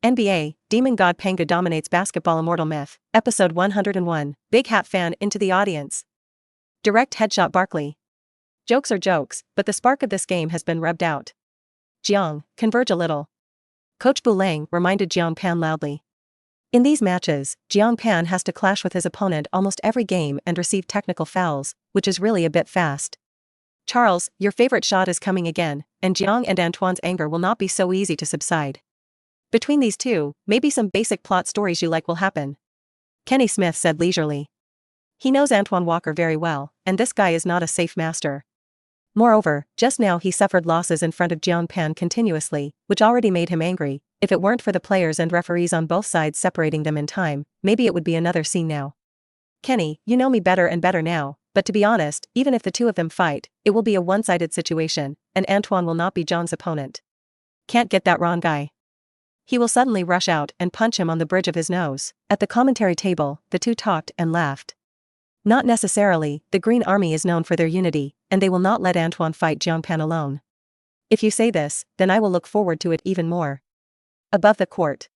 NBA, Demon God Pangu dominates basketball Immortal Myth, Episode 101, Big Hat Fan into the audience. Direct headshot Barkley. Jokes are jokes, but the spark of this game has been rubbed out. Jiang, converge a little. Coach Bulang reminded Jiang Pan loudly. In these matches, Jiang Pan has to clash with his opponent almost every game and receive technical fouls, which is really a bit fast. Charles, your favorite shot is coming again, and Jiang and Antoine's anger will not be so easy to subside. Between these two, maybe some basic plot stories you like will happen. Kenny Smith said leisurely. He knows Antoine Walker very well, and this guy is not a safe master. Moreover, just now he suffered losses in front of Jiang Pan continuously, which already made him angry. If it weren't for the players and referees on both sides separating them in time, maybe it would be another scene now. Kenny, you know me better and better now, but to be honest, even if the two of them fight, it will be a one-sided situation, and Antoine will not be Jiang's opponent. Can't get that wrong, guy. He will suddenly rush out and punch him on the bridge of his nose. At the commentary table, the two talked and laughed. Not necessarily, the Green Army is known for their unity, and they will not let Antoine fight Jiang Pan alone. If you say this, then I will look forward to it even more. Above the court.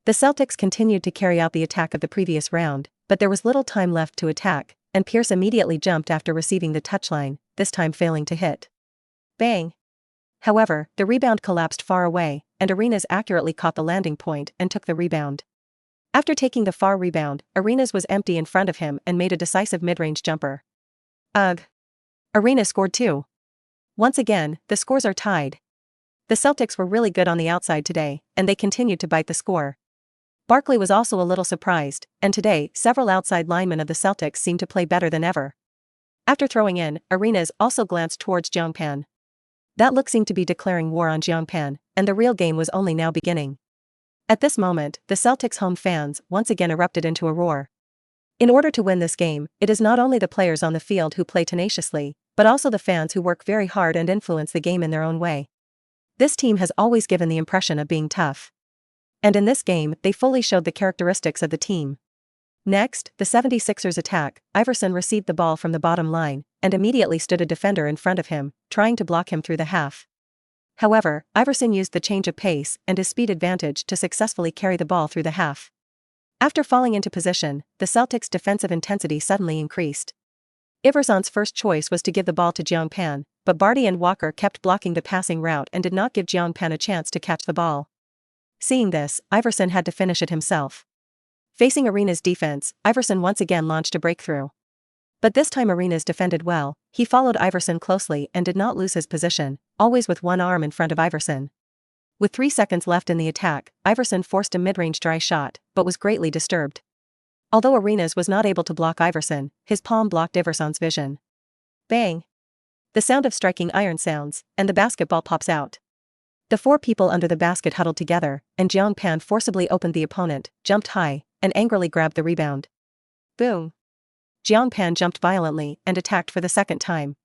The Celtics continued to carry out the attack of the previous round, but there was little time left to attack, and Pierce immediately jumped after receiving the touchline, this time failing to hit. Bang! However, the rebound collapsed far away, and Arenas accurately caught the landing point and took the rebound. After taking the far rebound, Arenas was empty in front of him and made a decisive mid-range jumper. Ugh! Arenas scored too. Once again, the scores are tied. The Celtics were really good on the outside today, and they continued to bite the score. Barkley was also a little surprised, and today, several outside linemen of the Celtics seemed to play better than ever. After throwing in, Arenas also glanced towards Jiang Pan. That look seemed to be declaring war on Jiang Pan, and the real game was only now beginning. At this moment, the Celtics' home fans once again erupted into a roar. In order to win this game, it is not only the players on the field who play tenaciously, but also the fans who work very hard and influence the game in their own way. This team has always given the impression of being tough. And in this game, they fully showed the characteristics of the team. Next, the 76ers attack. Iverson received the ball from the bottom line, and immediately stood a defender in front of him, trying to block him through the half. However, Iverson used the change of pace and his speed advantage to successfully carry the ball through the half. After falling into position, the Celtics' defensive intensity suddenly increased. Iverson's first choice was to give the ball to Jiang Pan, but Barty and Walker kept blocking the passing route and did not give Jiang Pan a chance to catch the ball. Seeing this, Iverson had to finish it himself. Facing Arenas' defense, Iverson once again launched a breakthrough. But this time Arenas defended well. He followed Iverson closely and did not lose his position, always with one arm in front of Iverson. With 3 seconds left in the attack, Iverson forced a mid-range dry shot, but was greatly disturbed. Although Arenas was not able to block Iverson, his palm blocked Iverson's vision. Bang! The sound of striking iron sounds, and the basketball pops out. The 4 people under the basket huddled together, and Jiang Pan forcibly opened the opponent, jumped high, and angrily grabbed the rebound. Boom! Jiang Pan jumped violently and attacked for the second time.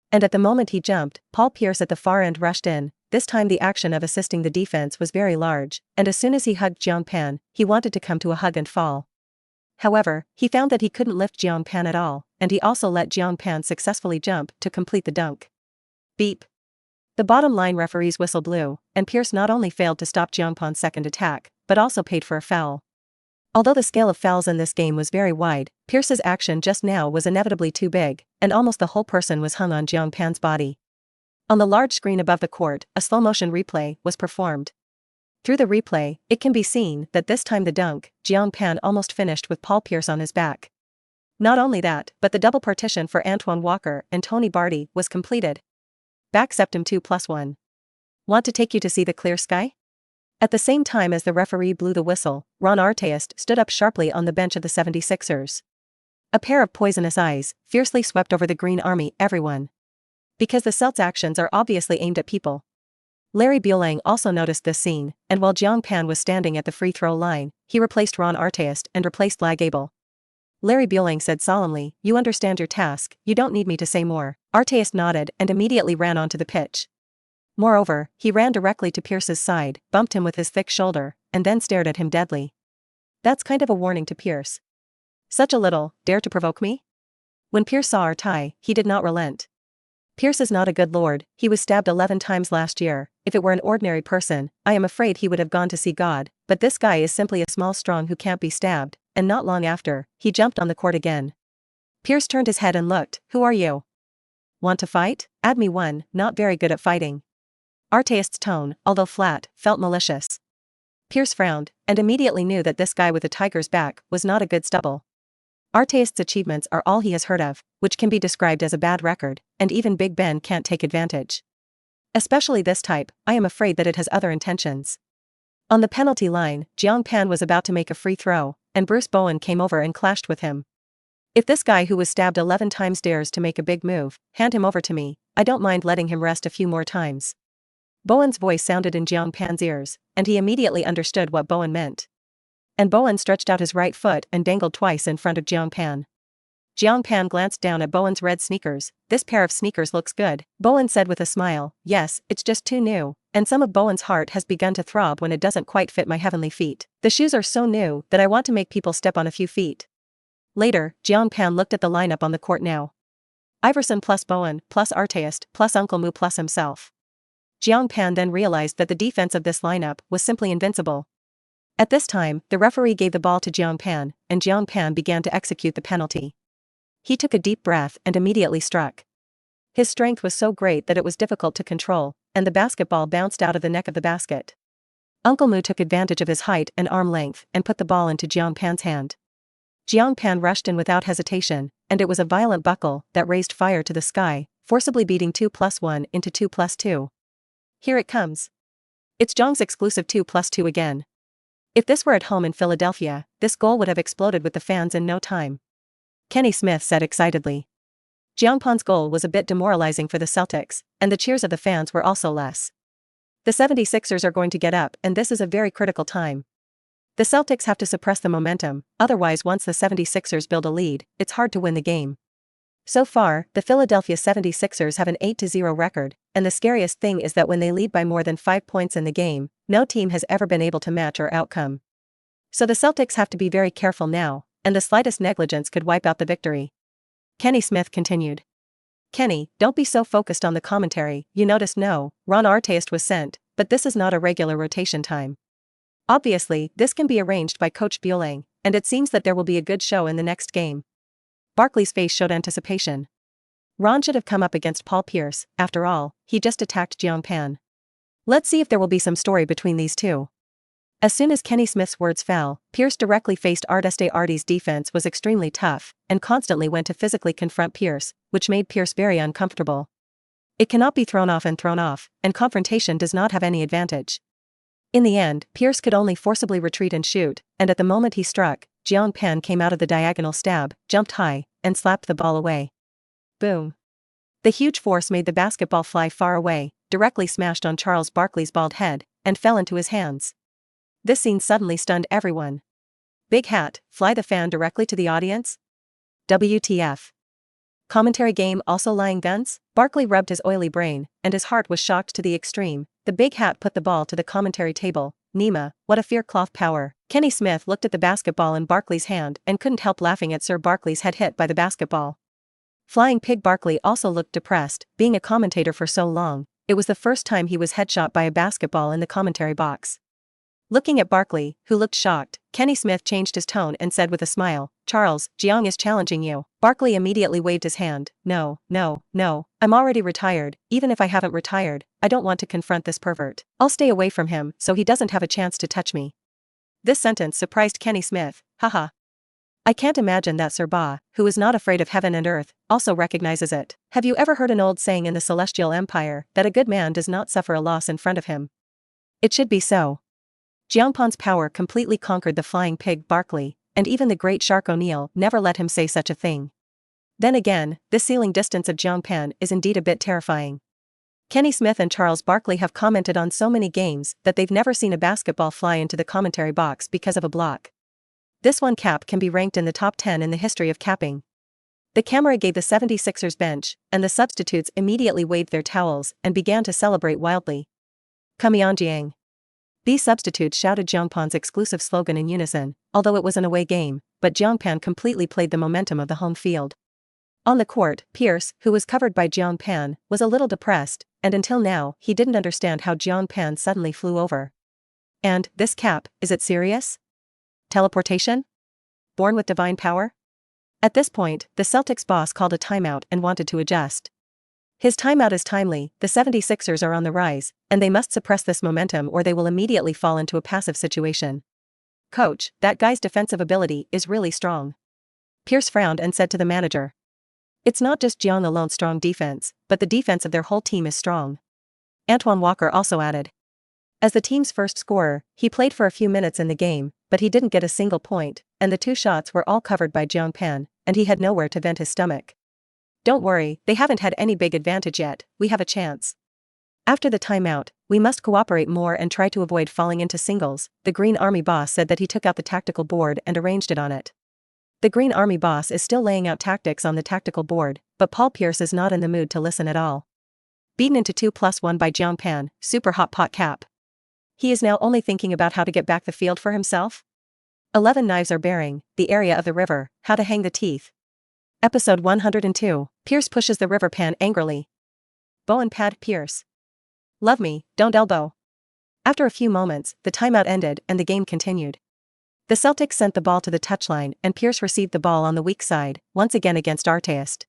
And at the moment he jumped, Paul Pierce at the far end rushed in. This time the action of assisting the defense was very large, and as soon as he hugged Jiang Pan, he wanted to come to a hug and fall. However, he found that he couldn't lift Jiang Pan at all, and he also let Jiang Pan successfully jump to complete the dunk. Beep! The bottom line referee's whistle blew, and Pierce not only failed to stop Jiang Pan's second attack, but also paid for a foul. Although the scale of fouls in this game was very wide, Pierce's action just now was inevitably too big, and almost the whole person was hung on Jiang Pan's body. On the large screen above the court, a slow-motion replay was performed. Through the replay, it can be seen that this time the dunk, Jiang Pan almost finished with Paul Pierce on his back. Not only that, but the double partition for Antoine Walker and Tony Barty was completed. Back septum 2+1. Want to take you to see the clear sky? At the same time as the referee blew the whistle, Ron Artest stood up sharply on the bench of the 76ers. A pair of poisonous eyes fiercely swept over the Green Army everyone. Because the Celts' actions are obviously aimed at people. Larry Bulang also noticed this scene, and while Jiang Pan was standing at the free throw line, he replaced Ron Artest and replaced Lag Abel. Larry Bulang said solemnly, "You understand your task, you don't need me to say more." Artest nodded and immediately ran onto the pitch. Moreover, he ran directly to Pierce's side, bumped him with his thick shoulder, and then stared at him deadly. That's kind of a warning to Pierce. Such a little, dare to provoke me? When Pierce saw our tie, he did not relent. Pierce is not a good lord, he was stabbed 11 times last year. If it were an ordinary person, I am afraid he would have gone to see God, but this guy is simply a small strong who can't be stabbed, and not long after, he jumped on the court again. Pierce turned his head and looked. Who are you? Want to fight? Add me one, not very good at fighting. Artist's tone, although flat, felt malicious. Pierce frowned, and immediately knew that this guy with a tiger's back was not a good stubble. Artist's achievements are all he has heard of, which can be described as a bad record, and even Big Ben can't take advantage. Especially this type, I am afraid that it has other intentions. On the penalty line, Jiang Pan was about to make a free throw, and Bruce Bowen came over and clashed with him. If this guy who was stabbed 11 times dares to make a big move, hand him over to me, I don't mind letting him rest a few more times. Bowen's voice sounded in Jiang Pan's ears, and he immediately understood what Bowen meant. And Bowen stretched out his right foot and dangled twice in front of Jiang Pan. Jiang Pan glanced down at Bowen's red sneakers. This pair of sneakers looks good, Bowen said with a smile. Yes, it's just too new, and some of Bowen's heart has begun to throb when it doesn't quite fit my heavenly feet. The shoes are so new that I want to make people step on a few feet. Later, Jiang Pan looked at the lineup on the court now. Iverson plus Bowen, plus Artist, plus Uncle Mu plus himself. Jiang Pan then realized that the defense of this lineup was simply invincible. At this time, the referee gave the ball to Jiang Pan, and Jiang Pan began to execute the penalty. He took a deep breath and immediately struck. His strength was so great that it was difficult to control, and the basketball bounced out of the neck of the basket. Uncle Mu took advantage of his height and arm length and put the ball into Jiang Pan's hand. Jiang Pan rushed in without hesitation, and it was a violent buckle that raised fire to the sky, forcibly beating 2+1 into 2+2. Here it comes. It's Jiang's exclusive 2+2 again. If this were at home in Philadelphia, this goal would have exploded with the fans in no time. Kenny Smith said excitedly. Jiang Pan's goal was a bit demoralizing for the Celtics, and the cheers of the fans were also less. The 76ers are going to get up, and this is a very critical time. The Celtics have to suppress the momentum, otherwise once the 76ers build a lead, it's hard to win the game. So far, the Philadelphia 76ers have an 8-0 record, and the scariest thing is that when they lead by more than 5 points in the game, no team has ever been able to match or outcome. So the Celtics have to be very careful now, and the slightest negligence could wipe out the victory. Kenny Smith continued. Kenny, don't be so focused on the commentary. You noticed no, Ron Artest was sent, but this is not a regular rotation time. Obviously, this can be arranged by Coach Buelang, and it seems that there will be a good show in the next game. Barkley's face showed anticipation. Ron should have come up against Paul Pierce, after all, he just attacked Jiang Pan. Let's see if there will be some story between these two. As soon as Kenny Smith's words fell, Pierce directly faced Artiste. Artie's defense was extremely tough, and constantly went to physically confront Pierce, which made Pierce very uncomfortable. It cannot be thrown off, and confrontation does not have any advantage. In the end, Pierce could only forcibly retreat and shoot, and at the moment he struck, Jiang Pan came out of the diagonal stab, jumped high, and slapped the ball away. Boom. The huge force made the basketball fly far away, directly smashed on Charles Barkley's bald head, and fell into his hands. This scene suddenly stunned everyone. Big hat, fly the fan directly to the audience? WTF. Commentary game also lying guns? Barkley rubbed his oily brain, and his heart was shocked to the extreme. The big hat put the ball to the commentary table. Nima, what a fear cloth power. Kenny Smith looked at the basketball in Barkley's hand and couldn't help laughing at Sir Barkley's head hit by the basketball. Flying Pig Barkley also looked depressed, being a commentator for so long, it was the first time he was headshot by a basketball in the commentary box. Looking at Barkley, who looked shocked, Kenny Smith changed his tone and said with a smile, Charles, Jiang is challenging you. Barkley immediately waved his hand. No, I'm already retired. Even if I haven't retired, I don't want to confront this pervert. I'll stay away from him so he doesn't have a chance to touch me. This sentence surprised Kenny Smith. Haha. I can't imagine that Sir Ba, who is not afraid of heaven and earth, also recognizes it. Have you ever heard an old saying in the Celestial Empire that a good man does not suffer a loss in front of him? It should be so. Jiang Pan's power completely conquered the flying pig Barkley, and even the great shark O'Neill never let him say such a thing. Then again, this ceiling distance of Jiang Pan is indeed a bit terrifying. Kenny Smith and Charles Barkley have commented on so many games that they've never seen a basketball fly into the commentary box because of a block. This one cap can be ranked in the top 10 in the history of capping. The camera gave the 76ers bench, and the substitutes immediately waved their towels and began to celebrate wildly. Come on Jiang. These substitutes shouted Jiang Pan's exclusive slogan in unison, although it was an away game, but Jiang Pan completely played the momentum of the home field. On the court, Pierce, who was covered by Jiang Pan, was a little depressed, and until now, he didn't understand how Jiang Pan suddenly flew over. And, this cap, is it serious? Teleportation? Born with divine power? At this point, the Celtics boss called a timeout and wanted to adjust. His timeout is timely, the 76ers are on the rise, and they must suppress this momentum or they will immediately fall into a passive situation. Coach, that guy's defensive ability is really strong. Pierce frowned and said to the manager. It's not just Jiang alone's strong defense, but the defense of their whole team is strong. Antoine Walker also added. As the team's first scorer, he played for a few minutes in the game, but he didn't get a single point, and the 2 shots were all covered by Jiang Pan, and he had nowhere to vent his stomach. Don't worry, they haven't had any big advantage yet, we have a chance. After the timeout, we must cooperate more and try to avoid falling into singles, the Green Army boss said that he took out the tactical board and arranged it on it. The Green Army boss is still laying out tactics on the tactical board, but Paul Pierce is not in the mood to listen at all. Beaten into 2+1 by Jiang Pan, super hot pot cap. He is now only thinking about how to get back the field for himself. 11 knives are bearing, the area of the river, how to hang the teeth. Episode 102, Pierce pushes the river pan angrily. Bow and pad Pierce. Love me, don't elbow. After a few moments, the timeout ended and the game continued. The Celtics sent the ball to the touchline and Pierce received the ball on the weak side, once again against Arteist.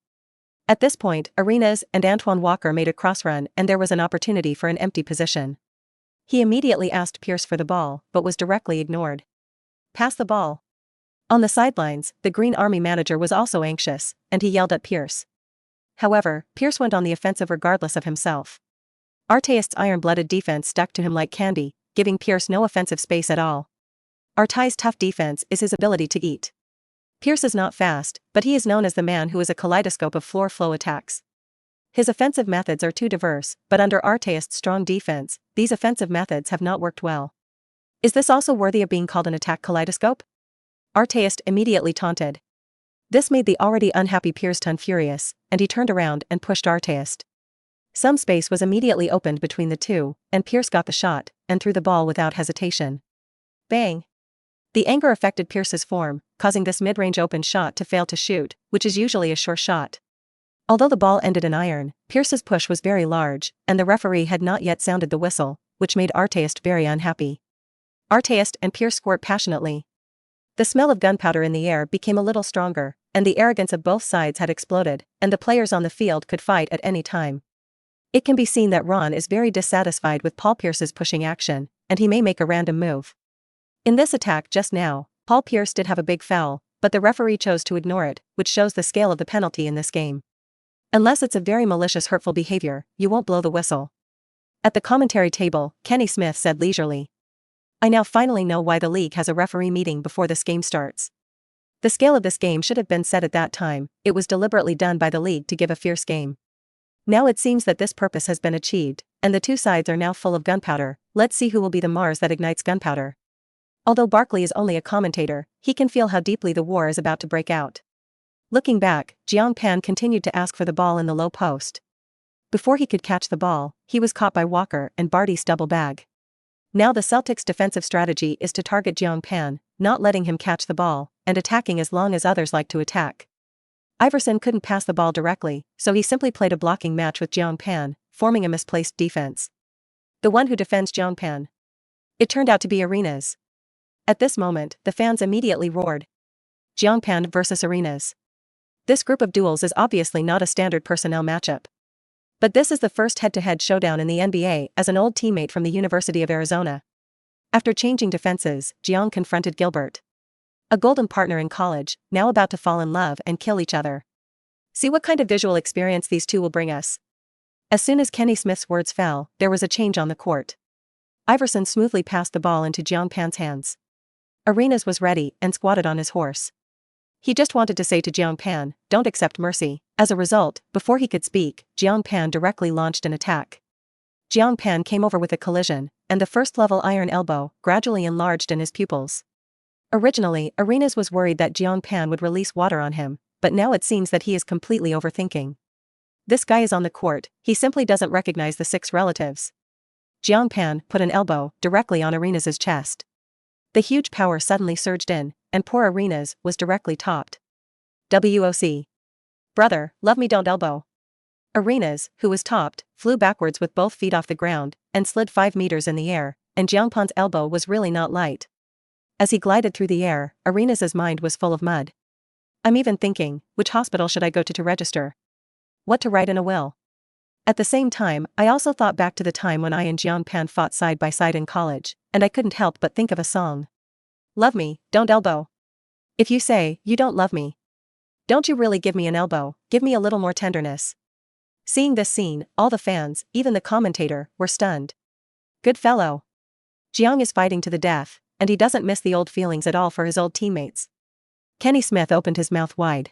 At this point, Arenas and Antoine Walker made a cross run and there was an opportunity for an empty position. He immediately asked Pierce for the ball, but was directly ignored. Pass the ball. On the sidelines, the Green Army manager was also anxious, and he yelled at Pierce. However, Pierce went on the offensive regardless of himself. Arteist's iron-blooded defense stuck to him like candy, giving Pierce no offensive space at all. Arteist's tough defense is his ability to eat. Pierce is not fast, but he is known as the man who is a kaleidoscope of floor flow attacks. His offensive methods are too diverse, but under Arteist's strong defense, these offensive methods have not worked well. Is this also worthy of being called an attack kaleidoscope? Arteist immediately taunted. This made the already unhappy Pierce turn furious, and he turned around and pushed Arteist. Some space was immediately opened between the two, and Pierce got the shot, and threw the ball without hesitation. Bang! The anger affected Pierce's form, causing this mid-range open shot to fail to shoot, which is usually a sure shot. Although the ball ended in iron, Pierce's push was very large, and the referee had not yet sounded the whistle, which made Arteist very unhappy. Arteist and Pierce squirt passionately. The smell of gunpowder in the air became a little stronger, and the arrogance of both sides had exploded, and the players on the field could fight at any time. It can be seen that Ron is very dissatisfied with Paul Pierce's pushing action, and he may make a random move. In this attack just now, Paul Pierce did have a big foul, but the referee chose to ignore it, which shows the scale of the penalty in this game. Unless it's a very malicious hurtful behavior, you won't blow the whistle. At the commentary table, Kenny Smith said leisurely. I now finally know why the league has a referee meeting before this game starts. The scale of this game should have been set at that time, it was deliberately done by the league to give a fierce game. Now it seems that this purpose has been achieved, and the two sides are now full of gunpowder. Let's see who will be the Mars that ignites gunpowder. Although Barkley is only a commentator, he can feel how deeply the war is about to break out. Looking back, Jiang Pan continued to ask for the ball in the low post. Before he could catch the ball, he was caught by Walker and Barty's double bag. Now the Celtics' defensive strategy is to target Jiang Pan, not letting him catch the ball, and attacking as long as others like to attack. Iverson couldn't pass the ball directly, so he simply played a blocking match with Jiang Pan, forming a misplaced defense. The one who defends Jiang Pan. It turned out to be Arenas. At this moment, the fans immediately roared. Jiang Pan versus Arenas. This group of duels is obviously not a standard personnel matchup. But this is the first head-to-head showdown in the NBA as an old teammate from the University of Arizona. After changing defenses, Jiang confronted Gilbert. A golden partner in college, now about to fall in love and kill each other. See what kind of visual experience these two will bring us. As soon as Kenny Smith's words fell, there was a change on the court. Iverson smoothly passed the ball into Jiang Pan's hands. Arenas was ready and squatted on his horse. He just wanted to say to Jiang Pan, don't accept mercy. As a result, before he could speak, Jiang Pan directly launched an attack. Jiang Pan came over with a collision, and the first-level iron elbow gradually enlarged in his pupils. Originally, Arenas was worried that Jiang Pan would release water on him, but now it seems that he is completely overthinking. This guy is on the court, he simply doesn't recognize the 6 relatives. Jiang Pan put an elbow directly on Arenas' chest. The huge power suddenly surged in, and poor Arenas was directly topped. WOC. Brother, love me don't elbow. Arenas, who was topped, flew backwards with both feet off the ground, and slid 5 meters in the air, and Jiang Pan's elbow was really not light. As he glided through the air, Arenas' mind was full of mud. I'm even thinking, which hospital should I go to register? What to write in a will? At the same time, I also thought back to the time when I and Jiang Pan fought side by side in college, and I couldn't help but think of a song. Love me, don't elbow. If you say, you don't love me, don't you really give me an elbow, give me a little more tenderness. Seeing this scene, all the fans, even the commentator, were stunned. Good fellow. Jiang is fighting to the death, and he doesn't miss the old feelings at all for his old teammates. Kenny Smith opened his mouth wide.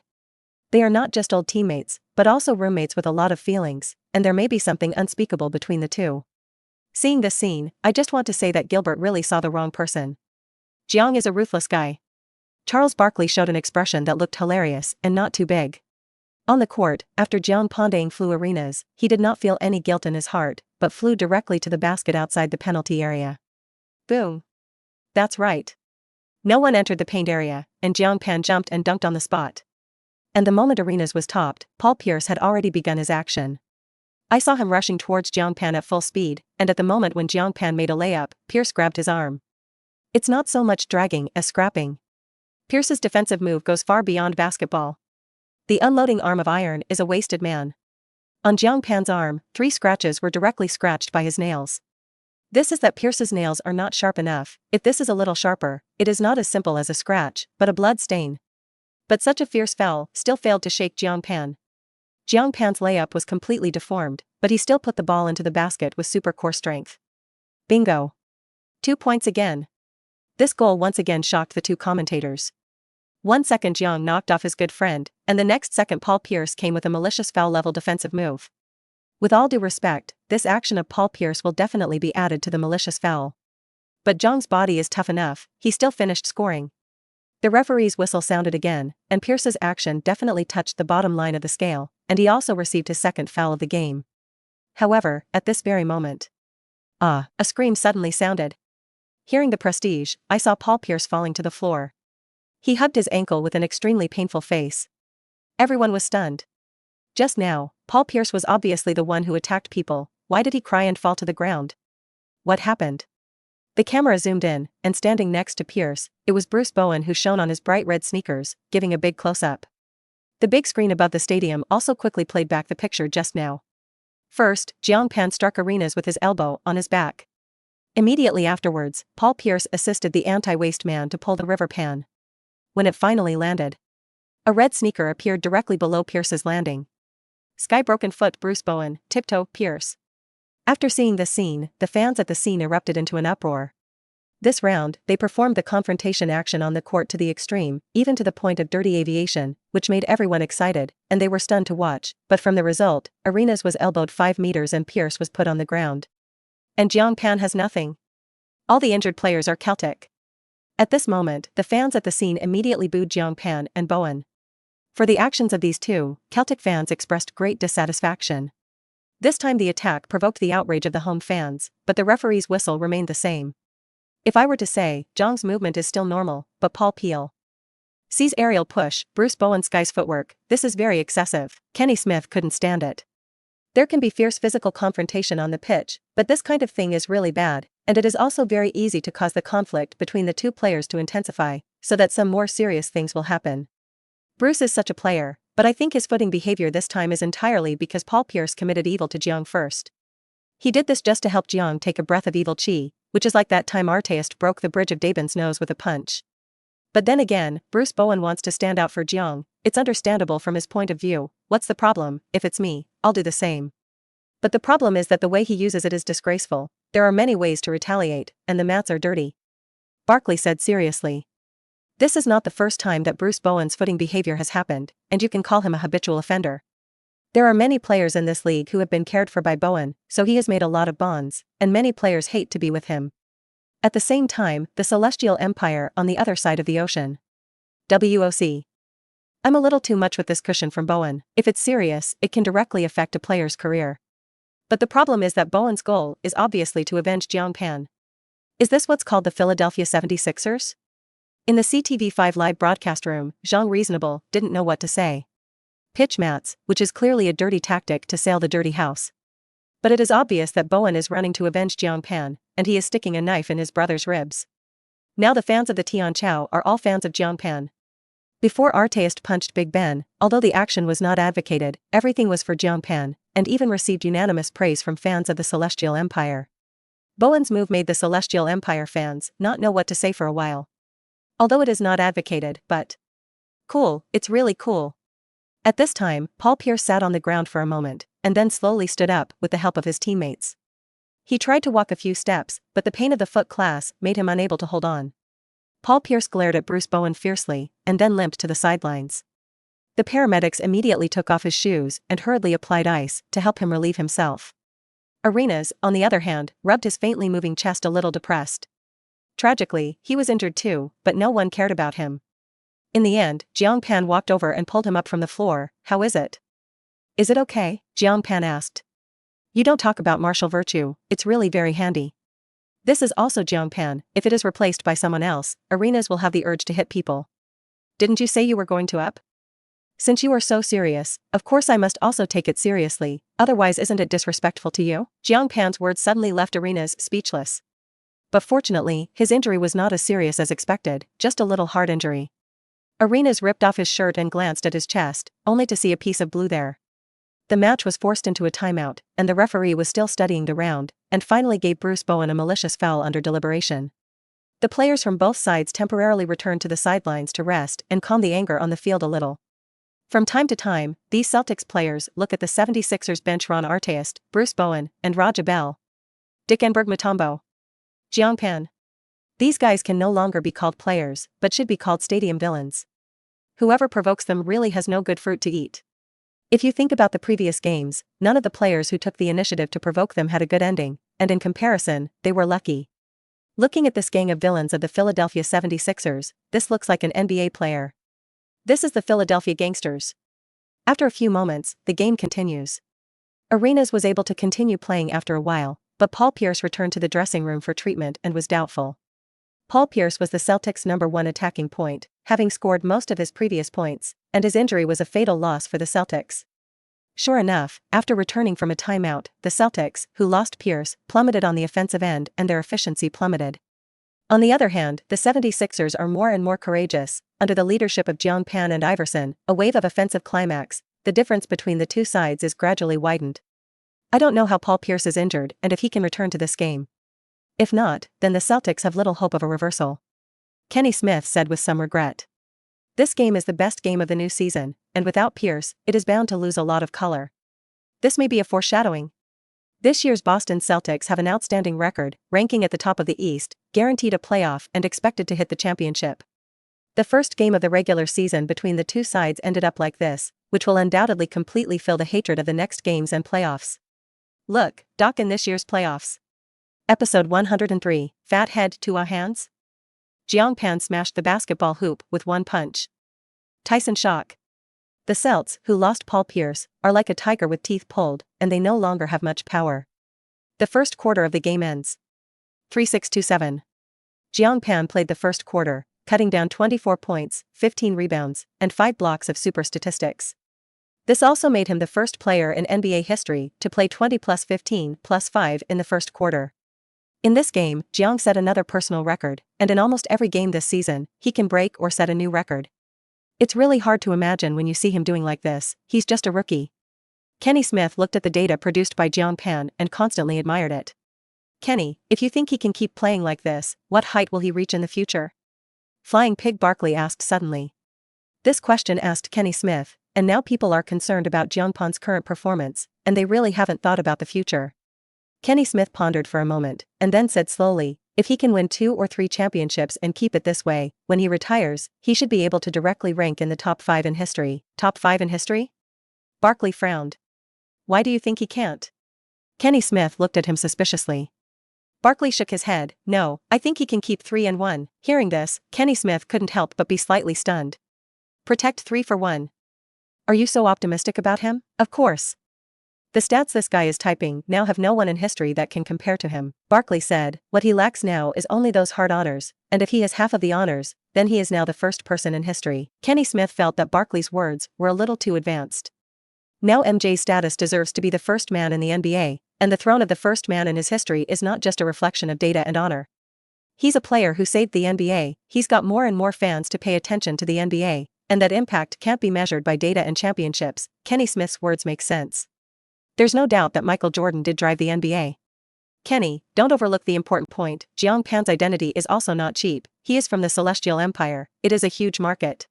They are not just old teammates, but also roommates with a lot of feelings, and there may be something unspeakable between the two. Seeing this scene, I just want to say that Gilbert really saw the wrong person. Jiang is a ruthless guy. Charles Barkley showed an expression that looked hilarious and not too big. On the court, after Jiang Pan flew Arenas, he did not feel any guilt in his heart, but flew directly to the basket outside the penalty area. Boom. That's right. No one entered the paint area, and Jiang Pan jumped and dunked on the spot. And the moment Arenas was topped, Paul Pierce had already begun his action. I saw him rushing towards Jiang Pan at full speed, and at the moment when Jiang Pan made a layup, Pierce grabbed his arm. It's not so much dragging as scrapping. Pierce's defensive move goes far beyond basketball. The unloading arm of iron is a wasted man. On Jiang Pan's arm, 3 scratches were directly scratched by his nails. This is that Pierce's nails are not sharp enough. If this is a little sharper, it is not as simple as a scratch, but a blood stain. But such a fierce foul still failed to shake Jiang Pan. Jiang Pan's layup was completely deformed, but he still put the ball into the basket with super core strength. Bingo. 2 points again. This goal once again shocked the two commentators. 1 second Jiang knocked off his good friend, and the next second Paul Pierce came with a malicious foul-level defensive move. With all due respect, this action of Paul Pierce will definitely be added to the malicious foul. But Jiang's body is tough enough, he still finished scoring. The referee's whistle sounded again, and Pierce's action definitely touched the bottom line of the scale, and he also received his second foul of the game. However, at this very moment, a scream suddenly sounded. Hearing the prestige, I saw Paul Pierce falling to the floor. He hugged his ankle with an extremely painful face. Everyone was stunned. Just now, Paul Pierce was obviously the one who attacked people. Why did he cry and fall to the ground? What happened? The camera zoomed in, and standing next to Pierce, it was Bruce Bowen who shone on his bright red sneakers, giving a big close-up. The big screen above the stadium also quickly played back the picture just now. First, Jiang Pan struck Arenas with his elbow on his back. Immediately afterwards, Paul Pierce assisted the anti-waste man to pull the river pan. When it finally landed, a red sneaker appeared directly below Pierce's landing. Sky-broken foot Bruce Bowen, tiptoe Pierce. After seeing this scene, the fans at the scene erupted into an uproar. This round, they performed the confrontation action on the court to the extreme, even to the point of dirty aviation, which made everyone excited, and they were stunned to watch, but from the result, Arenas was elbowed 5 meters and Pierce was put on the ground. And Jiang Pan has nothing. All the injured players are Celtic. At this moment, the fans at the scene immediately booed Jiang Pan and Bowen. For the actions of these two, Celtic fans expressed great dissatisfaction. This time the attack provoked the outrage of the home fans, but the referee's whistle remained the same. If I were to say, Jiang's movement is still normal, but Paul Pierce's aerial push, Bruce Bowen's Sky's footwork, this is very excessive. Kenny Smith couldn't stand it. There can be fierce physical confrontation on the pitch, but this kind of thing is really bad, and it is also very easy to cause the conflict between the two players to intensify, so that some more serious things will happen. Bruce is such a player, but I think his footing behavior this time is entirely because Paul Pierce committed evil to Jiang first. He did this just to help Jiang take a breath of evil chi, which is like that time Arteist broke the bridge of Daben's nose with a punch. But then again, Bruce Bowen wants to stand out for Jiang. It's understandable from his point of view. What's the problem? If it's me, I'll do the same. But the problem is that the way he uses it is disgraceful. There are many ways to retaliate, and the mats are dirty. Barkley said seriously. This is not the first time that Bruce Bowen's footing behavior has happened, and you can call him a habitual offender. There are many players in this league who have been cared for by Bowen, so he has made a lot of bonds, and many players hate to be with him. At the same time, the Celestial Empire on the other side of the ocean. WOC. I'm a little too much with this cushion from Bowen. If it's serious, it can directly affect a player's career. But the problem is that Bowen's goal is obviously to avenge Jiang Pan. Is this what's called the Philadelphia 76ers? In the CTV5 live broadcast room, Zhang Reasonable didn't know what to say. Pitch mats, which is clearly a dirty tactic to sail the dirty house. But it is obvious that Bowen is running to avenge Jiang Pan, and he is sticking a knife in his brother's ribs. Now the fans of the Tian Chao are all fans of Jiang Pan. Before Artist punched Big Ben, although the action was not advocated, everything was for Jiang Pan, and even received unanimous praise from fans of the Celestial Empire. Bowen's move made the Celestial Empire fans not know what to say for a while. Although it is not advocated, but cool, it's really cool. At this time, Paul Pierce sat on the ground for a moment, and then slowly stood up with the help of his teammates. He tried to walk a few steps, but the pain of the foot class made him unable to hold on. Paul Pierce glared at Bruce Bowen fiercely, and then limped to the sidelines. The paramedics immediately took off his shoes and hurriedly applied ice to help him relieve himself. Arenas, on the other hand, rubbed his faintly moving chest a little depressed. Tragically, he was injured too, but no one cared about him. In the end, Jiang Pan walked over and pulled him up from the floor. "How is it?" "Is it okay?" Jiang Pan asked. "You don't talk about martial virtue, it's really very handy." This is also Jiang Pan. If it is replaced by someone else, Arenas will have the urge to hit people. "Didn't you say you were going to up?" "Since you are so serious, of course I must also take it seriously, otherwise isn't it disrespectful to you?" Jiang Pan's words suddenly left Arenas speechless. But fortunately, his injury was not as serious as expected, just a little heart injury. Arenas ripped off his shirt and glanced at his chest, only to see a piece of blue there. The match was forced into a timeout, and the referee was still studying the round, and finally gave Bruce Bowen a malicious foul under deliberation. The players from both sides temporarily returned to the sidelines to rest and calm the anger on the field a little. From time to time, these Celtics players look at the 76ers bench: Ron Artest, Bruce Bowen, and Raja Bell. Dickenberg Mutombo. Jiang Pan. These guys can no longer be called players, but should be called stadium villains. Whoever provokes them really has no good fruit to eat. If you think about the previous games, none of the players who took the initiative to provoke them had a good ending, and in comparison, they were lucky. Looking at this gang of villains of the Philadelphia 76ers, this looks like an NBA player. This is the Philadelphia Gangsters. After a few moments, the game continues. Arenas was able to continue playing after a while, but Paul Pierce returned to the dressing room for treatment and was doubtful. Paul Pierce was the Celtics' #1 attacking point, having scored most of his previous points, and his injury was a fatal loss for the Celtics. Sure enough, after returning from a timeout, the Celtics, who lost Pierce, plummeted on the offensive end and their efficiency plummeted. On the other hand, the 76ers are more and more courageous. Under the leadership of Jiang Pan and Iverson, a wave of offensive climax, the difference between the two sides is gradually widened. I don't know how Paul Pierce is injured and if he can return to this game. If not, then the Celtics have little hope of a reversal. Kenny Smith said with some regret. This game is the best game of the new season, and without Pierce, it is bound to lose a lot of color. This may be a foreshadowing. This year's Boston Celtics have an outstanding record, ranking at the top of the East, guaranteed a playoff and expected to hit the championship. The first game of the regular season between the two sides ended up like this, which will undoubtedly completely fill the hatred of the next games and playoffs. Look, Doc in this year's playoffs. Episode 103, Fat Head to a Hands? Jiang Pan smashed the basketball hoop with one punch. Tyson shock. The Celts, who lost Paul Pierce, are like a tiger with teeth pulled, and they no longer have much power. The first quarter of the game ends. 3-6-2-7. Jiang Pan played the first quarter, cutting down 24 points, 15 rebounds, and 5 blocks of super statistics. This also made him the first player in NBA history to play 20 plus 15 plus 5 in the first quarter. In this game, Jiang set another personal record, and in almost every game this season, he can break or set a new record. It's really hard to imagine when you see him doing like this. He's just a rookie. Kenny Smith looked at the data produced by Jiang Pan and constantly admired it. Kenny, if you think he can keep playing like this, what height will he reach in the future? Flying Pig Barkley asked suddenly. This question asked Kenny Smith, and now people are concerned about Jiang Pan's current performance, and they really haven't thought about the future. Kenny Smith pondered for a moment, and then said slowly, if he can win 2 or 3 championships and keep it this way, when he retires, he should be able to directly rank in the top 5 in history. Top 5 in history? Barkley frowned. Why do you think he can't? Kenny Smith looked at him suspiciously. Barkley shook his head. No, I think he can keep 3 and 1. Hearing this, Kenny Smith couldn't help but be slightly stunned. Protect 3 for 1. Are you so optimistic about him? Of course. The stats this guy is typing now have no one in history that can compare to him. Barkley said, what he lacks now is only those hard honors, and if he has half of the honors, then he is now the first person in history. Kenny Smith felt that Barkley's words were a little too advanced. Now MJ's status deserves to be the first man in the NBA, and the throne of the first man in his history is not just a reflection of data and honor. He's a player who saved the NBA, he's got more and more fans to pay attention to the NBA, and that impact can't be measured by data and championships. Kenny Smith's words make sense. There's no doubt that Michael Jordan did drive the NBA. Kenny, don't overlook the important point, Jiang Pan's identity is also not cheap, he is from the Celestial Empire, it is a huge market.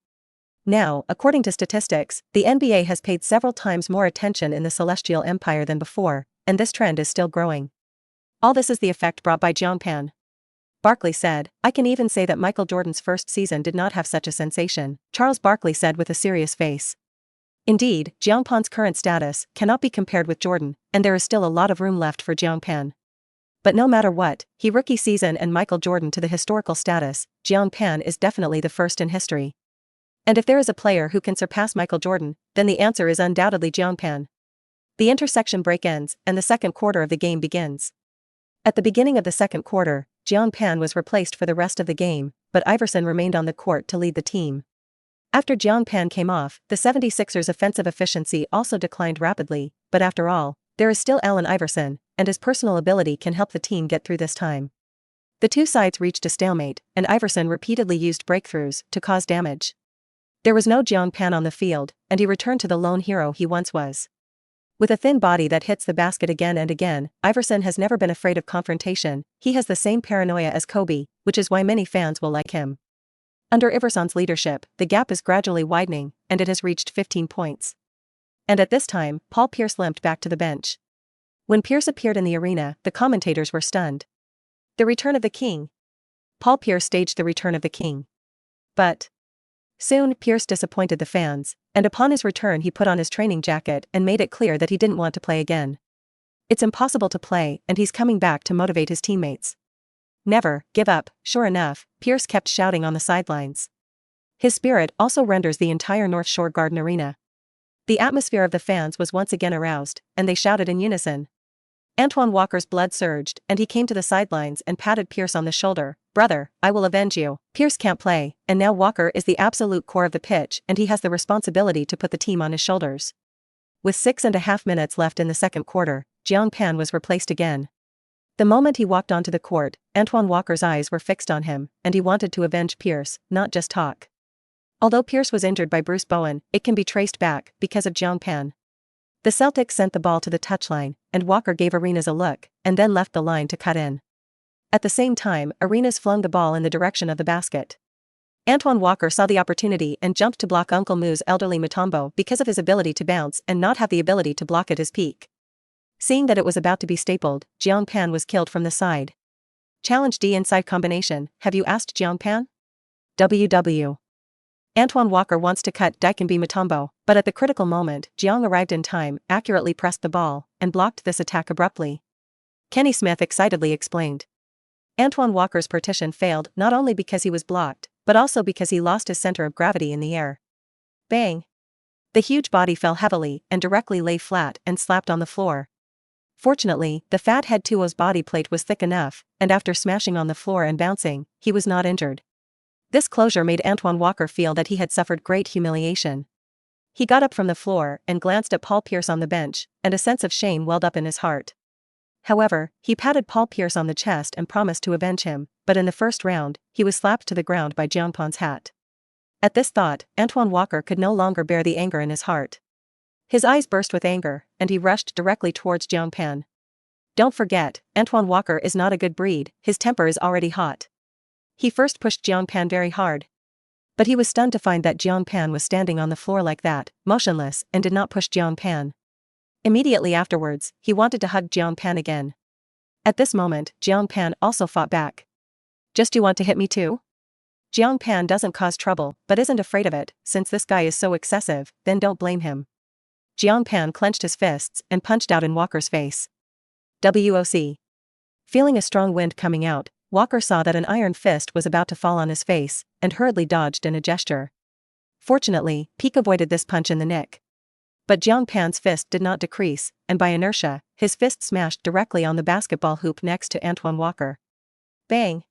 Now, according to statistics, the NBA has paid several times more attention in the Celestial Empire than before, and this trend is still growing. All this is the effect brought by Jiang Pan. Barkley said, I can even say that Michael Jordan's first season did not have such a sensation, Charles Barkley said with a serious face. Indeed, Jiang Pan's current status cannot be compared with Jordan, and there is still a lot of room left for Jiang Pan. But no matter what, he rookie season and Michael Jordan to the historical status, Jiang Pan is definitely the first in history. And if there is a player who can surpass Michael Jordan, then the answer is undoubtedly Jiang Pan. The intersection break ends, and the second quarter of the game begins. At the beginning of the second quarter, Jiang Pan was replaced for the rest of the game, but Iverson remained on the court to lead the team. After Jiang Pan came off, the 76ers' offensive efficiency also declined rapidly, but after all, there is still Allen Iverson, and his personal ability can help the team get through this time. The two sides reached a stalemate, and Iverson repeatedly used breakthroughs to cause damage. There was no Jiang Pan on the field, and he returned to the lone hero he once was. With a thin body that hits the basket again and again, Iverson has never been afraid of confrontation, he has the same paranoia as Kobe, which is why many fans will like him. Under Iverson's leadership, the gap is gradually widening, and it has reached 15 points. And at this time, Paul Pierce limped back to the bench. When Pierce appeared in the arena, the commentators were stunned. The return of the king. Paul Pierce staged the return of the king. But soon, Pierce disappointed the fans, and upon his return he put on his training jacket and made it clear that he didn't want to play again. It's impossible to play, and he's coming back to motivate his teammates. Never give up. Sure enough, Pierce kept shouting on the sidelines. His spirit also renders the entire North Shore Garden Arena. The atmosphere of the fans was once again aroused, and they shouted in unison. Antoine Walker's blood surged, and he came to the sidelines and patted Pierce on the shoulder. Brother, I will avenge you. Pierce can't play, and now Walker is the absolute core of the pitch, and he has the responsibility to put the team on his shoulders. With 6.5 minutes left in the second quarter, Jiang Pan was replaced again. The moment he walked onto the court, Antoine Walker's eyes were fixed on him, and he wanted to avenge Pierce, not just talk. Although Pierce was injured by Bruce Bowen, it can be traced back because of Jiang Pan. The Celtics sent the ball to the touchline, and Walker gave Arenas a look, and then left the line to cut in. At the same time, Arenas flung the ball in the direction of the basket. Antoine Walker saw the opportunity and jumped to block Uncle Moo's elderly Mutombo because of his ability to bounce and not have the ability to block at his peak. Seeing that it was about to be stapled, Jiang Pan was killed from the side. Challenge D inside combination, have you asked Jiang Pan? WW. Antoine Walker wants to cut Dikembe Mutombo, but at the critical moment, Jiang arrived in time, accurately pressed the ball, and blocked this attack abruptly. Kenny Smith excitedly explained. Antoine Walker's partition failed not only because he was blocked, but also because he lost his center of gravity in the air. Bang! The huge body fell heavily and directly lay flat and slapped on the floor. Fortunately, the fat head duo's body plate was thick enough, and after smashing on the floor and bouncing, he was not injured. This closure made Antoine Walker feel that he had suffered great humiliation. He got up from the floor and glanced at Paul Pierce on the bench, and a sense of shame welled up in his heart. However, he patted Paul Pierce on the chest and promised to avenge him, but in the first round, he was slapped to the ground by Jiang Pan's hat. At this thought, Antoine Walker could no longer bear the anger in his heart. His eyes burst with anger, and he rushed directly towards Jiang Pan. Don't forget, Antoine Walker is not a good breed, his temper is already hot. He first pushed Jiang Pan very hard. But he was stunned to find that Jiang Pan was standing on the floor like that, motionless, and did not push Jiang Pan. Immediately afterwards, he wanted to hug Jiang Pan again. At this moment, Jiang Pan also fought back. Just you want to hit me too? Jiang Pan doesn't cause trouble, but isn't afraid of it, since this guy is so excessive, then don't blame him. Jiang Pan clenched his fists and punched out in Walker's face. WOC. Feeling a strong wind coming out, Walker saw that an iron fist was about to fall on his face, and hurriedly dodged in a gesture. Fortunately, Peak avoided this punch in the neck. But Jiang Pan's fist did not decrease, and by inertia, his fist smashed directly on the basketball hoop next to Antoine Walker. Bang!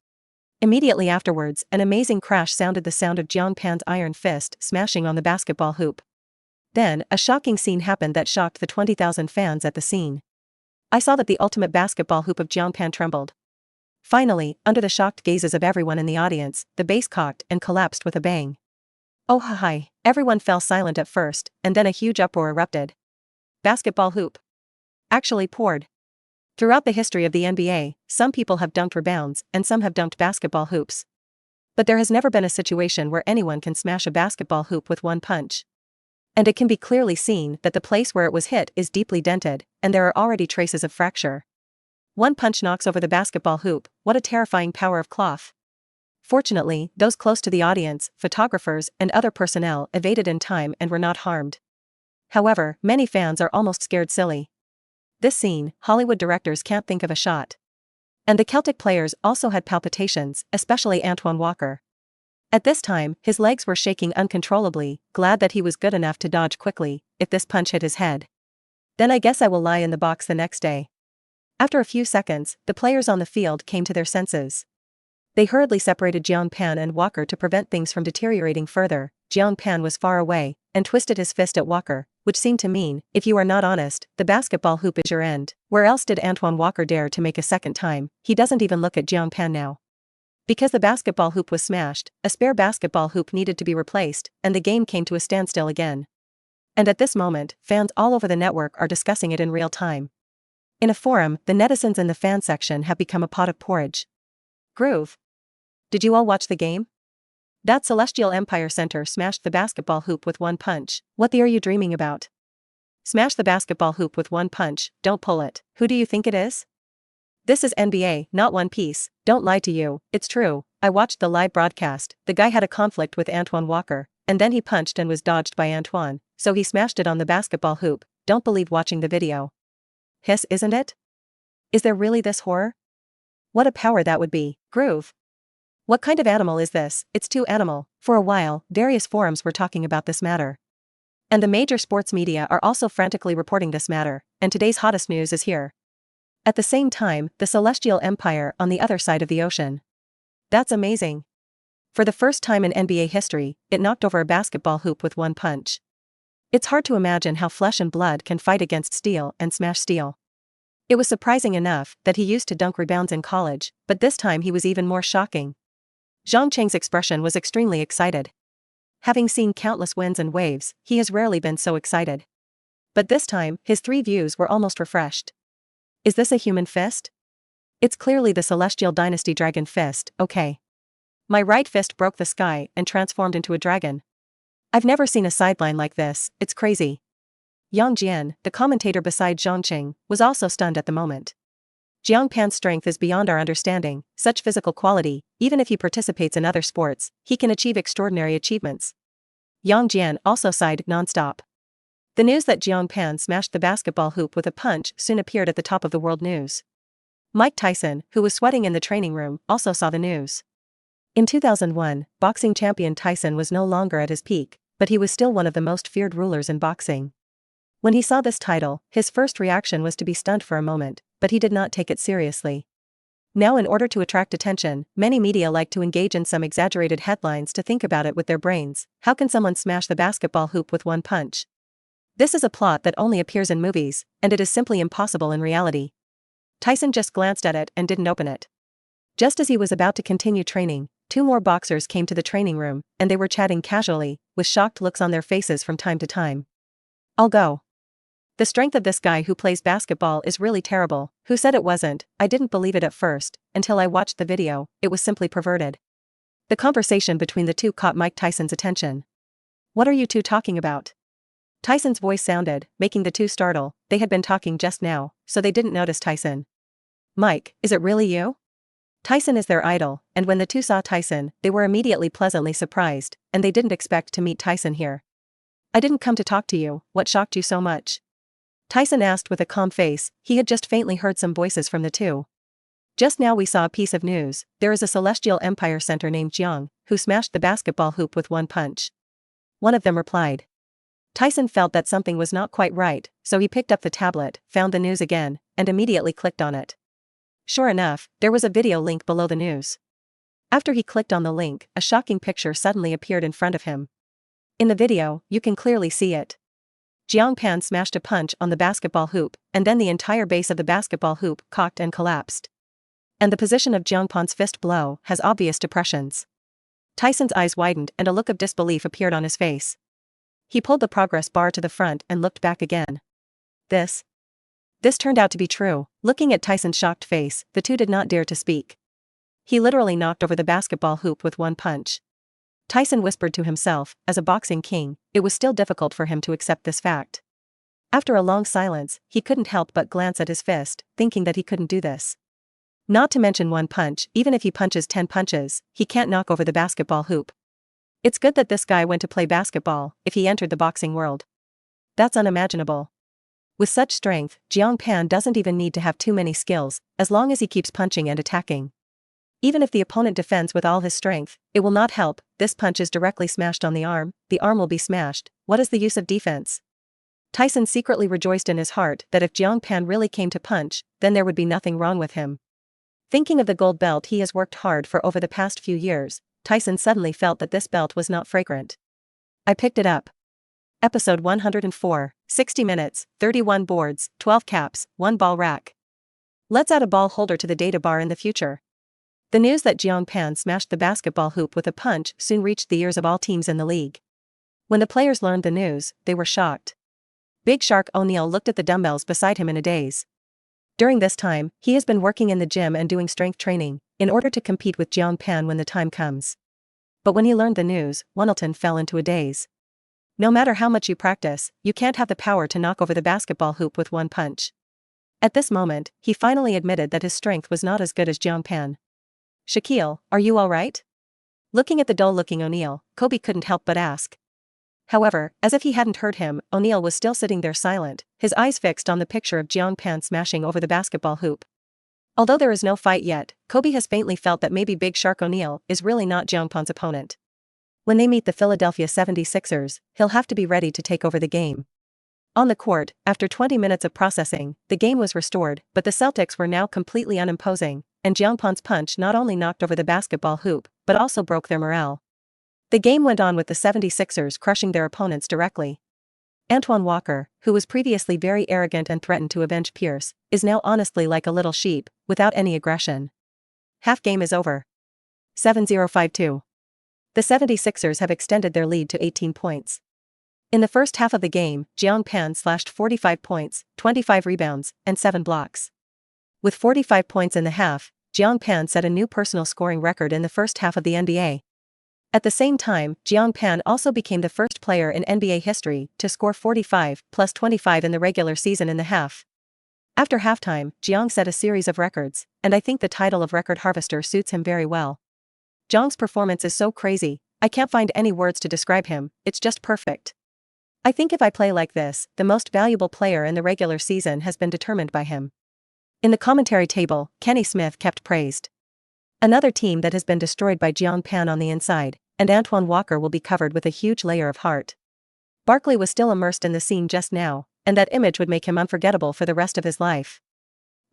Immediately afterwards, an amazing crash sounded, the sound of Jiang Pan's iron fist smashing on the basketball hoop. Then, a shocking scene happened that shocked the 20,000 fans at the scene. I saw that the ultimate basketball hoop of Jiang Pan trembled. Finally, under the shocked gazes of everyone in the audience, the base cocked and collapsed with a bang. Oh hi! Everyone fell silent at first, and then a huge uproar erupted. Basketball hoop actually poured. Throughout the history of the NBA, some people have dunked rebounds, and some have dunked basketball hoops. But there has never been a situation where anyone can smash a basketball hoop with one punch. And it can be clearly seen that the place where it was hit is deeply dented, and there are already traces of fracture. One punch knocks over the basketball hoop. What a terrifying power of cloth. Fortunately, those close to the audience, photographers, and other personnel evaded in time and were not harmed. However, many fans are almost scared silly. This scene, Hollywood directors can't think of a shot. And the Celtic players also had palpitations, especially Antoine Walker. At this time, his legs were shaking uncontrollably, glad that he was good enough to dodge quickly. If this punch hit his head, then I guess I will lie in the box the next day. After a few seconds, the players on the field came to their senses. They hurriedly separated Jiang Pan and Walker to prevent things from deteriorating further. Jiang Pan was far away, and twisted his fist at Walker, which seemed to mean, if you are not honest, the basketball hoop is your end. Where else did Antoine Walker dare to make a second time? He doesn't even look at Jiang Pan now. Because the basketball hoop was smashed, a spare basketball hoop needed to be replaced, and the game came to a standstill again. And at this moment, fans all over the network are discussing it in real time. In a forum, the netizens in the fan section have become a pot of porridge. Groove. Did you all watch the game? That Celestial Empire center smashed the basketball hoop with one punch. What the are you dreaming about? Smash the basketball hoop with one punch, don't pull it. Who do you think it is? This is NBA, not One Piece. Don't lie to you, it's true. I watched the live broadcast. The guy had a conflict with Antoine Walker, and then he punched and was dodged by Antoine, so he smashed it on the basketball hoop. Don't believe watching the video. Hiss, isn't it? Is there really this horror? What a power that would be. Groove. What kind of animal is this? It's too animal. For a while, various forums were talking about this matter. And the major sports media are also frantically reporting this matter, and today's hottest news is here. At the same time, the Celestial Empire on the other side of the ocean. That's amazing. For the first time in NBA history, it knocked over a basketball hoop with one punch. It's hard to imagine how flesh and blood can fight against steel and smash steel. It was surprising enough that he used to dunk rebounds in college, but this time he was even more shocking. Zhang Cheng's expression was extremely excited. Having seen countless winds and waves, he has rarely been so excited. But this time, his three views were almost refreshed. Is this a human fist? It's clearly the Celestial Dynasty Dragon Fist, okay. My right fist broke the sky and transformed into a dragon. I've never seen a sideline like this, it's crazy. Yang Jian, the commentator beside Zhang Cheng, was also stunned at the moment. Jiang Pan's strength is beyond our understanding. Such physical quality, even if he participates in other sports, he can achieve extraordinary achievements. Yang Jian also sighed non-stop. The news that Jiang Pan smashed the basketball hoop with a punch soon appeared at the top of the world news. Mike Tyson, who was sweating in the training room, also saw the news. In 2001, boxing champion Tyson was no longer at his peak, but he was still one of the most feared rulers in boxing. When he saw this title, his first reaction was to be stunned for a moment, but he did not take it seriously. Now, in order to attract attention, many media like to engage in some exaggerated headlines to think about it with their brains. How can someone smash the basketball hoop with one punch? This is a plot that only appears in movies, and it is simply impossible in reality. Tyson just glanced at it and didn't open it. Just as he was about to continue training, two more boxers came to the training room, and they were chatting casually, with shocked looks on their faces from time to time. I'll go. The strength of this guy who plays basketball is really terrible. Who said it wasn't? I didn't believe it at first, until I watched the video. It was simply perverted. The conversation between the two caught Mike Tyson's attention. What are you two talking about? Tyson's voice sounded, making the two startle. They had been talking just now, so they didn't notice Tyson. Mike, is it really you? Tyson is their idol, and when the two saw Tyson, they were immediately pleasantly surprised, and they didn't expect to meet Tyson here. I didn't come to talk to you. What shocked you so much? Tyson asked with a calm face. He had just faintly heard some voices from the two. Just now we saw a piece of news. There is a Celestial Empire center named Jiang, who smashed the basketball hoop with one punch. One of them replied. Tyson felt that something was not quite right, so he picked up the tablet, found the news again, and immediately clicked on it. Sure enough, there was a video link below the news. After he clicked on the link, a shocking picture suddenly appeared in front of him. In the video, you can clearly see it. Jiang Pan smashed a punch on the basketball hoop, and then the entire base of the basketball hoop cocked and collapsed. And the position of Jiang Pan's fist blow has obvious depressions. Tyson's eyes widened and a look of disbelief appeared on his face. He pulled the progress bar to the front and looked back again. This turned out to be true. Looking at Tyson's shocked face, the two did not dare to speak. He literally knocked over the basketball hoop with one punch. Tyson whispered to himself, as a boxing king, it was still difficult for him to accept this fact. After a long silence, he couldn't help but glance at his fist, thinking that he couldn't do this. Not to mention one punch, even if he punches 10 punches, he can't knock over the basketball hoop. It's good that this guy went to play basketball, if he entered the boxing world. That's unimaginable. With such strength, Jiang Pan doesn't even need to have too many skills, as long as he keeps punching and attacking. Even if the opponent defends with all his strength, it will not help. This punch is directly smashed on the arm will be smashed. What is the use of defense? Tyson secretly rejoiced in his heart that if Jiang Pan really came to punch, then there would be nothing wrong with him. Thinking of the gold belt he has worked hard for over the past few years, Tyson suddenly felt that this belt was not fragrant. I picked it up. Episode 104, 60 minutes, 31 boards, 12 caps, 1 ball rack. Let's add a ball holder to the data bar in the future. The news that Jiang Pan smashed the basketball hoop with a punch soon reached the ears of all teams in the league. When the players learned the news, they were shocked. Big Shark O'Neal looked at the dumbbells beside him in a daze. During this time, he has been working in the gym and doing strength training, in order to compete with Jiang Pan when the time comes. But when he learned the news, Wonelton fell into a daze. No matter how much you practice, you can't have the power to knock over the basketball hoop with one punch. At this moment, he finally admitted that his strength was not as good as Jiang Pan. Shaquille, are you alright? Looking at the dull-looking O'Neal, Kobe couldn't help but ask. However, as if he hadn't heard him, O'Neal was still sitting there silent, his eyes fixed on the picture of Jiang Pan smashing over the basketball hoop. Although there is no fight yet, Kobe has faintly felt that maybe Big Shark O'Neal is really not Jiang Pan's opponent. When they meet the Philadelphia 76ers, he'll have to be ready to take over the game. On the court, after 20 minutes of processing, the game was restored, but the Celtics were now completely unimposing, and Jiang Pan's punch not only knocked over the basketball hoop, but also broke their morale. The game went on with the 76ers crushing their opponents directly. Antoine Walker, who was previously very arrogant and threatened to avenge Pierce, is now honestly like a little sheep, without any aggression. Half game is over. 7-0-5-2. The 76ers have extended their lead to 18 points. In the first half of the game, Jiang Pan slashed 45 points, 25 rebounds, and 7 blocks. With 45 points in the half, Jiang Pan set a new personal scoring record in the first half of the NBA. At the same time, Jiang Pan also became the first player in NBA history to score 45 plus 25 in the regular season in the half. After halftime, Jiang set a series of records, and I think the title of record harvester suits him very well. Jiang's performance is so crazy, I can't find any words to describe him, it's just perfect. I think if I play like this, the most valuable player in the regular season has been determined by him. In the commentary table, Kenny Smith kept praised. Another team that has been destroyed by Jiang Pan on the inside, and Antoine Walker will be covered with a huge layer of heart. Barkley was still immersed in the scene just now, and that image would make him unforgettable for the rest of his life.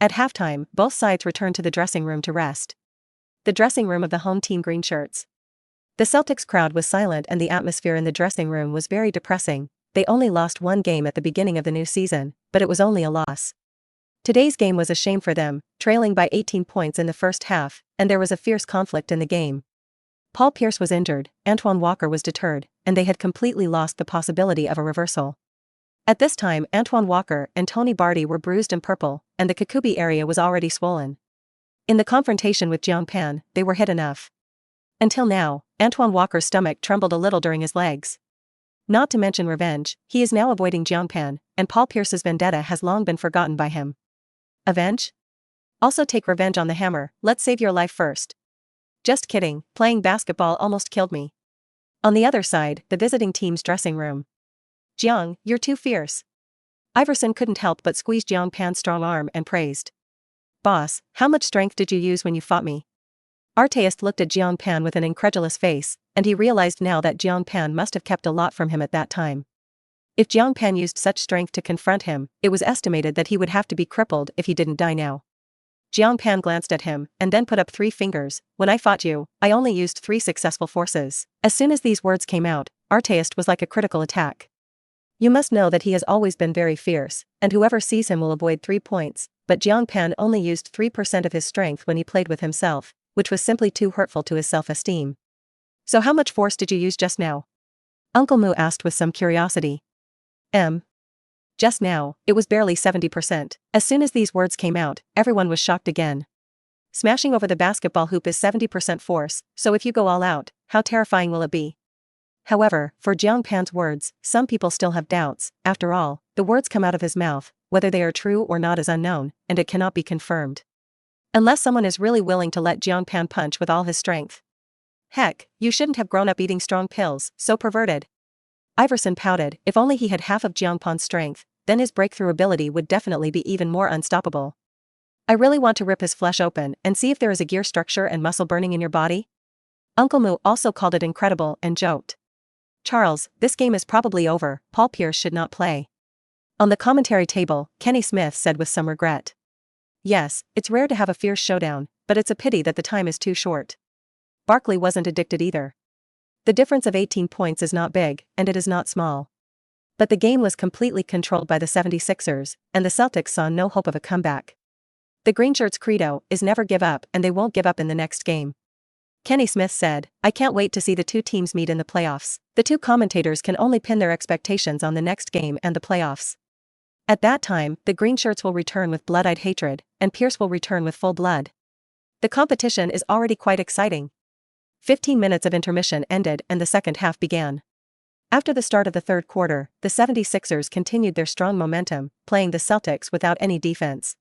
At halftime, both sides returned to the dressing room to rest. The dressing room of the home team green shirts. The Celtics crowd was silent and the atmosphere in the dressing room was very depressing. They only lost one game at the beginning of the new season, but it was only a loss. Today's game was a shame for them, trailing by 18 points in the first half, and there was a fierce conflict in the game. Paul Pierce was injured, Antoine Walker was deterred, and they had completely lost the possibility of a reversal. At this time, Antoine Walker and Tony Barty were bruised and purple, and the Kikubi area was already swollen. In the confrontation with Jiang Pan, they were hit enough. Until now, Antoine Walker's stomach trembled a little during his legs. Not to mention revenge, he is now avoiding Jiang Pan, and Paul Pierce's vendetta has long been forgotten by him. Avenge? Also take revenge on the Hammer, let's save your life first. Just kidding, playing basketball almost killed me. On the other side, the visiting team's dressing room. Jiang, you're too fierce. Iverson couldn't help but squeeze Jiang Pan's strong arm and praised. Boss, how much strength did you use when you fought me? Arteist looked at Jiang Pan with an incredulous face, and he realized now that Jiang Pan must have kept a lot from him at that time. If Jiang Pan used such strength to confront him, it was estimated that he would have to be crippled if he didn't die now. Jiang Pan glanced at him, and then put up 3 fingers. When I fought you, I only used 3 successful forces. As soon as these words came out, Arteist was like a critical attack. You must know that he has always been very fierce, and whoever sees him will avoid 3 points, but Jiang Pan only used 3% of his strength when he played with himself, which was simply too hurtful to his self-esteem. So how much force did you use just now? Uncle Mu asked with some curiosity. Just now, it was barely 70%. As soon as these words came out, everyone was shocked again. Smashing over the basketball hoop is 70% force, so if you go all out, how terrifying will it be? However, for Jiang Pan's words, some people still have doubts. After all, the words come out of his mouth, whether they are true or not is unknown, and it cannot be confirmed. Unless someone is really willing to let Jiang Pan punch with all his strength. Heck, you shouldn't have grown up eating strong pills, so perverted. Iverson pouted. If only he had half of Jiang Pan's strength, then his breakthrough ability would definitely be even more unstoppable. I really want to rip his flesh open and see if there is a gear structure and muscle burning in your body. Uncle Mu also called it incredible and joked. Charles, this game is probably over, Paul Pierce should not play. On the commentary table, Kenny Smith said with some regret. Yes, it's rare to have a fierce showdown, but it's a pity that the time is too short. Barkley wasn't addicted either. The difference of 18 points is not big, and it is not small. But the game was completely controlled by the 76ers, and the Celtics saw no hope of a comeback. The Greenshirts' credo is never give up, and they won't give up in the next game. Kenny Smith said, I can't wait to see the two teams meet in the playoffs. The two commentators can only pin their expectations on the next game and the playoffs. At that time, the Greenshirts will return with blood-eyed hatred, and Pierce will return with full blood. The competition is already quite exciting. 15 minutes of intermission ended and the second half began. After the start of the third quarter, the 76ers continued their strong momentum, playing the Celtics without any defense.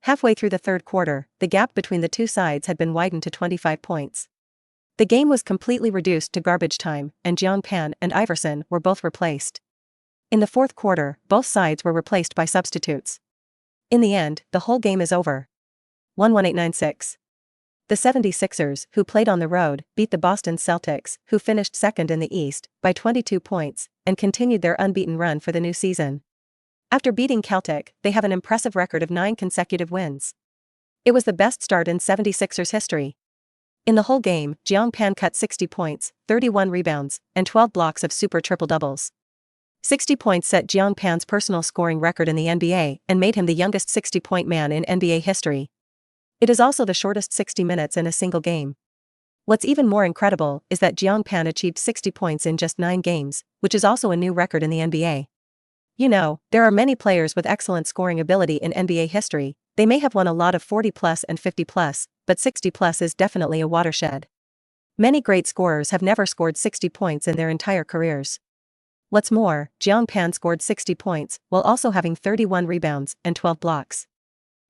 Halfway through the third quarter, the gap between the two sides had been widened to 25 points. The game was completely reduced to garbage time, and Jiang Pan and Iverson were both replaced. In the fourth quarter, both sides were replaced by substitutes. In the end, the whole game is over. 11896. The 76ers, who played on the road, beat the Boston Celtics, who finished second in the East, by 22 points, and continued their unbeaten run for the new season. After beating Celtic, they have an impressive record of 9 consecutive wins. It was the best start in 76ers history. In the whole game, Jiang Pan cut 60 points, 31 rebounds, and 12 blocks of super triple-doubles. 60 points set Jiang Pan's personal scoring record in the NBA and made him the youngest 60-point man in NBA history. It is also the shortest 60 minutes in a single game. What's even more incredible is that Jiang Pan achieved 60 points in just 9 games, which is also a new record in the NBA. You know, there are many players with excellent scoring ability in NBA history. They may have won a lot of 40+ and 50+, but 60+ is definitely a watershed. Many great scorers have never scored 60 points in their entire careers. What's more, Jiang Pan scored 60 points while also having 31 rebounds and 12 blocks.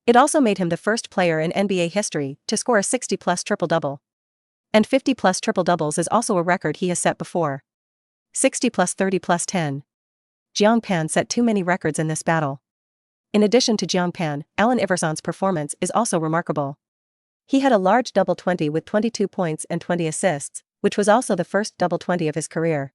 It also made him the first player in NBA history to score a 60+ triple-double. And 50+ triple-doubles is also a record he has set before. 60+ 30+ 10. Jiang Pan set too many records in this battle. In addition to Jiang Pan, Allen Iverson's performance is also remarkable. He had a large double 20 with 22 points and 20 assists, which was also the first double 20 of his career.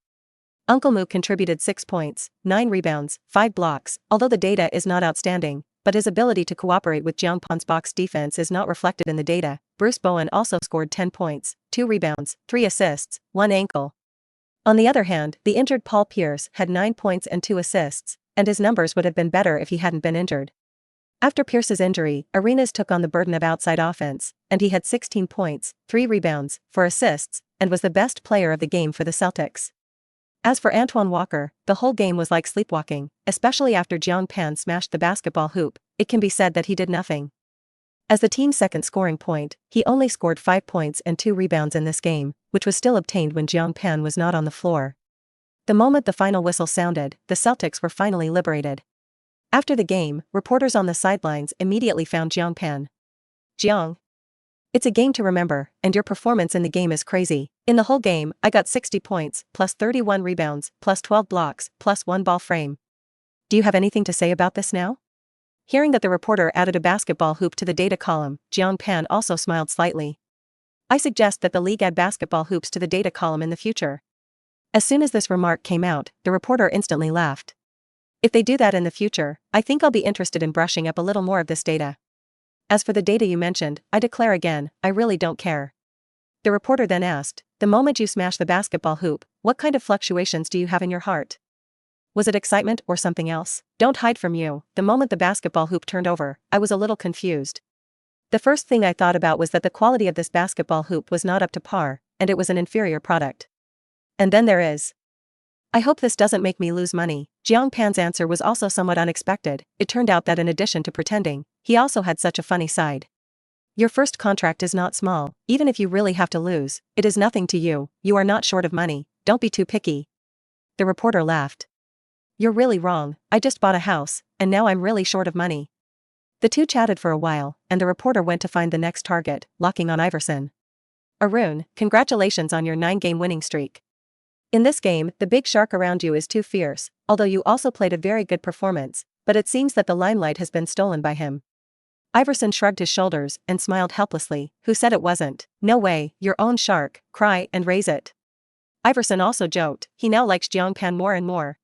Uncle Mu contributed 6 points, 9 rebounds, 5 blocks, although the data is not outstanding, but his ability to cooperate with Jiang Pan's box defense is not reflected in the data. Bruce Bowen also scored 10 points, 2 rebounds, 3 assists, 1 ankle. On the other hand, the injured Paul Pierce had 9 points and 2 assists, and his numbers would have been better if he hadn't been injured. After Pierce's injury, Arenas took on the burden of outside offense, and he had 16 points, 3 rebounds, 4 assists, and was the best player of the game for the Celtics. As for Antoine Walker, the whole game was like sleepwalking, especially after Jiang Pan smashed the basketball hoop. It can be said that he did nothing. As the team's second scoring point, he only scored 5 points and 2 rebounds in this game, which was still obtained when Jiang Pan was not on the floor. The moment the final whistle sounded, the Celtics were finally liberated. After the game, reporters on the sidelines immediately found Jiang Pan. Jiang. It's a game to remember, and your performance in the game is crazy. In the whole game, I got 60 points, plus 31 rebounds, plus 12 blocks, plus 1 ball frame. Do you have anything to say about this now? Hearing that the reporter added a basketball hoop to the data column, Jiang Pan also smiled slightly. I suggest that the league add basketball hoops to the data column in the future. As soon as this remark came out, the reporter instantly laughed. If they do that in the future, I think I'll be interested in brushing up a little more of this data. As for the data you mentioned, I declare again, I really don't care. The reporter then asked, the moment you smash the basketball hoop, what kind of fluctuations do you have in your heart? Was it excitement or something else? Don't hide from you. The moment the basketball hoop turned over, I was a little confused. The first thing I thought about was that the quality of this basketball hoop was not up to par, and it was an inferior product. And then there is. I hope this doesn't make me lose money. Jiang Pan's answer was also somewhat unexpected. It turned out that in addition to pretending, he also had such a funny side. Your first contract is not small. Even if you really have to lose, it is nothing to you. You are not short of money. Don't be too picky. The reporter laughed. You're really wrong. I just bought a house, and now I'm really short of money. The two chatted for a while, and the reporter went to find the next target, locking on Iverson. Arun, congratulations on your 9-game winning streak. In this game, the big shark around you is too fierce, although you also played a very good performance, but it seems that the limelight has been stolen by him. Iverson shrugged his shoulders and smiled helplessly. Who said it wasn't? No way, your own shark. Cry and raise it. Iverson also joked. He now likes Jiang Pan more and more.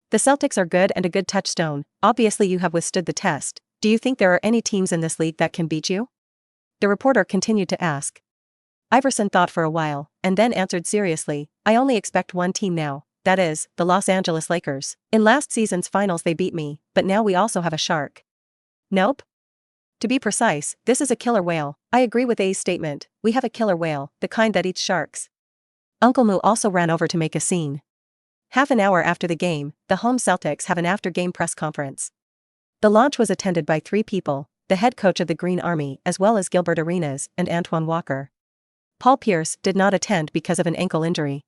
The Celtics are good and a good touchstone. Obviously you have withstood the test. Do you think there are any teams in this league that can beat you? The reporter continued to ask. Iverson thought for a while, and then answered seriously, I only expect one team now, that is, the Los Angeles Lakers. In last season's finals they beat me, but now we also have a shark. Nope. To be precise, this is a killer whale. I agree with A's statement, we have a killer whale, the kind that eats sharks. Uncle Moo also ran over to make a scene. Half an hour after the game, the home Celtics have an after-game press conference. The launch was attended by 3 people, the head coach of the Green Army as well as Gilbert Arenas and Antoine Walker. Paul Pierce did not attend because of an ankle injury.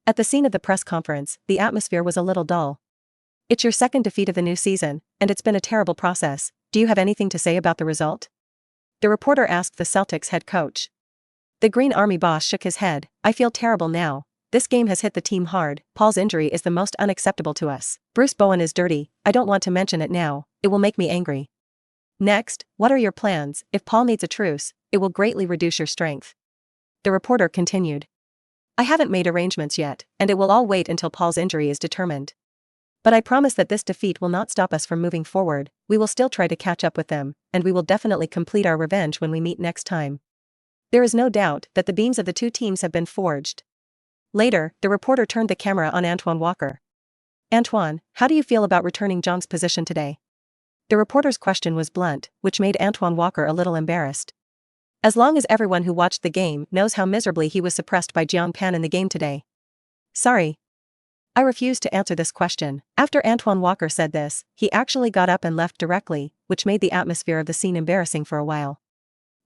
At the scene of the press conference, the atmosphere was a little dull. It's your second defeat of the new season, and it's been a terrible process. Do you have anything to say about the result? The reporter asked the Celtics head coach. The Green Army boss shook his head. I feel terrible now. This game has hit the team hard. Paul's injury is the most unacceptable to us. Bruce Bowen is dirty. I don't want to mention it now. It will make me angry. Next, what are your plans? If Paul needs a truce, it will greatly reduce your strength. The reporter continued. I haven't made arrangements yet, and it will all wait until Paul's injury is determined. But I promise that this defeat will not stop us from moving forward. We will still try to catch up with them, and we will definitely complete our revenge when we meet next time. There is no doubt that the beams of the two teams have been forged. Later, the reporter turned the camera on Antoine Walker. Antoine, how do you feel about returning Zhang's position today? The reporter's question was blunt, which made Antoine Walker a little embarrassed. As long as everyone who watched the game knows how miserably he was suppressed by Jiang Pan in the game today. Sorry. I refuse to answer this question. After Antoine Walker said this, he actually got up and left directly, which made the atmosphere of the scene embarrassing for a while.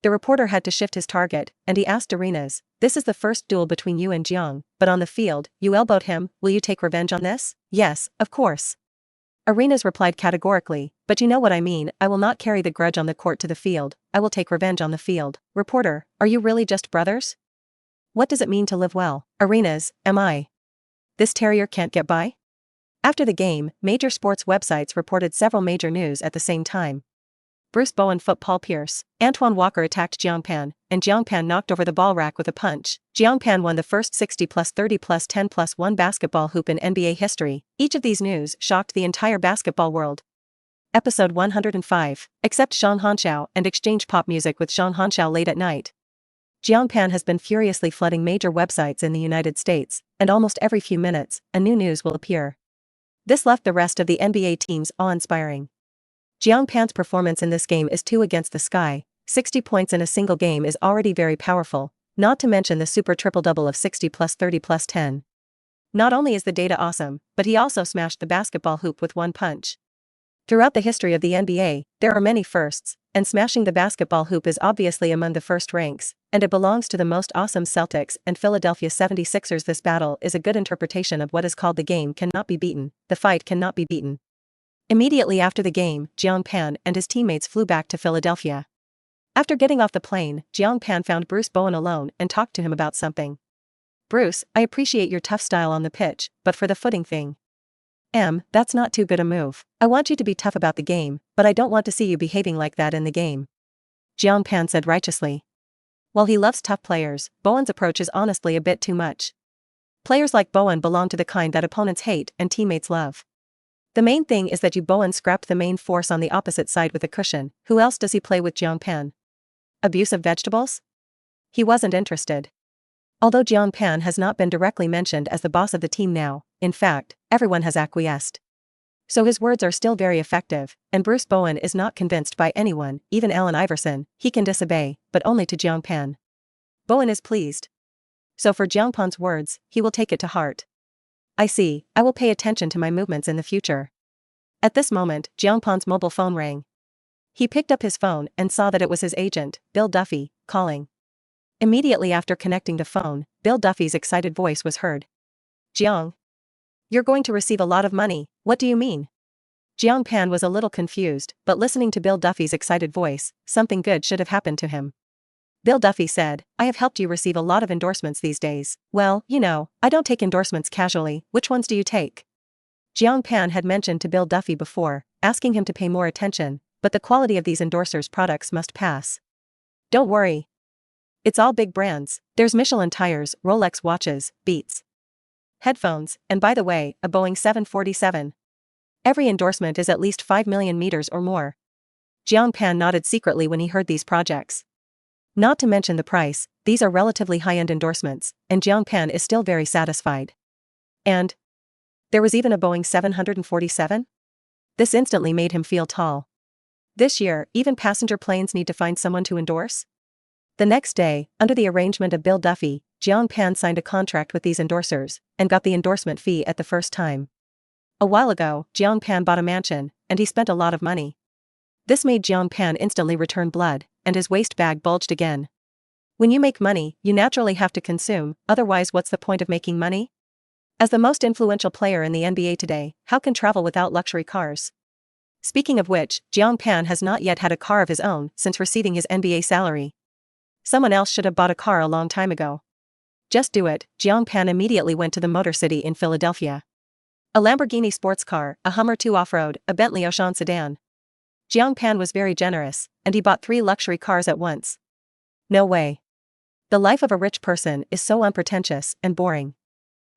The reporter had to shift his target, and he asked Arenas, this is the first duel between you and Jiang, but on the field, you elbowed him, will you take revenge on this? Yes, of course. Arenas replied categorically, but you know what I mean, I will not carry the grudge on the court to the field, I will take revenge on the field. Reporter, are you really just brothers? What does it mean to live well? Arenas, am I? This terrier can't get by? After the game, major sports websites reported several major news at the same time. Bruce Bowen fought Paul Pierce. Antoine Walker attacked Jiang Pan, and Jiang Pan knocked over the ball rack with a punch. Jiang Pan won the first 60+30+10+1 basketball hoop in NBA history. Each of these news shocked the entire basketball world. Episode 105. Accept Zhang Hanxiao and exchange pop music with Zhang Hanxiao late at night. Jiang Pan has been furiously flooding major websites in the United States, and almost every few minutes, a new news will appear. This left the rest of the NBA teams awe-inspiring. Jiang Pan's performance in this game is too against the sky. 60 points in a single game is already very powerful, not to mention the super triple-double of 60+30+10. Not only is the data awesome, but he also smashed the basketball hoop with one punch. Throughout the history of the NBA, there are many firsts, and smashing the basketball hoop is obviously among the first ranks, and it belongs to the most awesome Celtics and Philadelphia 76ers. This battle is a good interpretation of what is called the game cannot be beaten, the fight cannot be beaten. Immediately after the game, Jiang Pan and his teammates flew back to Philadelphia. After getting off the plane, Jiang Pan found Bruce Bowen alone and talked to him about something. Bruce, I appreciate your tough style on the pitch, but for the footing thing. That's not too good a move. I want you to be tough about the game, but I don't want to see you behaving like that in the game. Jiang Pan said righteously. While he loves tough players, Bowen's approach is honestly a bit too much. Players like Bowen belong to the kind that opponents hate and teammates love. The main thing is that Bowen scrapped the main force on the opposite side with a cushion. Who else does he play with? Jiang Pan. Abuse of vegetables? He wasn't interested. Although Jiang Pan has not been directly mentioned as the boss of the team now, in fact, everyone has acquiesced. So his words are still very effective, and Bruce Bowen is not convinced by anyone, even Allen Iverson. He can disobey, but only to Jiang Pan. Bowen is pleased. So for Jiang Pan's words, he will take it to heart. I see, I will pay attention to my movements in the future. At this moment, Jiang Pan's mobile phone rang. He picked up his phone and saw that it was his agent, Bill Duffy, calling. Immediately after connecting the phone, Bill Duffy's excited voice was heard. Jiang. You're going to receive a lot of money, what do you mean? Jiang Pan was a little confused, but listening to Bill Duffy's excited voice, something good should have happened to him. Bill Duffy said, I have helped you receive a lot of endorsements these days. Well, you know, I don't take endorsements casually, which ones do you take? Jiang Pan had mentioned to Bill Duffy before, asking him to pay more attention, but the quality of these endorsers' products must pass. Don't worry. It's all big brands, there's Michelin tires, Rolex watches, Beats headphones, and by the way, a Boeing 747. Every endorsement is at least 5 million meters or more. Jiang Pan nodded secretly when he heard these projects. Not to mention the price, these are relatively high-end endorsements, and Jiang Pan is still very satisfied. And there was even a Boeing 747? This instantly made him feel tall. This year, even passenger planes need to find someone to endorse? The next day, under the arrangement of Bill Duffy, Jiang Pan signed a contract with these endorsers, and got the endorsement fee at the first time. A while ago, Jiang Pan bought a mansion, and he spent a lot of money. This made Jiang Pan instantly return blood, and his waist bag bulged again. When you make money, you naturally have to consume, otherwise what's the point of making money? As the most influential player in the NBA today, how can travel without luxury cars? Speaking of which, Jiang Pan has not yet had a car of his own since receiving his NBA salary. Someone else should have bought a car a long time ago. Just do it. Jiang Pan immediately went to the Motor City in Philadelphia. A Lamborghini sports car, a Hummer 2 off-road, a Bentley Ocean sedan. Jiang Pan was very generous, and he bought 3 luxury cars at once. No way. The life of a rich person is so unpretentious and boring.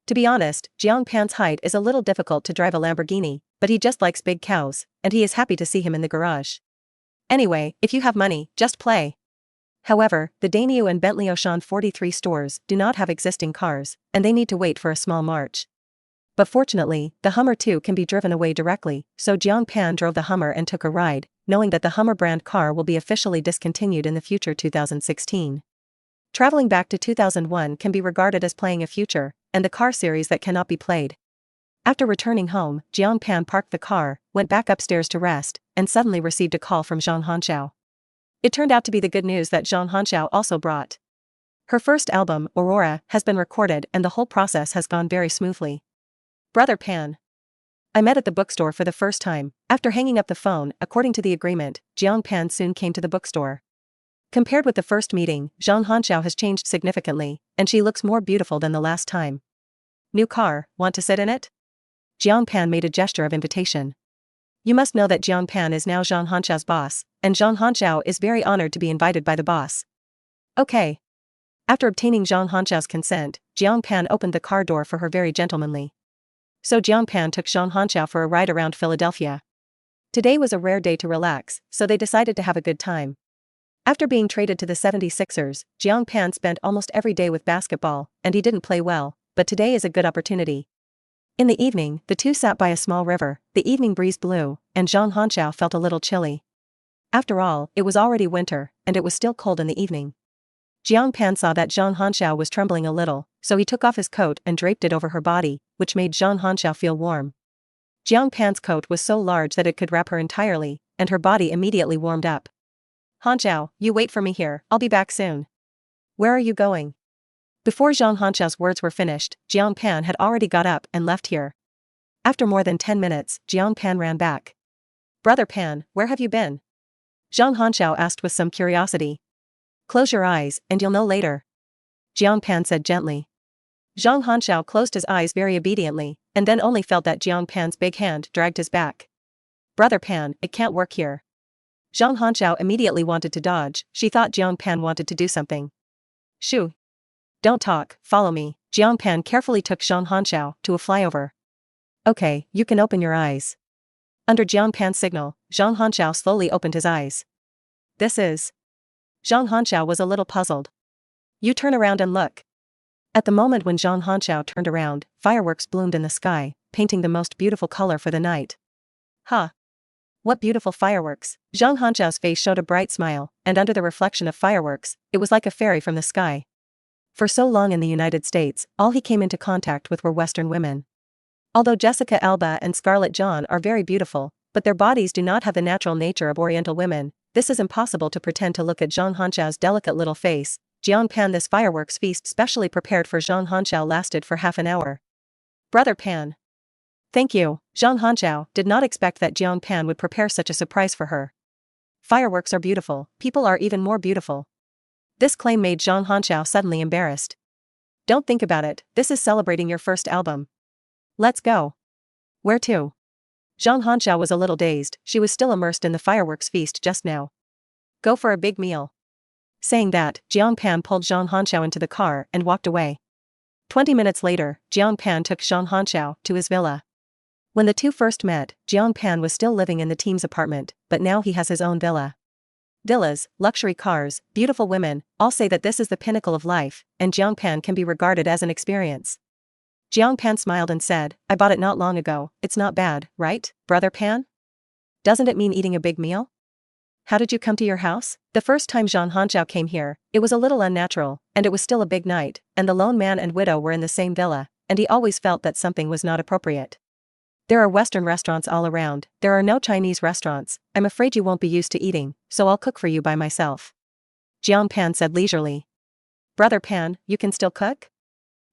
To be honest, Jiang Pan's height is a little difficult to drive a Lamborghini, but he just likes big cows, and he is happy to see him in the garage. Anyway, if you have money, just play. However, the Daewoo and Bentley Ocean 43 stores do not have existing cars, and they need to wait for a small march. But fortunately, the Hummer 2 can be driven away directly, so Jiang Pan drove the Hummer and took a ride, knowing that the Hummer brand car will be officially discontinued in the future 2016. Traveling back to 2001 can be regarded as playing a future, and the car series that cannot be played. After returning home, Jiang Pan parked the car, went back upstairs to rest, and suddenly received a call from Zhang Hanxiao. It turned out to be the good news that Zhang Hanxiao also brought. Her first album, Aurora, has been recorded and the whole process has gone very smoothly. Brother Pan. I met at the bookstore for the first time. After hanging up the phone, according to the agreement, Jiang Pan soon came to the bookstore. Compared with the first meeting, Zhang Hanxiao has changed significantly, and she looks more beautiful than the last time. New car, want to sit in it? Jiang Pan made a gesture of invitation. You must know that Jiang Pan is now Zhang Hanxiao's boss, and Zhang Hanxiao is very honored to be invited by the boss. Okay. After obtaining Zhang Hanxiao's consent, Jiang Pan opened the car door for her very gentlemanly. So Jiang Pan took Zhang Hanxiao for a ride around Philadelphia. Today was a rare day to relax, so they decided to have a good time. After being traded to the 76ers, Jiang Pan spent almost every day with basketball, and he didn't play well, but today is a good opportunity. In the evening, the two sat by a small river, the evening breeze blew, and Zhang Hanxiao felt a little chilly. After all, it was already winter, and it was still cold in the evening. Jiang Pan saw that Zhang Hanxiao was trembling a little, so he took off his coat and draped it over her body, which made Zhang Hanxiao feel warm. Jiang Pan's coat was so large that it could wrap her entirely, and her body immediately warmed up. Hanxiao, you wait for me here, I'll be back soon. Where are you going? Before Zhang Hanxiao's words were finished, Jiang Pan had already got up and left here. After more than 10 minutes, Jiang Pan ran back. Brother Pan, where have you been? Zhang Hanxiao asked with some curiosity. Close your eyes, and you'll know later. Jiang Pan said gently. Zhang Hanxiao closed his eyes very obediently, and then only felt that Jiang Pan's big hand dragged his back. Brother Pan, it can't work here. Zhang Hanxiao immediately wanted to dodge, she thought Jiang Pan wanted to do something. Shoo. Don't talk, follow me. Jiang Pan carefully took Zhang Hanxiao to a flyover. Okay, you can open your eyes. Under Jiang Pan's signal, Zhang Hanxiao slowly opened his eyes. This is. Zhang Hanxiao was a little puzzled. You turn around and look. At the moment when Zhang Hanxiao turned around, fireworks bloomed in the sky, painting the most beautiful color for the night. Ha! What beautiful fireworks! Zhang Hanqiao's face showed a bright smile, and under the reflection of fireworks, it was like a fairy from the sky. For so long in the United States, all he came into contact with were Western women. Although Jessica Alba and Scarlett John are very beautiful, but their bodies do not have the natural nature of Oriental women, this is impossible to pretend to look at Zhang Hanqiao's delicate little face. Jiang Pan. This fireworks feast specially prepared for Zhang Hanqiao lasted for half an hour. Brother Pan. Thank you. Zhang Hanqiao did not expect that Jiang Pan would prepare such a surprise for her. Fireworks are beautiful, people are even more beautiful. This claim made Zhang Hanqiao suddenly embarrassed. Don't think about it, this is celebrating your first album. Let's go. Where to? Zhang Hanqiao was a little dazed, she was still immersed in the fireworks feast just now. Go for a big meal. Saying that, Jiang Pan pulled Zhang Hanqiao into the car and walked away. 20 minutes later, Jiang Pan took Zhang Hanqiao to his villa. When the two first met, Jiang Pan was still living in the team's apartment, but now he has his own villa. Villas, luxury cars, beautiful women, all say that this is the pinnacle of life, and Jiang Pan can be regarded as an experience. Jiang Pan smiled and said, I bought it not long ago, it's not bad, right, Brother Pan? Doesn't it mean eating a big meal? How did you come to your house? The first time Zhang Hanqiao came here, it was a little unnatural, and it was still a big night, and the lone man and widow were in the same villa, and he always felt that something was not appropriate. There are Western restaurants all around, there are no Chinese restaurants, I'm afraid you won't be used to eating, so I'll cook for you by myself. Jiang Pan said leisurely. Brother Pan, you can still cook?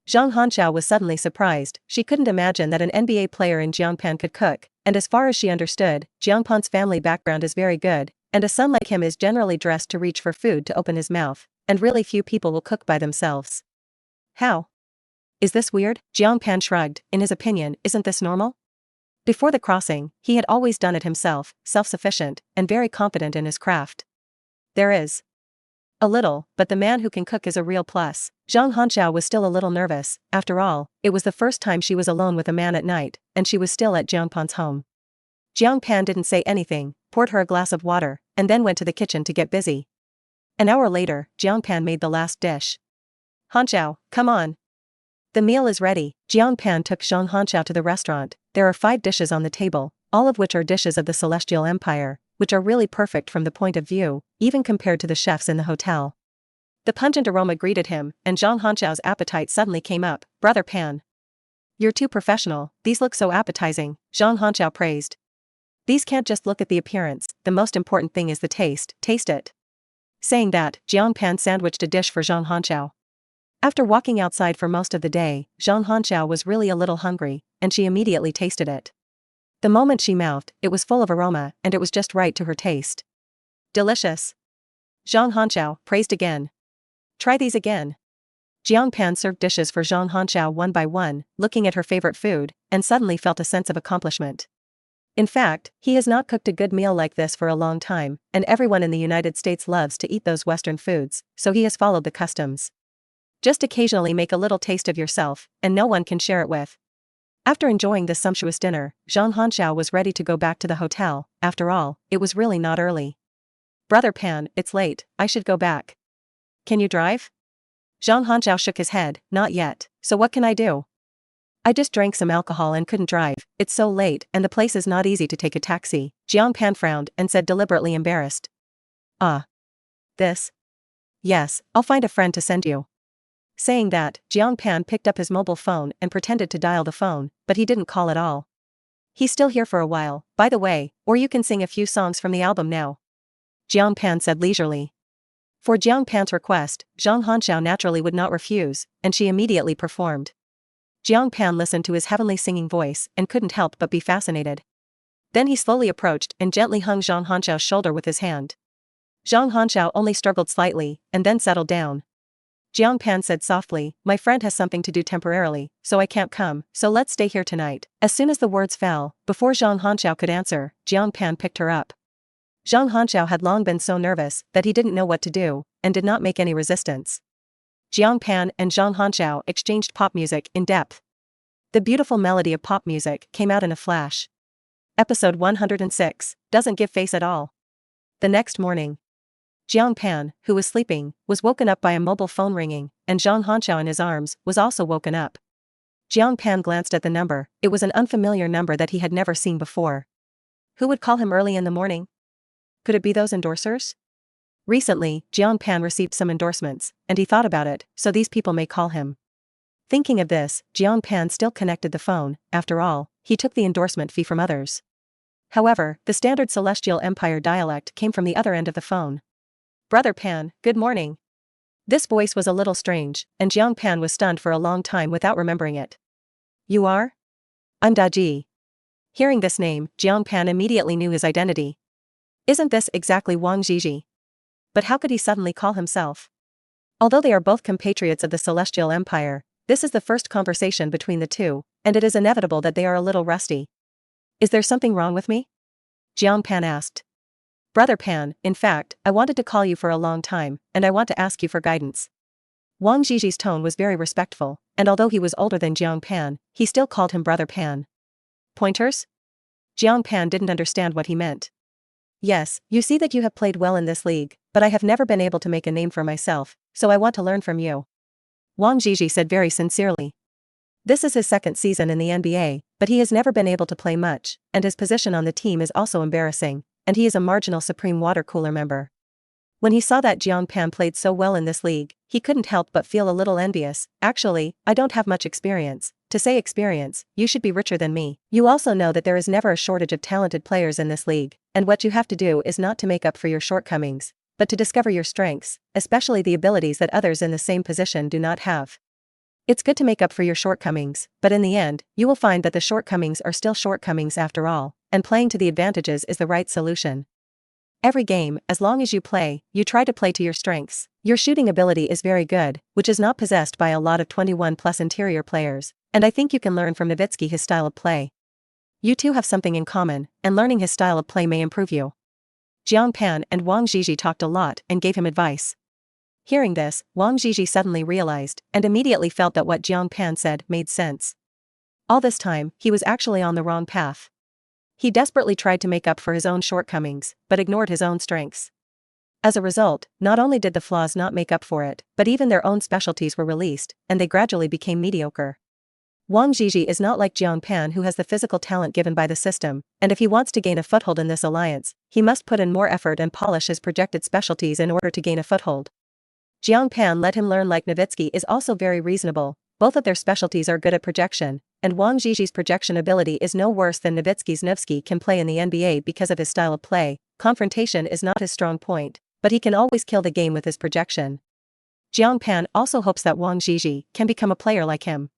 Zhang Hanqiao was suddenly surprised, she couldn't imagine that an NBA player in Jiang Pan could cook, and as far as she understood, Jiang Pan's family background is very good, and a son like him is generally dressed to reach for food to open his mouth, and really few people will cook by themselves. How? Is this weird? Jiang Pan shrugged, in his opinion, isn't this normal? Before the crossing, he had always done it himself, self-sufficient, and very confident in his craft. There is a little, but the man who can cook is a real plus. Zhang Hanqiao was still a little nervous, after all, it was the first time she was alone with a man at night, and she was still at Jiang Pan's home. Jiang Pan didn't say anything, poured her a glass of water, and then went to the kitchen to get busy. An hour later, Jiang Pan made the last dish. Hanqiao, come on. The meal is ready. Jiang Pan took Zhang Hanqiao to the restaurant. There are 5 dishes on the table, all of which are dishes of the Celestial Empire, which are really perfect from the point of view, even compared to the chefs in the hotel. The pungent aroma greeted him, and Zhang Hanqiao's appetite suddenly came up. Brother Pan. You're too professional, these look so appetizing, Zhang Hanqiao praised. These can't just look at the appearance, the most important thing is the taste, taste it. Saying that, Jiang Pan sandwiched a dish for Zhang Hanqiao. After walking outside for most of the day, Zhang Hanqiao was really a little hungry, and she immediately tasted it. The moment she mouthed, it was full of aroma, and it was just right to her taste. Delicious. Zhang Hanqiao praised again. Try these again. Jiang Pan served dishes for Zhang Hanqiao one by one, looking at her favorite food, and suddenly felt a sense of accomplishment. In fact, he has not cooked a good meal like this for a long time, and everyone in the United States loves to eat those Western foods, so he has followed the customs. Just occasionally make a little taste of yourself, and no one can share it with. After enjoying this sumptuous dinner, Zhang Hanqiao was ready to go back to the hotel. After all, it was really not early. Brother Pan, it's late, I should go back. Can you drive? Zhang Hanqiao shook his head, not yet, so what can I do? I just drank some alcohol and couldn't drive, it's so late and the place is not easy to take a taxi. Jiang Pan frowned and said deliberately embarrassed. Ah. This? Yes, I'll find a friend to send you. Saying that, Jiang Pan picked up his mobile phone and pretended to dial the phone, but he didn't call at all. He's still here for a while, by the way, or you can sing a few songs from the album now. Jiang Pan said leisurely. For Jiang Pan's request, Zhang Hanqiao naturally would not refuse, and she immediately performed. Jiang Pan listened to his heavenly singing voice and couldn't help but be fascinated. Then he slowly approached and gently hung Zhang Hanqiao's shoulder with his hand. Zhang Hanqiao only struggled slightly, and then settled down. Jiang Pan said softly, my friend has something to do temporarily, so I can't come, so let's stay here tonight. As soon as the words fell, before Zhang Hanqiao could answer, Jiang Pan picked her up. Zhang Hanqiao had long been so nervous that he didn't know what to do, and did not make any resistance. Jiang Pan and Zhang Hanqiao exchanged pop music in depth. The beautiful melody of pop music came out in a flash. Episode 106, doesn't give face at all. The next morning, Jiang Pan, who was sleeping, was woken up by a mobile phone ringing, and Zhang Hanqiao in his arms was also woken up. Jiang Pan glanced at the number. It was an unfamiliar number that he had never seen before. Who would call him early in the morning? Could it be those endorsers? Recently, Jiang Pan received some endorsements, and he thought about it, so these people may call him. Thinking of this, Jiang Pan still connected the phone. After all, he took the endorsement fee from others. However, the standard Celestial Empire dialect came from the other end of the phone. Brother Pan, good morning. This voice was a little strange, and Jiang Pan was stunned for a long time without remembering it. You are? I'm Daji. Hearing this name, Jiang Pan immediately knew his identity. Isn't this exactly Wang Zhizhi? But how could he suddenly call himself? Although they are both compatriots of the Celestial Empire, this is the first conversation between the two, and it is inevitable that they are a little rusty. Is there something wrong with me? Jiang Pan asked. Brother Pan, in fact, I wanted to call you for a long time, and I want to ask you for guidance. Wang Zhizhi's tone was very respectful, and although he was older than Jiang Pan, he still called him Brother Pan. Pointers? Jiang Pan didn't understand what he meant. Yes, you see that you have played well in this league, but I have never been able to make a name for myself, so I want to learn from you. Wang Zhizhi said very sincerely. This is his second season in the NBA, but he has never been able to play much, and his position on the team is also embarrassing, and he is a marginal Supreme Water Cooler member. When he saw that Jiang Pan played so well in this league, he couldn't help but feel a little envious. Actually, I don't have much experience. To say experience, you should be richer than me. You also know that there is never a shortage of talented players in this league, and what you have to do is not to make up for your shortcomings, but to discover your strengths, especially the abilities that others in the same position do not have. It's good to make up for your shortcomings, but in the end, you will find that the shortcomings are still shortcomings after all, and playing to the advantages is the right solution. Every game, as long as you try to play to your strengths. Your shooting ability is very good, which is not possessed by a lot of 21+ interior players, and I think you can learn from Nowitzki his style of play. You two have something in common, and learning his style of play may improve you. Jiang Pan and Wang Zhizhi talked a lot and gave him advice. Hearing this, Wang Zhizhi suddenly realized, and immediately felt that what Jiang Pan said made sense. All this time, he was actually on the wrong path. He desperately tried to make up for his own shortcomings, but ignored his own strengths. As a result, not only did the flaws not make up for it, but even their own specialties were released, and they gradually became mediocre. Wang Zhizhi is not like Jiang Pan, who has the physical talent given by the system, and if he wants to gain a foothold in this alliance, he must put in more effort and polish his projected specialties in order to gain a foothold. Jiang Pan let him learn like Nowitzki is also very reasonable. Both of their specialties are good at projection, and Wang Zhizhi's projection ability is no worse than Nowitzki's. Nowitzki can play in the NBA because of his style of play. Confrontation is not his strong point, but he can always kill the game with his projection. Jiang Pan also hopes that Wang Zhizhi can become a player like him.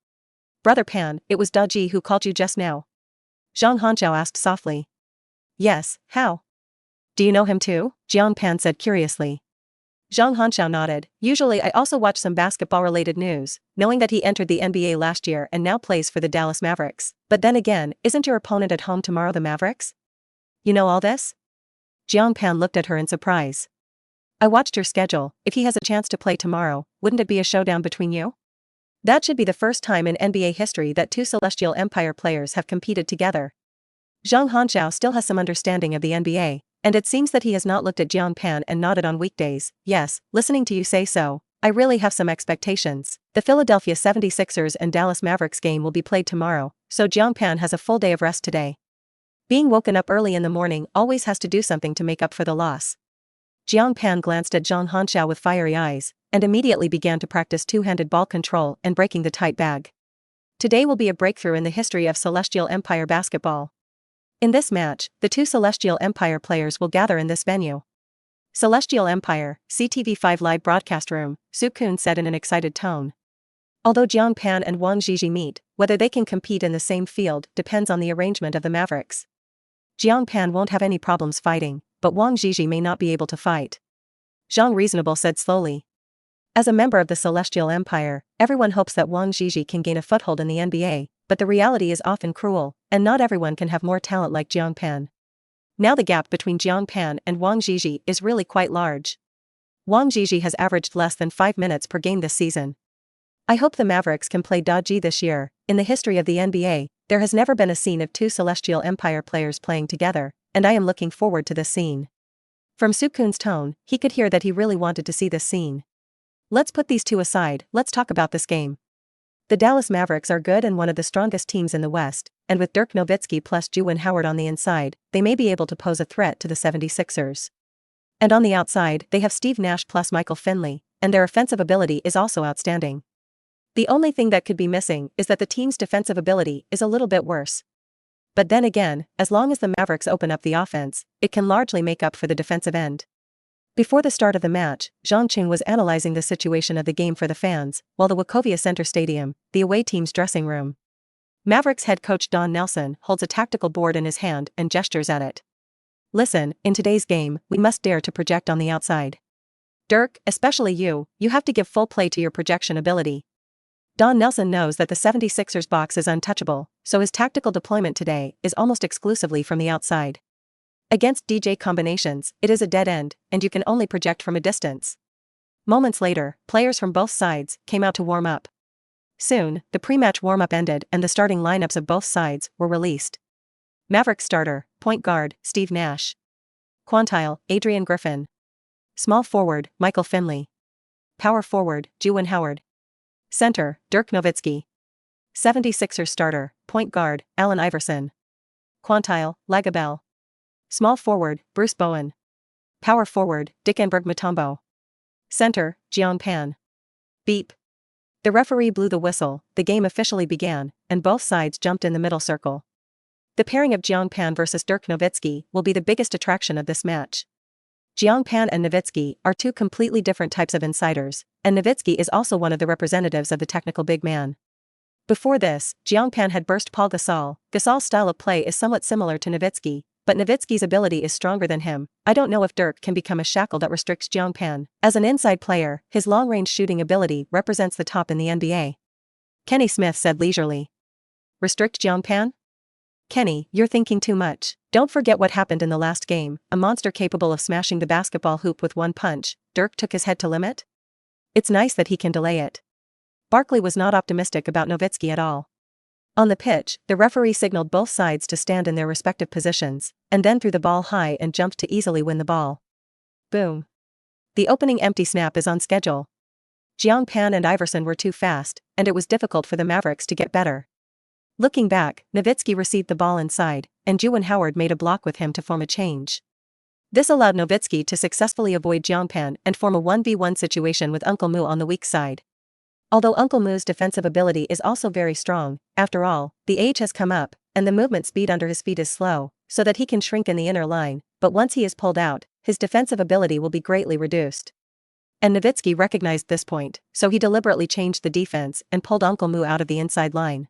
Brother Pan, it was Daji who called you just now. Zhang Hanqiao asked softly. Yes, how? Do you know him too? Jiang Pan said curiously. Zhang Hanqiao nodded. Usually I also watch some basketball-related news, knowing that he entered the NBA last year and now plays for the Dallas Mavericks. But then again, isn't your opponent at home tomorrow the Mavericks? You know all this? Jiang Pan looked at her in surprise. I watched your schedule. If he has a chance to play tomorrow, wouldn't it be a showdown between you? That should be the first time in NBA history that two Celestial Empire players have competed together. Zhang Hanqiao still has some understanding of the NBA, and it seems that he has not looked at Jiang Pan and nodded on weekdays. Yes, listening to you say so, I really have some expectations. The Philadelphia 76ers and Dallas Mavericks game will be played tomorrow, so Jiang Pan has a full day of rest today. Being woken up early in the morning always has to do something to make up for the loss. Jiang Pan glanced at Zhang Hanqiao with fiery eyes, and immediately began to practice two-handed ball control and breaking the tight bag. Today will be a breakthrough in the history of Celestial Empire basketball. In this match, the two Celestial Empire players will gather in this venue. Celestial Empire, CTV5 live broadcast room, Su-kun said in an excited tone. Although Jiang Pan and Wang Zhizhi meet, whether they can compete in the same field depends on the arrangement of the Mavericks. Jiang Pan won't have any problems fighting, but Wang Zhizhi may not be able to fight. Zhang Reasonable said slowly. As a member of the Celestial Empire, everyone hopes that Wang Zhizhi can gain a foothold in the NBA, but the reality is often cruel, and not everyone can have more talent like Jiang Pan. Now the gap between Jiang Pan and Wang Zhizhi is really quite large. Wang Zhizhi has averaged less than 5 minutes per game this season. I hope the Mavericks can play Daji this year. In the history of the NBA, there has never been a scene of two Celestial Empire players playing together, and I am looking forward to this scene. From Su-kun's tone, he could hear that he really wanted to see this scene. Let's put these two aside, let's talk about this game. The Dallas Mavericks are good and one of the strongest teams in the West, and with Dirk Nowitzki plus Juwan Howard on the inside, they may be able to pose a threat to the 76ers. And on the outside, they have Steve Nash plus Michael Finley, and their offensive ability is also outstanding. The only thing that could be missing is that the team's defensive ability is a little bit worse. But then again, as long as the Mavericks open up the offense, it can largely make up for the defensive end. Before the start of the match, Zhang Qing was analyzing the situation of the game for the fans, while the Wachovia Center Stadium, the away team's dressing room. Mavericks head coach Don Nelson holds a tactical board in his hand and gestures at it. Listen, in today's game, we must dare to project on the outside. Dirk, especially you have to give full play to your projection ability. Don Nelson knows that the 76ers box is untouchable, so his tactical deployment today is almost exclusively from the outside. Against DJ combinations, it is a dead end, and you can only project from a distance. Moments later, players from both sides came out to warm up. Soon, the pre-match warm-up ended and the starting lineups of both sides were released. Mavericks starter, point guard, Steve Nash. Quantile, Adrian Griffin. Small forward, Michael Finley. Power forward, Juwan Howard. Center, Dirk Nowitzki. 76ers starter, point guard, Allen Iverson. Quantile, Lagabell. Small forward, Bruce Bowen. Power forward, Dikembe Mutombo. Center, Jiang Pan. Beep. The referee blew the whistle, the game officially began, and both sides jumped in the middle circle. The pairing of Jiang Pan versus Dirk Nowitzki will be the biggest attraction of this match. Jiang Pan and Nowitzki are two completely different types of insiders, and Nowitzki is also one of the representatives of the technical big man. Before this, Jiang Pan had burst Paul Gasol. Gasol's style of play is somewhat similar to Nowitzki, but Nowitzki's ability is stronger than him. I don't know if Dirk can become a shackle that restricts Jiang Pan. As an inside player, his long-range shooting ability represents the top in the NBA. Kenny Smith said leisurely. Restrict Jiang Pan? Kenny, you're thinking too much. Don't forget what happened in the last game, a monster capable of smashing the basketball hoop with one punch. Dirk took his head to limit? It's nice that he can delay it. Barkley was not optimistic about Nowitzki at all. On the pitch, the referee signaled both sides to stand in their respective positions, and then threw the ball high and jumped to easily win the ball. Boom. The opening empty snap is on schedule. Jiang Pan and Iverson were too fast, and it was difficult for the Mavericks to get better. Looking back, Nowitzki received the ball inside, and Juwan Howard made a block with him to form a change. This allowed Nowitzki to successfully avoid Jiang Pan and form a 1v1 situation with Uncle Mu on the weak side. Although Uncle Mu's defensive ability is also very strong, after all, the age has come up, and the movement speed under his feet is slow, so that he can shrink in the inner line, but once he is pulled out, his defensive ability will be greatly reduced. And Nowitzki recognized this point, so he deliberately changed the defense and pulled Uncle Mu out of the inside line.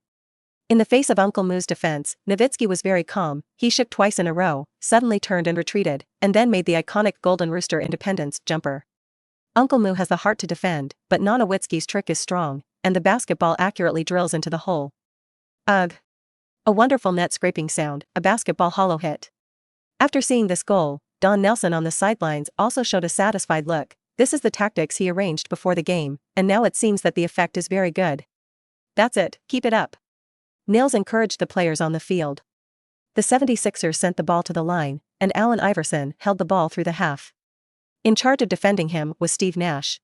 In the face of Uncle Mu's defense, Nowitzki was very calm. He shook twice in a row, suddenly turned and retreated, and then made the iconic Golden Rooster Independence jumper. Uncle Mu has the heart to defend, but Nowitzki's trick is strong, and the basketball accurately drills into the hole. Ugh. A wonderful net scraping sound, a basketball hollow hit. After seeing this goal, Don Nelson on the sidelines also showed a satisfied look. This is the tactics he arranged before the game, and now it seems that the effect is very good. That's it, keep it up. Nils encouraged the players on the field. The 76ers sent the ball to the line, and Allen Iverson held the ball through the half. In charge of defending him was Steve Nash.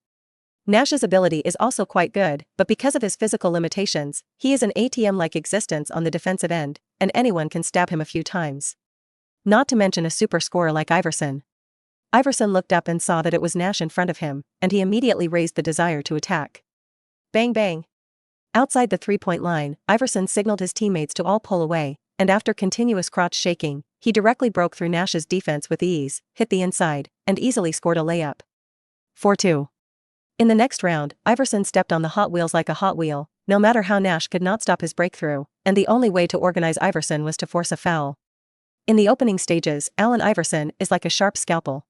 Nash's ability is also quite good, but because of his physical limitations, he is an ATM-like existence on the defensive end, and anyone can stab him a few times. Not to mention a super scorer like Iverson. Iverson looked up and saw that it was Nash in front of him, and he immediately raised the desire to attack. Bang bang. Outside the three-point line, Iverson signaled his teammates to all pull away, and after continuous crotch shaking, he directly broke through Nash's defense with ease, hit the inside, and easily scored a layup. 4-2. In the next round, Iverson stepped on the Hot Wheels like a Hot Wheel, no matter how Nash could not stop his breakthrough, and the only way to organize Iverson was to force a foul. In the opening stages, Allen Iverson is like a sharp scalpel.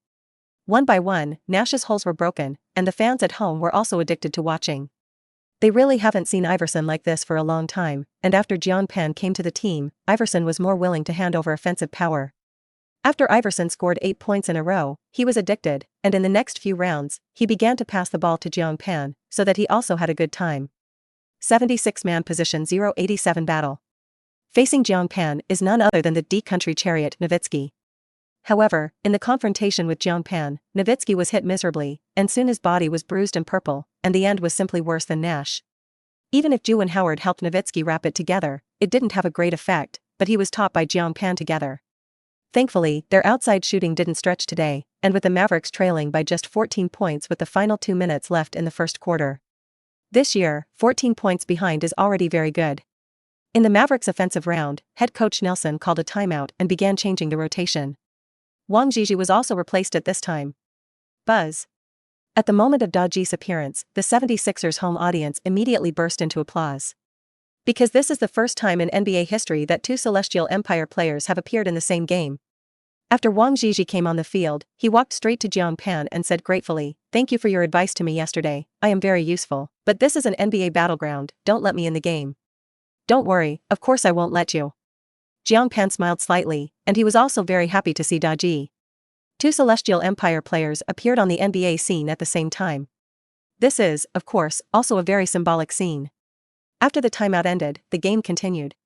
One by one, Nash's holes were broken, and the fans at home were also addicted to watching. They really haven't seen Iverson like this for a long time, and after Jiang Pan came to the team, Iverson was more willing to hand over offensive power. After Iverson scored 8 points in a row, he was addicted, and in the next few rounds, he began to pass the ball to Jiang Pan, so that he also had a good time. 76-man position 087 battle. Facing Jiang Pan is none other than the D-Country Chariot Nowitzki. However, in the confrontation with Jiang Pan, Nowitzki was hit miserably, and soon his body was bruised and purple, and the end was simply worse than Nash. Even if Ju and Howard helped Nowitzki wrap it together, it didn't have a great effect, but he was taught by Jiang Pan together. Thankfully, their outside shooting didn't stretch today, and with the Mavericks trailing by just 14 points with the final 2 minutes left in the first quarter. This year, 14 points behind is already very good. In the Mavericks' offensive round, head coach Nelson called a timeout and began changing the rotation. Wang Zhizhi was also replaced at this time. Buzz. At the moment of Daji's appearance, the 76ers home audience immediately burst into applause. Because this is the first time in NBA history that two Celestial Empire players have appeared in the same game. After Wang Zhizhi came on the field, he walked straight to Jiang Pan and said gratefully, "Thank you for your advice to me yesterday, I am very useful, but this is an NBA battleground, don't let me in the game." "Don't worry, of course I won't let you." Jiang Pan smiled slightly, and he was also very happy to see Daji. Two Celestial Empire players appeared on the NBA scene at the same time. This is, of course, also a very symbolic scene. After the timeout ended, the game continued.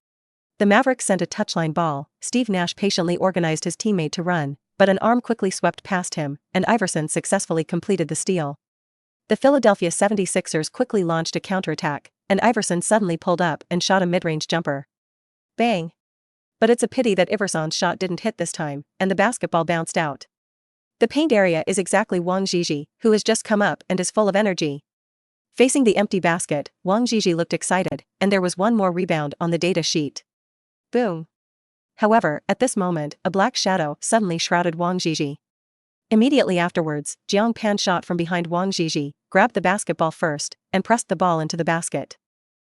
The Mavericks sent a touchline ball. Steve Nash patiently organized his teammate to run, but an arm quickly swept past him, and Iverson successfully completed the steal. The Philadelphia 76ers quickly launched a counterattack, and Iverson suddenly pulled up and shot a mid-range jumper. Bang! But it's a pity that Iverson's shot didn't hit this time, and the basketball bounced out. The paint area is exactly Wang Zhizhi, who has just come up and is full of energy. Facing the empty basket, Wang Zhizhi looked excited, and there was one more rebound on the data sheet. Boom! However, at this moment, a black shadow suddenly shrouded Wang Zhizhi. Immediately afterwards, Jiang Pan shot from behind Wang Zhizhi, grabbed the basketball first, and pressed the ball into the basket.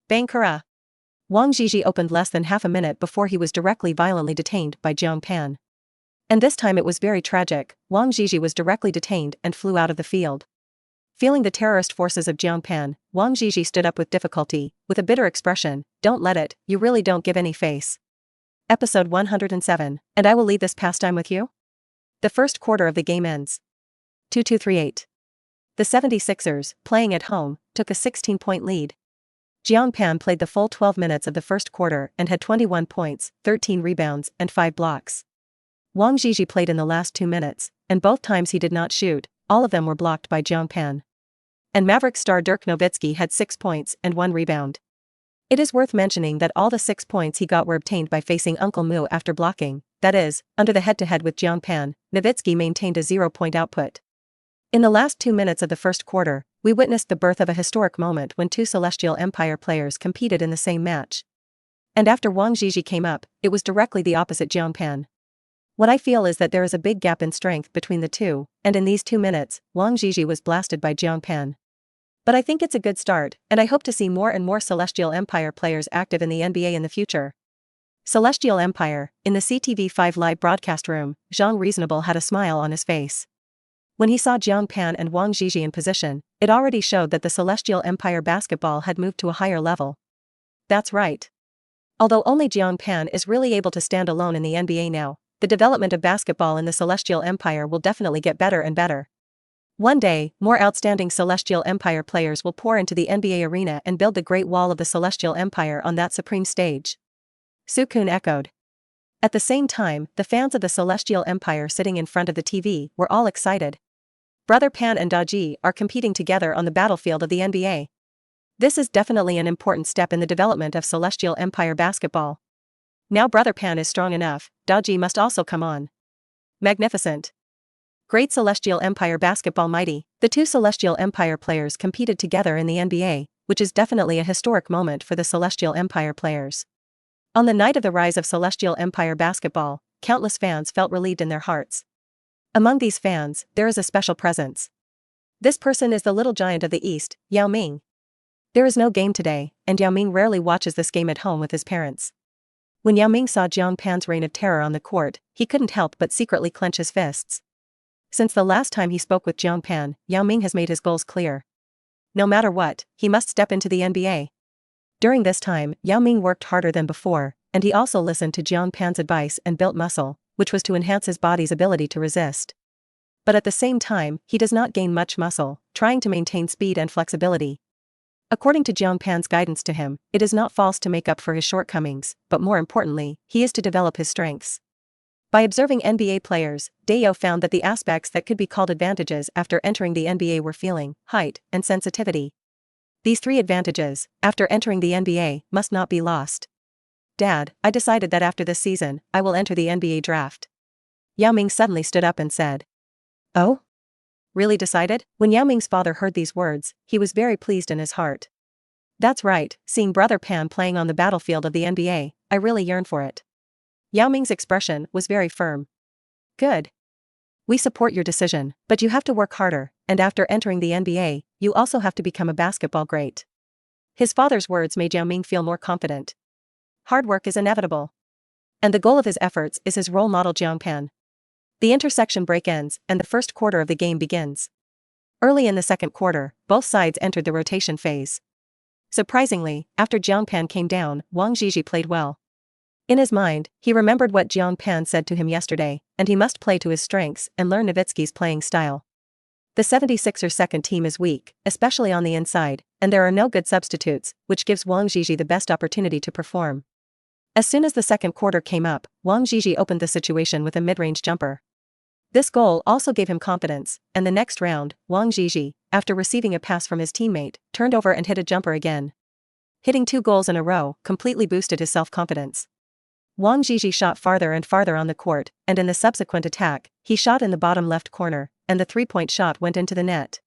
Bang kara! Wang Zhizhi opened less than half a minute before he was directly violently detained by Jiang Pan. And this time it was very tragic. Wang Zhizhi was directly detained and flew out of the field. Feeling the terrorist forces of Jiang Pan, Wang Zhizhi stood up with difficulty, with a bitter expression, "Don't let it, you really don't give any face." Episode 107, and I will lead this pastime with you? The first quarter of the game ends. 2-2-3-8. The 76ers, playing at home, took a 16-point lead. Jiang Pan played the full 12 minutes of the first quarter and had 21 points, 13 rebounds, and 5 blocks. Wang Zhizhi played in the last 2 minutes, and both times he did not shoot, all of them were blocked by Jiang Pan. And Mavericks star Dirk Nowitzki had 6 points and 1 rebound. It is worth mentioning that all the 6 points he got were obtained by facing Uncle Mu after blocking, that is, under the head-to-head with Jiang Pan. Nowitzki maintained a 0-point output. In the last 2 minutes of the first quarter, we witnessed the birth of a historic moment when two Celestial Empire players competed in the same match. And after Wang Zhizhi came up, it was directly the opposite Jiang Pan. What I feel is that there is a big gap in strength between the two, and in these 2 minutes, Wang Zhizhi was blasted by Jiang Pan. But I think it's a good start, and I hope to see more and more Celestial Empire players active in the NBA in the future. Celestial Empire, in the CTV5 live broadcast room, Zhang Reasonable had a smile on his face. When he saw Jiang Pan and Wang Zhizhi in position, it already showed that the Celestial Empire basketball had moved to a higher level. That's right. Although only Jiang Pan is really able to stand alone in the NBA now, the development of basketball in the Celestial Empire will definitely get better and better. One day, more outstanding Celestial Empire players will pour into the NBA arena and build the Great Wall of the Celestial Empire on that supreme stage. Sukun echoed. At the same time, the fans of the Celestial Empire sitting in front of the TV were all excited. Brother Pan and Daji are competing together on the battlefield of the NBA. This is definitely an important step in the development of Celestial Empire basketball. Now Brother Pan is strong enough, Daji must also come on. Magnificent. Great Celestial Empire basketball mighty. The two Celestial Empire players competed together in the NBA, which is definitely a historic moment for the Celestial Empire players. On the night of the rise of Celestial Empire basketball, countless fans felt relieved in their hearts. Among these fans, there is a special presence. This person is the little giant of the East, Yao Ming. There is no game today, and Yao Ming rarely watches this game at home with his parents. When Yao Ming saw Jiang Pan's reign of terror on the court, he couldn't help but secretly clench his fists. Since the last time he spoke with Jiang Pan, Yao Ming has made his goals clear. No matter what, he must step into the NBA. During this time, Yao Ming worked harder than before, and he also listened to Jiang Pan's advice and built muscle, which was to enhance his body's ability to resist. But at the same time, he does not gain much muscle, trying to maintain speed and flexibility. According to Jiang Pan's guidance to him, it is not false to make up for his shortcomings, but more importantly, he is to develop his strengths. By observing NBA players, Dayo found that the aspects that could be called advantages after entering the NBA were feeling, height, and sensitivity. These 3 advantages, after entering the NBA, must not be lost. Dad, I decided that after this season, I will enter the NBA draft. Yao Ming suddenly stood up and said. Oh? Really decided? When Yao Ming's father heard these words, he was very pleased in his heart. That's right, seeing Brother Pan playing on the battlefield of the NBA, I really yearn for it. Yao Ming's expression was very firm. Good. We support your decision, but you have to work harder, and after entering the NBA, you also have to become a basketball great. His father's words made Yao Ming feel more confident. Hard work is inevitable. And the goal of his efforts is his role model Jiang Pan. The intersection break ends, and the first quarter of the game begins. Early in the second quarter, both sides entered the rotation phase. Surprisingly, after Jiang Pan came down, Wang Zhizhi played well. In his mind, he remembered what Jiang Pan said to him yesterday, and he must play to his strengths and learn Nowitzki's playing style. The 76ers' second team is weak, especially on the inside, and there are no good substitutes, which gives Wang Zhizhi the best opportunity to perform. As soon as the second quarter came up, Wang Zhizhi opened the situation with a mid-range jumper. This goal also gave him confidence, and the next round, Wang Zhizhi, after receiving a pass from his teammate, turned over and hit a jumper again. Hitting 2 goals in a row completely boosted his self-confidence. Wang Zhizhi shot farther and farther on the court, and in the subsequent attack, he shot in the bottom left corner, and the 3-point shot went into the net.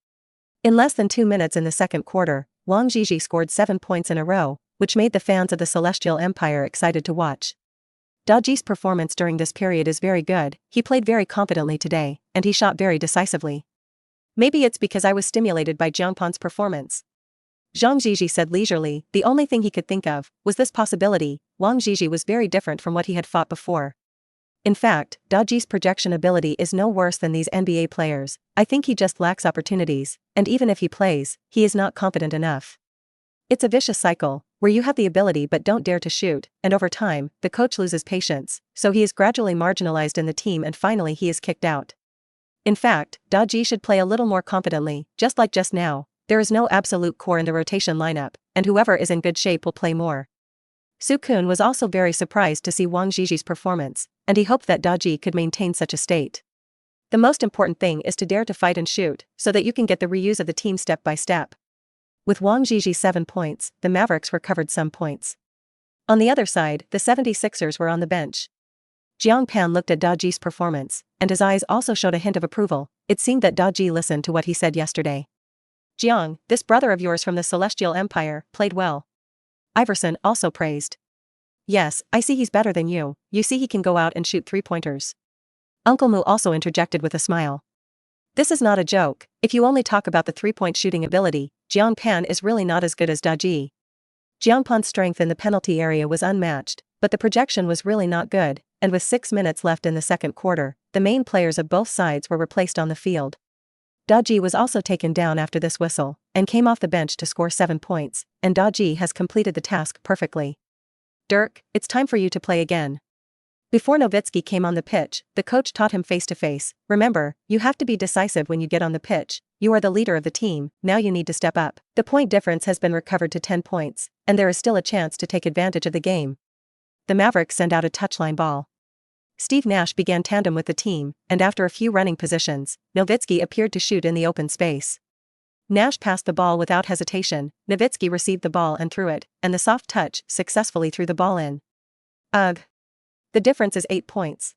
In less than 2 minutes in the second quarter, Wang Zhizhi scored 7 points in a row, which made the fans of the Celestial Empire excited to watch. Daji's performance during this period is very good, he played very confidently today, and he shot very decisively. Maybe it's because I was stimulated by Jiang Pan's performance. Zhang Zhizhi said leisurely. The only thing he could think of was this possibility: Wang Zhizhi was very different from what he had fought before. In fact, Daji's projection ability is no worse than these NBA players. I think he just lacks opportunities, and even if he plays, he is not confident enough. It's a vicious cycle, where you have the ability but don't dare to shoot, and over time, the coach loses patience, so he is gradually marginalized in the team and finally he is kicked out. In fact, Daji should play a little more confidently, just like just now. There is no absolute core in the rotation lineup, and whoever is in good shape will play more. Su Kun was also very surprised to see Wang Zhizhi's performance, and he hoped that Daji could maintain such a state. The most important thing is to dare to fight and shoot, so that you can get the reuse of the team step by step. With Wang Zhizhi's 7 points, the Mavericks recovered some points. On the other side, the 76ers were on the bench. Jiang Pan looked at Daji's performance, and his eyes also showed a hint of approval. It seemed that Daji listened to what he said yesterday. Jiang, this brother of yours from the Celestial Empire, played well. Iverson also praised. Yes, I see he's better than you. You see he can go out and shoot 3-pointers. Uncle Mu also interjected with a smile. This is not a joke. If you only talk about the 3-point shooting ability, Jiang Pan is really not as good as Daji. Jiang Pan's strength in the penalty area was unmatched, but the projection was really not good, and with 6 minutes left in the second quarter, the main players of both sides were replaced on the field. Daji was also taken down after this whistle, and came off the bench to score 7 points, and Daji has completed the task perfectly. Dirk, it's time for you to play again. Before Nowitzki came on the pitch, the coach taught him face-to-face. Remember, you have to be decisive when you get on the pitch. You are the leader of the team, now you need to step up. The point difference has been recovered to 10 points, and there is still a chance to take advantage of the game. The Mavericks send out a touchline ball. Steve Nash began tandem with the team, and after a few running positions, Nowitzki appeared to shoot in the open space. Nash passed the ball without hesitation. Nowitzki received the ball and threw it, and the soft touch successfully threw the ball in. Ugh. The difference is 8 points.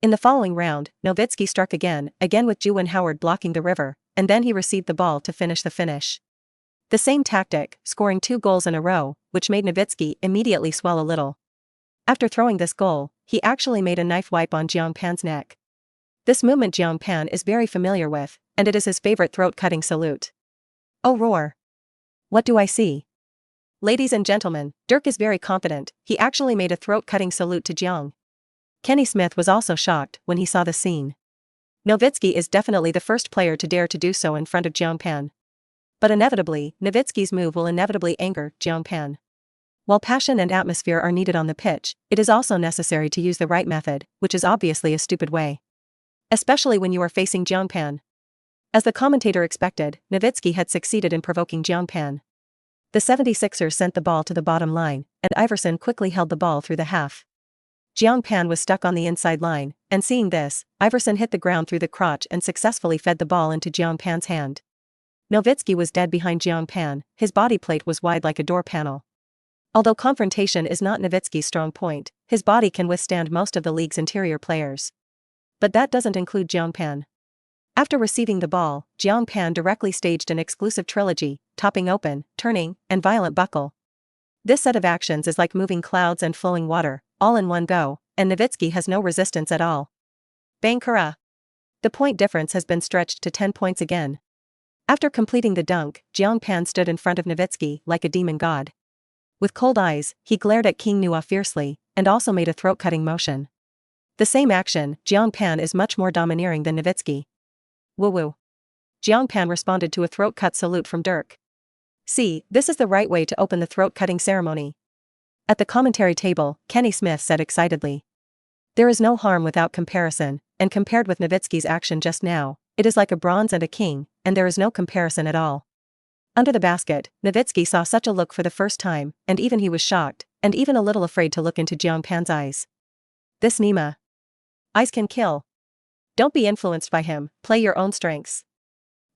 In the following round, Nowitzki struck again with Juwan Howard blocking the river, and then he received the ball to finish the finish. The same tactic, scoring 2 goals in a row, which made Nowitzki immediately swell a little. After throwing this goal, he actually made a knife wipe on Jiang Pan's neck. This movement Jiang Pan is very familiar with, and it is his favorite throat-cutting salute. Oh roar! What do I see? Ladies and gentlemen, Dirk is very confident. He actually made a throat-cutting salute to Jiang. Kenny Smith was also shocked when he saw the scene. Nowitzki is definitely the first player to dare to do so in front of Jiang Pan. But inevitably, Nowitzki's move will inevitably anger Jiang Pan. While passion and atmosphere are needed on the pitch, it is also necessary to use the right method, which is obviously a stupid way. Especially when you are facing Jiang Pan. As the commentator expected, Nowitzki had succeeded in provoking Jiang Pan. The 76ers sent the ball to the bottom line, and Iverson quickly held the ball through the half. Jiang Pan was stuck on the inside line, and seeing this, Iverson hit the ground through the crotch and successfully fed the ball into Jiang Pan's hand. Nowitzki was dead behind Jiang Pan, his body plate was wide like a door panel. Although confrontation is not Nowitzki's strong point, his body can withstand most of the league's interior players. But that doesn't include Jiang Pan. After receiving the ball, Jiang Pan directly staged an exclusive trilogy, topping open, turning, and violent buckle. This set of actions is like moving clouds and flowing water, all in one go, and Nowitzki has no resistance at all. Bang kara! The point difference has been stretched to 10 points again. After completing the dunk, Jiang Pan stood in front of Nowitzki like a demon god. With cold eyes, he glared at King Nua fiercely, and also made a throat-cutting motion. The same action, Jiang Pan is much more domineering than Nowitzki. Woo-woo. Jiang Pan responded to a throat-cut salute from Dirk. See, this is the right way to open the throat-cutting ceremony. At the commentary table, Kenny Smith said excitedly. There is no harm without comparison, and compared with Nowitzki's action just now, it is like a bronze and a king, and there is no comparison at all. Under the basket, Nowitzki saw such a look for the first time, and even he was shocked, and even a little afraid to look into Jiang Pan's eyes. This Nima. Eyes can kill. Don't be influenced by him, play your own strengths.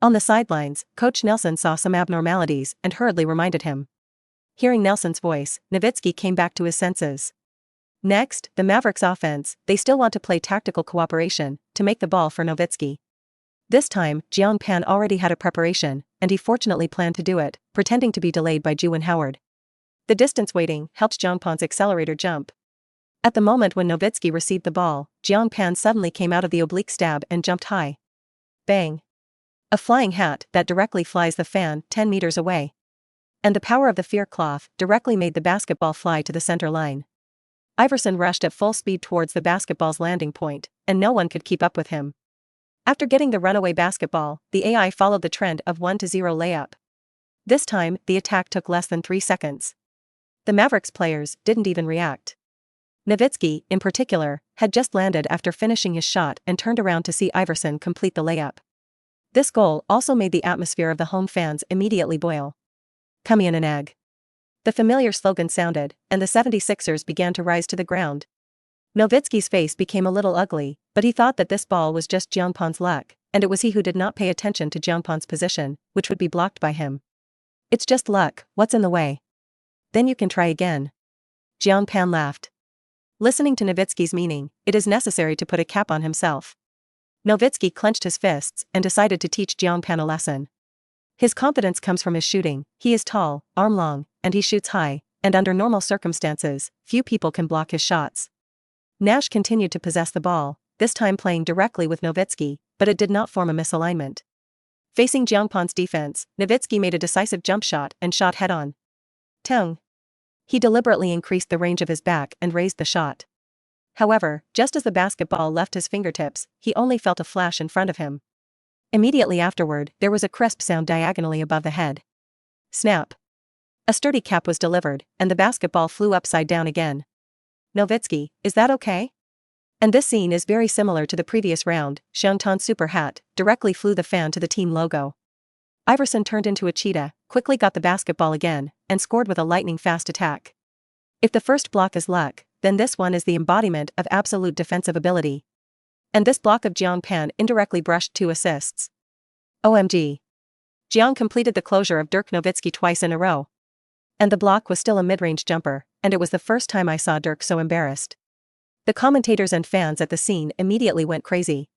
On the sidelines, Coach Nelson saw some abnormalities and hurriedly reminded him. Hearing Nelson's voice, Nowitzki came back to his senses. Next, the Mavericks offense, they still want to play tactical cooperation, to make the ball for Nowitzki. This time, Jiang Pan already had a preparation, and he fortunately planned to do it, pretending to be delayed by Ju and Howard. The distance waiting helped Jiang Pan's accelerator jump. At the moment when Nowitzki received the ball, Jiang Pan suddenly came out of the oblique stab and jumped high. Bang! A flying hat that directly flies the fan 10 meters away. And the power of the fear cloth directly made the basketball fly to the center line. Iverson rushed at full speed towards the basketball's landing point, and no one could keep up with him. After getting the runaway basketball, the AI followed the trend of 1-0 layup. This time, the attack took less than 3 seconds. The Mavericks players didn't even react. Nowitzki, in particular, had just landed after finishing his shot and turned around to see Iverson complete the layup. This goal also made the atmosphere of the home fans immediately boil. Come in and ag. The familiar slogan sounded, and the 76ers began to rise to the ground. Nowitzki's face became a little ugly, but he thought that this ball was just Jiang Pan's luck, and it was he who did not pay attention to Jiang Pan's position, which would be blocked by him. It's just luck, what's in the way? Then you can try again. Jiang Pan laughed. Listening to Nowitzki's meaning, it is necessary to put a cap on himself. Nowitzki clenched his fists and decided to teach Jiang Pan a lesson. His confidence comes from his shooting, he is tall, arm-long, and he shoots high, and under normal circumstances, few people can block his shots. Nash continued to possess the ball, this time playing directly with Nowitzki, but it did not form a misalignment. Facing Jiang Pan's defense, Nowitzki made a decisive jump shot and shot head-on. Tung. He deliberately increased the range of his back and raised the shot. However, just as the basketball left his fingertips, he only felt a flash in front of him. Immediately afterward, there was a crisp sound diagonally above the head. Snap. A sturdy cap was delivered, and the basketball flew upside down again. Nowitzki, is that okay? And this scene is very similar to the previous round. Xiangtan's super hat directly flew the fan to the team logo. Iverson turned into a cheetah, quickly got the basketball again, and scored with a lightning-fast attack. If the first block is luck, then this one is the embodiment of absolute defensive ability. And this block of Jiang Pan indirectly brushed 2 assists. OMG. Jiang completed the closure of Dirk Nowitzki twice in a row. And the block was still a mid-range jumper, and it was the first time I saw Dirk so embarrassed. The commentators and fans at the scene immediately went crazy.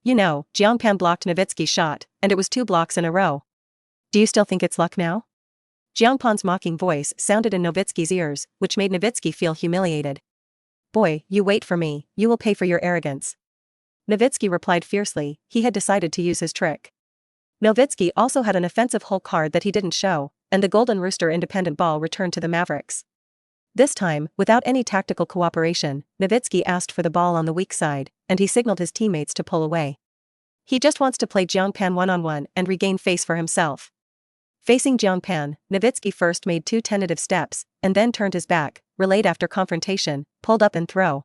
You know, Jiang Pan blocked Nowitzki's shot, and it was 2 blocks in a row. Do you still think it's luck now? Jiang Pan's mocking voice sounded in Nowitzki's ears, which made Nowitzki feel humiliated. Boy, you wait for me, you will pay for your arrogance. Nowitzki replied fiercely, he had decided to use his trick. Nowitzki also had an offensive hole card that he didn't show, and the Golden Rooster independent ball returned to the Mavericks. This time, without any tactical cooperation, Nowitzki asked for the ball on the weak side, and he signaled his teammates to pull away. He just wants to play Jiang Pan one-on-one and regain face for himself. Facing Jiang Pan, Nowitzki first made 2 tentative steps, and then turned his back, relayed after confrontation, pulled up and throw.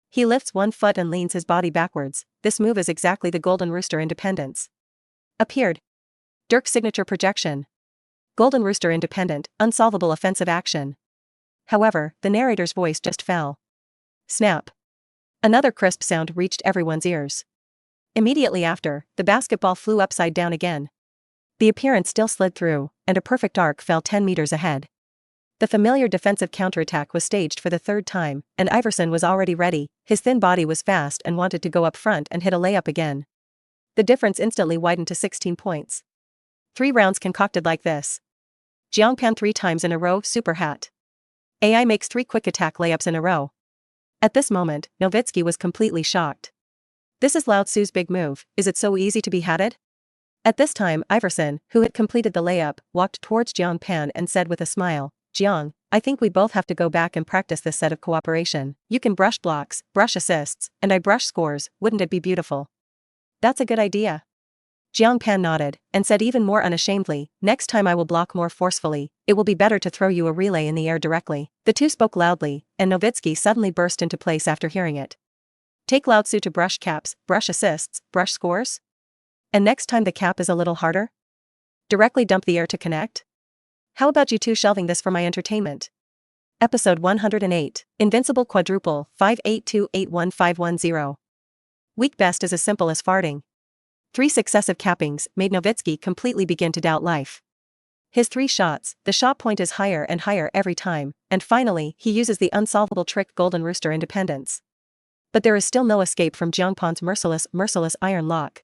He lifts 1 foot and leans his body backwards. This move is exactly the Golden Rooster independence. Appeared. Dirk's signature projection. Golden Rooster independent, unsolvable offensive action. However, the narrator's voice just fell. Snap. Another crisp sound reached everyone's ears. Immediately after, the basketball flew upside down again. The appearance still slid through, and a perfect arc fell 10 meters ahead. The familiar defensive counterattack was staged for the third time, and Iverson was already ready. His thin body was fast and wanted to go up front and hit a layup again. The difference instantly widened to 16 points. 3 rounds concocted like this. Jiang Pan 3 times in a row, super hat. AI makes 3 quick attack layups in a row. At this moment, Nowitzki was completely shocked. This is Lao Tzu's big move. Is it so easy to be hatted? At this time, Iverson, who had completed the layup, walked towards Jiang Pan and said with a smile, "Jiang, I think we both have to go back and practice this set of cooperation. You can brush blocks, brush assists, and I brush scores, wouldn't it be beautiful?" "That's a good idea." Jiang Pan nodded, and said even more unashamedly, "Next time I will block more forcefully. It will be better to throw you a relay in the air directly." The two spoke loudly, and Nowitzki suddenly burst into place after hearing it. "Take Lao Tzu to brush caps, brush assists, brush scores? And next time the cap is a little harder? Directly dump the air to connect? How about you two shelving this for my entertainment?" Episode 108, Invincible Quadruple, 582-81510. Weak best is as simple as farting. 3 successive cappings made Nowitzki completely begin to doubt life. His 3 shots, the shot point is higher and higher every time, and finally, he uses the unsolvable trick Golden Rooster Independence. But there is still no escape from Jiang Pan's merciless iron lock.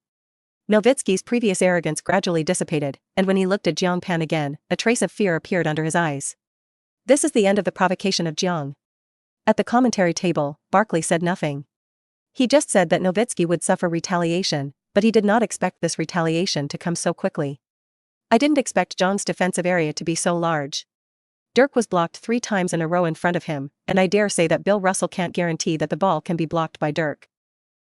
Nowitzki's previous arrogance gradually dissipated, and when he looked at Jiang Pan again, a trace of fear appeared under his eyes. This is the end of the provocation of Jiang. At the commentary table, Barkley said nothing. He just said that Nowitzki would suffer retaliation, but he did not expect this retaliation to come so quickly. "I didn't expect Jiang's defensive area to be so large. Dirk was blocked 3 times in a row in front of him, and I dare say that Bill Russell can't guarantee that the ball can be blocked by Dirk."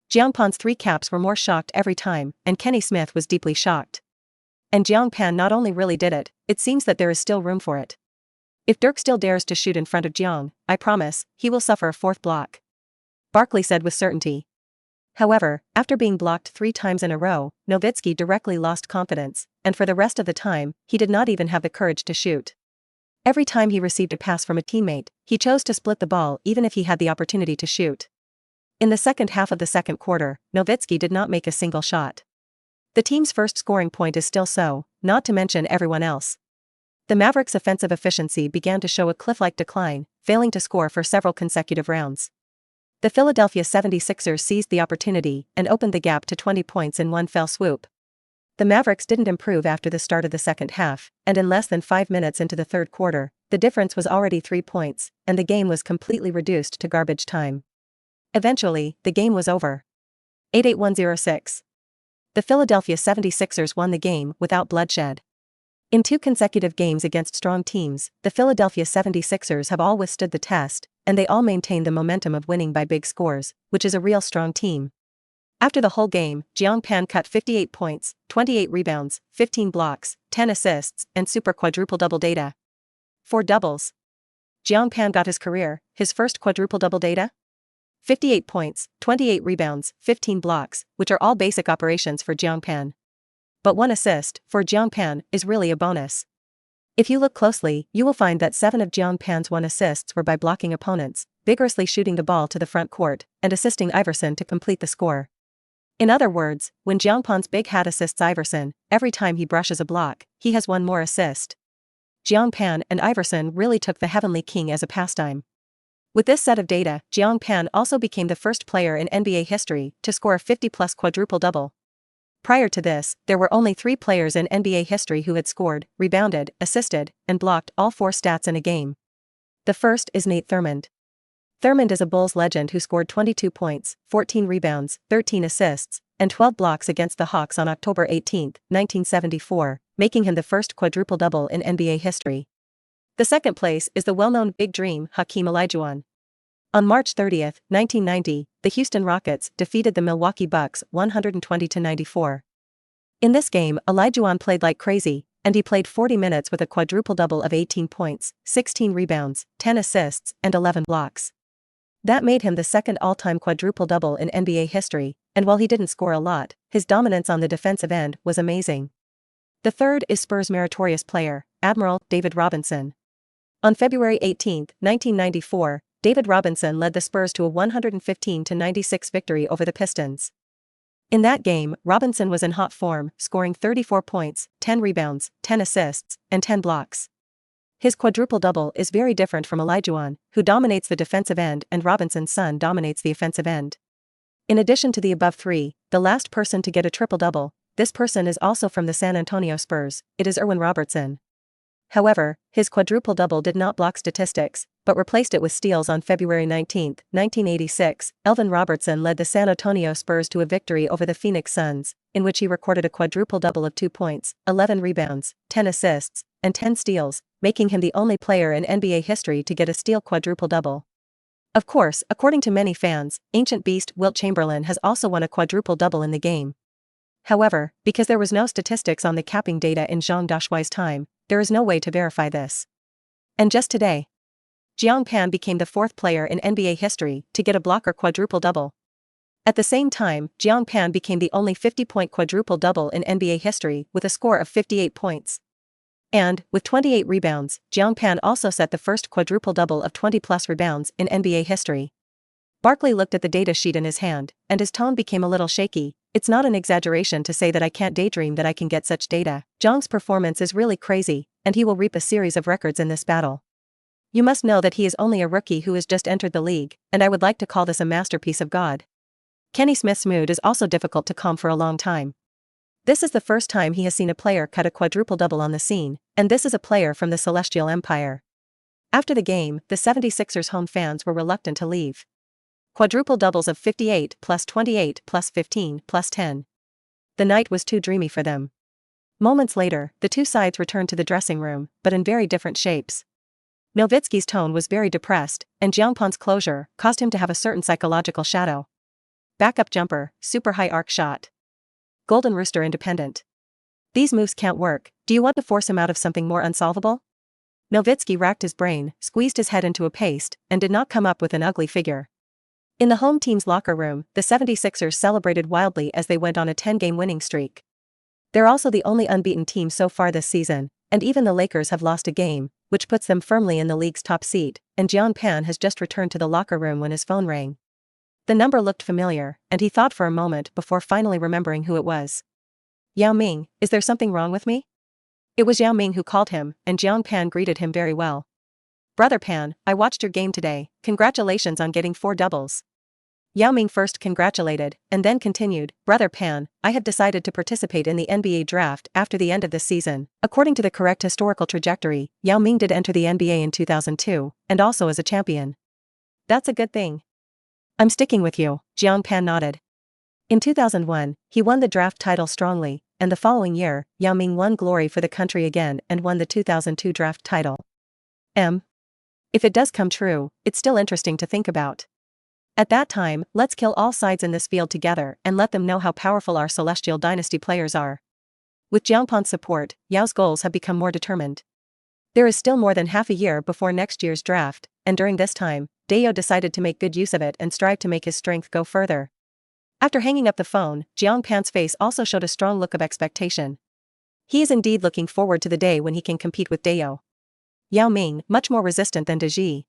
Jiang Pan's 3 caps were more shocked every time, and Kenny Smith was deeply shocked. And Jiang Pan not only really did it, it seems that there is still room for it. If Dirk still dares to shoot in front of Jiang, I promise, he will suffer a 4th block. Barkley said with certainty. However, after being blocked 3 times in a row, Nowitzki directly lost confidence, and for the rest of the time, he did not even have the courage to shoot. Every time he received a pass from a teammate, he chose to split the ball even if he had the opportunity to shoot. In the second half of the second quarter, Nowitzki did not make a single shot. The team's first scoring point is still so, not to mention everyone else. The Mavericks' offensive efficiency began to show a cliff-like decline, failing to score for several consecutive rounds. The Philadelphia 76ers seized the opportunity and opened the gap to 20 points in one fell swoop. The Mavericks didn't improve after the start of the second half, and in less than 5 minutes into the third quarter, the difference was already 3 points, and the game was completely reduced to garbage time. Eventually, the game was over. 88106. The Philadelphia 76ers won the game without bloodshed. In 2 consecutive games against strong teams, the Philadelphia 76ers have all withstood the test, and they all maintain the momentum of winning by big scores, which is a real strong team. After the whole game, Jiang Pan cut 58 points, 28 rebounds, 15 blocks, 10 assists, and super quadruple-double data. 4 doubles. Jiang Pan got his first quadruple-double data? 58 points, 28 rebounds, 15 blocks, which are all basic operations for Jiang Pan. But 1 assist, for Jiang Pan, is really a bonus. If you look closely, you will find that 7 of Jiang Pan's 1 assists were by blocking opponents, vigorously shooting the ball to the front court, and assisting Iverson to complete the score. In other words, when Jiang Pan's big hat assists Iverson, every time he brushes a block, he has 1 more assist. Jiang Pan and Iverson really took the Heavenly King as a pastime. With this set of data, Jiang Pan also became the first player in NBA history to score a 50-plus quadruple-double. Prior to this, there were only 3 players in NBA history who had scored, rebounded, assisted, and blocked all 4 stats in a game. The first is Nate Thurmond. Thurmond is a Bulls legend who scored 22 points, 14 rebounds, 13 assists, and 12 blocks against the Hawks on October 18, 1974, making him the first quadruple-double in NBA history. The second place is the well-known Big Dream Hakeem Olajuwon. On March 30, 1990, the Houston Rockets defeated the Milwaukee Bucks 120-94. In this game, Olajuwon played like crazy, and he played 40 minutes with a quadruple-double of 18 points, 16 rebounds, 10 assists, and 11 blocks. That made him the second all-time quadruple-double in NBA history, and while he didn't score a lot, his dominance on the defensive end was amazing. The third is Spurs meritorious player, Admiral David Robinson. On February 18, 1994, David Robinson led the Spurs to a 115-96 victory over the Pistons. In that game, Robinson was in hot form, scoring 34 points, 10 rebounds, 10 assists, and 10 blocks. His quadruple-double is very different from Olajuwon, who dominates the defensive end, and Robinson's son dominates the offensive end. In addition to the above three, the last person to get a triple-double, this person is also from the San Antonio Spurs, it is Irwin Robertson. However, his quadruple-double did not block statistics, but replaced it with steals. On February 19, 1986, Elvin Robertson led the San Antonio Spurs to a victory over the Phoenix Suns, in which he recorded a quadruple-double of 2 points, 11 rebounds, 10 assists, and 10 steals, making him the only player in NBA history to get a steal quadruple-double. Of course, according to many fans, ancient beast Wilt Chamberlain has also won a quadruple-double in the game. However, because there was no statistics on the capping data in Zhang Dashui's time, there is no way to verify this. And just today, Jiang Pan became the 4th player in NBA history to get a blocker quadruple-double. At the same time, Jiang Pan became the only 50-point quadruple-double in NBA history with a score of 58 points. And, with 28 rebounds, Jiang Pan also set the first quadruple-double of 20-plus rebounds in NBA history. Barkley looked at the data sheet in his hand, and his tone became a little shaky. It's not an exaggeration to say that I can't daydream that I can get such data. Jiang's performance is really crazy, and he will reap a series of records in this battle. You must know that he is only a rookie who has just entered the league, and I would like to call this a masterpiece of God. Kenny Smith's mood is also difficult to calm for a long time. This is the first time he has seen a player cut a quadruple-double on the scene, and this is a player from the Celestial Empire. After the game, the 76ers home fans were reluctant to leave. Quadruple-doubles of 58 plus 28 plus 15 plus 10. The night was too dreamy for them. Moments later, the two sides returned to the dressing room, but in very different shapes. Nowitzki's tone was very depressed, and Jiang Pan's closure caused him to have a certain psychological shadow. Backup jumper, super high arc shot. Golden Rooster independent. These moves can't work. Do you want to force him out of something more unsolvable? Nowitzki racked his brain, squeezed his head into a paste, and did not come up with an ugly figure. In the home team's locker room, the 76ers celebrated wildly as they went on a 10-game winning streak. They're also the only unbeaten team so far this season, and even the Lakers have lost a game, which puts them firmly in the league's top seat, and Jiang Pan has just returned to the locker room when his phone rang. The number looked familiar, and he thought for a moment before finally remembering who it was. Yao Ming, is there something wrong with me? It was Yao Ming who called him, and Jiang Pan greeted him very well. Brother Pan, I watched your game today, congratulations on getting 4 doubles. Yao Ming first congratulated, and then continued, Brother Pan, I have decided to participate in the NBA draft after the end of this season. According to the correct historical trajectory, Yao Ming did enter the NBA in 2002, and also as a champion. That's a good thing. I'm sticking with you, Jiang Pan nodded. In 2001, he won the draft title strongly, and the following year, Yao Ming won glory for the country again and won the 2002 draft title. If it does come true, it's still interesting to think about. At that time, let's kill all sides in this field together and let them know how powerful our Celestial Dynasty players are. With Jiang Pan's support, Yao's goals have become more determined. There is still more than half a year before next year's draft, and during this time, Deo decided to make good use of it and strive to make his strength go further. After hanging up the phone, Jiang Pan's face also showed a strong look of expectation. He is indeed looking forward to the day when he can compete with Deo. Yao Ming, much more resistant than Deji.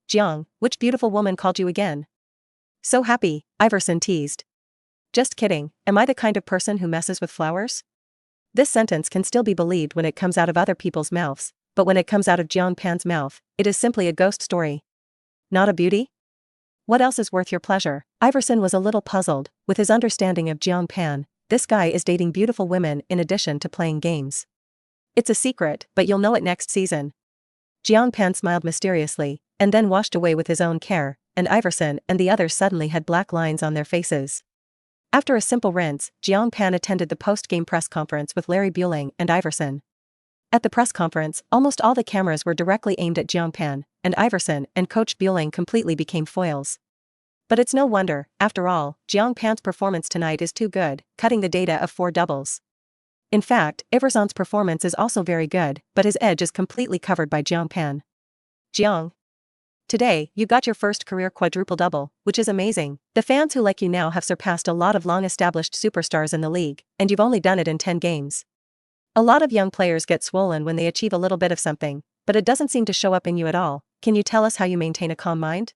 Jiang, which beautiful woman called you again? So happy, Iverson teased. Just kidding, am I the kind of person who messes with flowers? This sentence can still be believed when it comes out of other people's mouths, but when it comes out of Jiang Pan's mouth, it is simply a ghost story. Not a beauty? What else is worth your pleasure? Iverson was a little puzzled, with his understanding of Jiang Pan. This guy is dating beautiful women in addition to playing games. It's a secret, but you'll know it next season. Jiang Pan smiled mysteriously, and then washed away with his own care, and Iverson and the others suddenly had black lines on their faces. After a simple rinse, Jiang Pan attended the post-game press conference with Larry Buehling and Iverson. At the press conference, almost all the cameras were directly aimed at Jiang Pan, and Iverson and Coach Buehling completely became foils. But it's no wonder, after all, Jiang Pan's performance tonight is too good, cutting the data of 4 doubles. In fact, Iverson's performance is also very good, but his edge is completely covered by Jiang Pan. Jiang. Today, you got your first career quadruple-double, which is amazing. The fans who like you now have surpassed a lot of long-established superstars in the league, and you've only done it in 10 games. A lot of young players get swollen when they achieve a little bit of something, but it doesn't seem to show up in you at all. Can you tell us how you maintain a calm mind?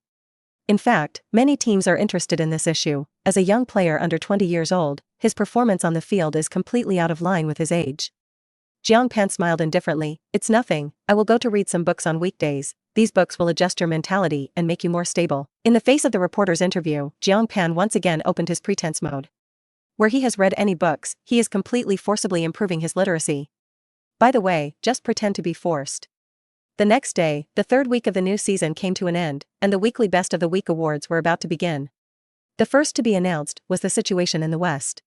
In fact, many teams are interested in this issue. As a young player under 20 years old, his performance on the field is completely out of line with his age. Jiang Pan smiled indifferently. It's nothing, I will go to read some books on weekdays. These books will adjust your mentality and make you more stable. In the face of the reporter's interview, Jiang Pan once again opened his pretense mode. Where he has read any books, he is completely forcibly improving his literacy. By the way, just pretend to be forced. The next day, the third week of the new season came to an end, and the weekly Best of the Week awards were about to begin. The first to be announced was the situation in the West.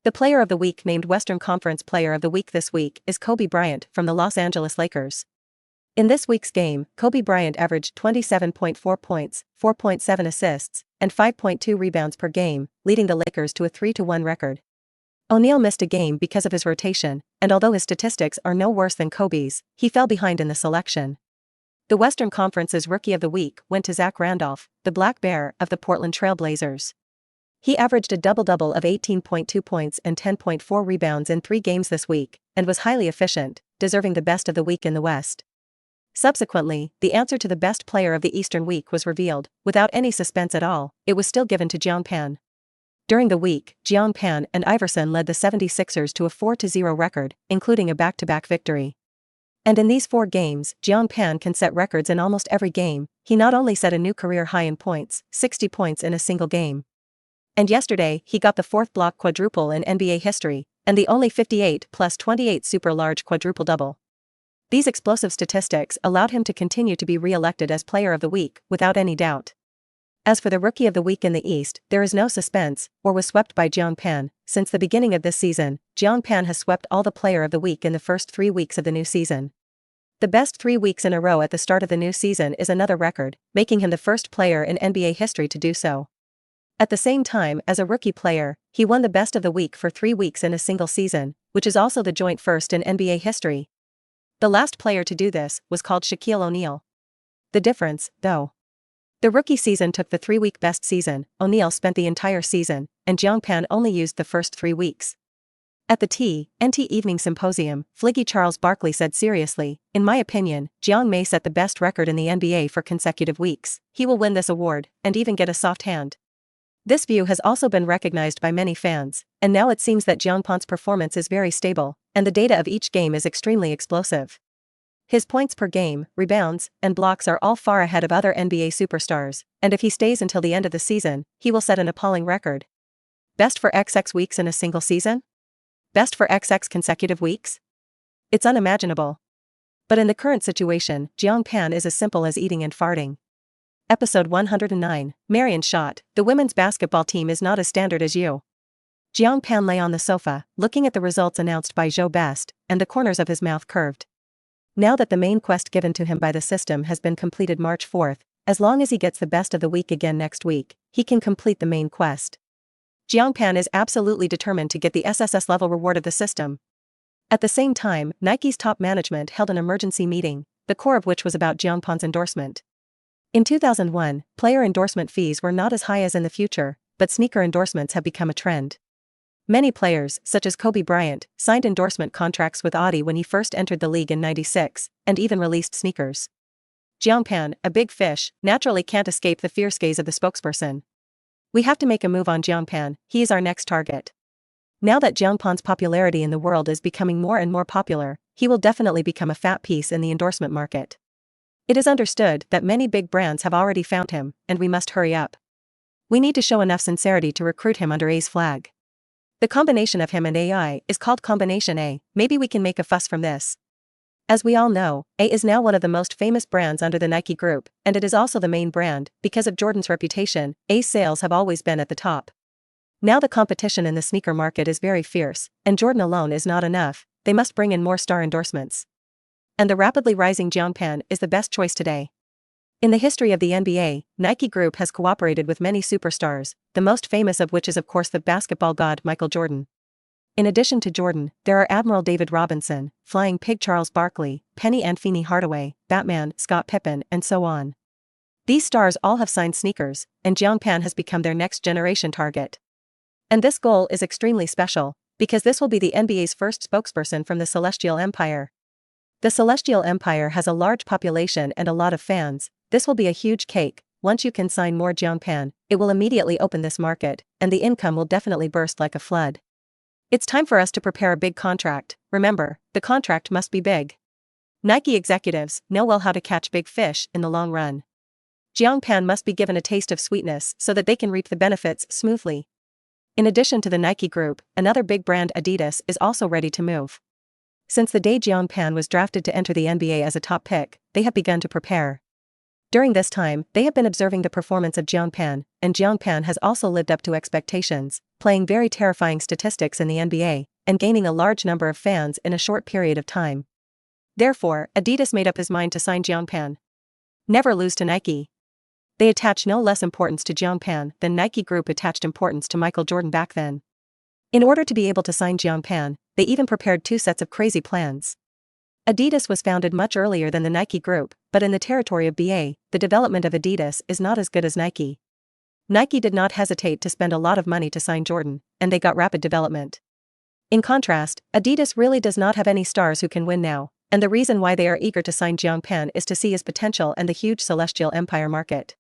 The Player of the Week named Western Conference Player of the Week this week is Kobe Bryant from the Los Angeles Lakers. In this week's game, Kobe Bryant averaged 27.4 points, 4.7 assists, and 5.2 rebounds per game, leading the Lakers to a 3-1 record. O'Neal missed a game because of his rotation, and although his statistics are no worse than Kobe's, he fell behind in the selection. The Western Conference's Rookie of the Week went to Zach Randolph, the Black Bear of the Portland Trail Blazers. He averaged a double-double of 18.2 points and 10.4 rebounds in 3 games this week, and was highly efficient, deserving the Best of the Week in the West. Subsequently, the answer to the Best Player of the Eastern Week was revealed. Without any suspense at all, it was still given to Jiang Pan. During the week, Jiang Pan and Iverson led the 76ers to a 4-0 record, including a back-to-back victory. And in these 4 games, Jiang Pan can set records in almost every game. He not only set a new career high in points, 60 points in a single game. And yesterday, he got the 4th block quadruple in NBA history, and the only 58 plus 28 super large quadruple-double. These explosive statistics allowed him to continue to be re-elected as Player of the Week, without any doubt. As for the Rookie of the Week in the East, there is no suspense, or was swept by Jiang Pan. Since the beginning of this season, Jiang Pan has swept all the Player of the Week in the first 3 weeks of the new season. The best 3 weeks in a row at the start of the new season is another record, making him the first player in NBA history to do so. At the same time, as a rookie player, he won the Best of the Week for 3 weeks in a single season, which is also the joint first in NBA history. The last player to do this was called Shaquille O'Neal. The difference, though. The rookie season took the 3-week best season, O'Neal spent the entire season, and Jiang Pan only used the first 3 weeks. At the TNT Evening Symposium, Fliggy Charles Barkley said seriously, "In my opinion, Jiang may set the best record in the NBA for consecutive weeks. He will win this award, and even get a soft hand." This view has also been recognized by many fans, and now it seems that Jiang Pan's performance is very stable, and the data of each game is extremely explosive. His points per game, rebounds, and blocks are all far ahead of other NBA superstars, and if he stays until the end of the season, he will set an appalling record. Best for XX weeks in a single season? Best for XX consecutive weeks? It's unimaginable. But in the current situation, Jiang Pan is as simple as eating and farting. Episode 109, Marion Shot, the women's basketball team is not as standard as you. Jiang Pan lay on the sofa, looking at the results announced by Joe Best, and the corners of his mouth curved. Now that the main quest given to him by the system has been completed March 4th, as long as he gets the Best of the Week again next week, he can complete the main quest. Jiang Pan is absolutely determined to get the SSS level reward of the system. At the same time, Nike's top management held an emergency meeting, the core of which was about Jiang Pan's endorsement. In 2001, player endorsement fees were not as high as in the future, but sneaker endorsements have become a trend. Many players, such as Kobe Bryant, signed endorsement contracts with Adi when he first entered the league in '96, and even released sneakers. Jiang Pan, a big fish, naturally can't escape the fierce gaze of the spokesperson. "We have to make a move on Jiang Pan, he is our next target." Now that Jiang Pan's popularity in the world is becoming more and more popular, he will definitely become a fat piece in the endorsement market. It is understood that many big brands have already found him, and we must hurry up. We need to show enough sincerity to recruit him under A's flag. The combination of him and AI is called Combination A. Maybe we can make a fuss from this. As we all know, A is now one of the most famous brands under the Nike group, and it is also the main brand. Because of Jordan's reputation, A's sales have always been at the top. Now the competition in the sneaker market is very fierce, and Jordan alone is not enough, they must bring in more star endorsements. And the rapidly rising Jiang Pan is the best choice today. In the history of the NBA, Nike Group has cooperated with many superstars, the most famous of which is of course the basketball god Michael Jordan. In addition to Jordan, there are Admiral David Robinson, Flying Pig Charles Barkley, Penny Anthony Hardaway, Batman, Scott Pippen, and so on. These stars all have signed sneakers, and Jiang Pan has become their next generation target. And this goal is extremely special, because this will be the NBA's first spokesperson from the Celestial Empire. The Celestial Empire has a large population and a lot of fans. This will be a huge cake, once you can sign more Jiang Pan, it will immediately open this market, and the income will definitely burst like a flood. It's time for us to prepare a big contract. Remember, the contract must be big. Nike executives know well how to catch big fish in the long run. Jiang Pan must be given a taste of sweetness so that they can reap the benefits smoothly. In addition to the Nike group, another big brand, Adidas, is also ready to move. Since the day Jiang Pan was drafted to enter the NBA as a top pick, they have begun to prepare. During this time, they have been observing the performance of Jiang Pan, and Jiang Pan has also lived up to expectations, playing very terrifying statistics in the NBA, and gaining a large number of fans in a short period of time. Therefore, Adidas made up his mind to sign Jiang Pan. Never lose to Nike. They attach no less importance to Jiang Pan than Nike Group attached importance to Michael Jordan back then. In order to be able to sign Jiang Pan, they even prepared 2 sets of crazy plans. Adidas was founded much earlier than the Nike Group, but in the territory of BA, the development of Adidas is not as good as Nike. Nike did not hesitate to spend a lot of money to sign Jordan, and they got rapid development. In contrast, Adidas really does not have any stars who can win now, and the reason why they are eager to sign Jiang Pan is to see his potential and the huge Celestial Empire market.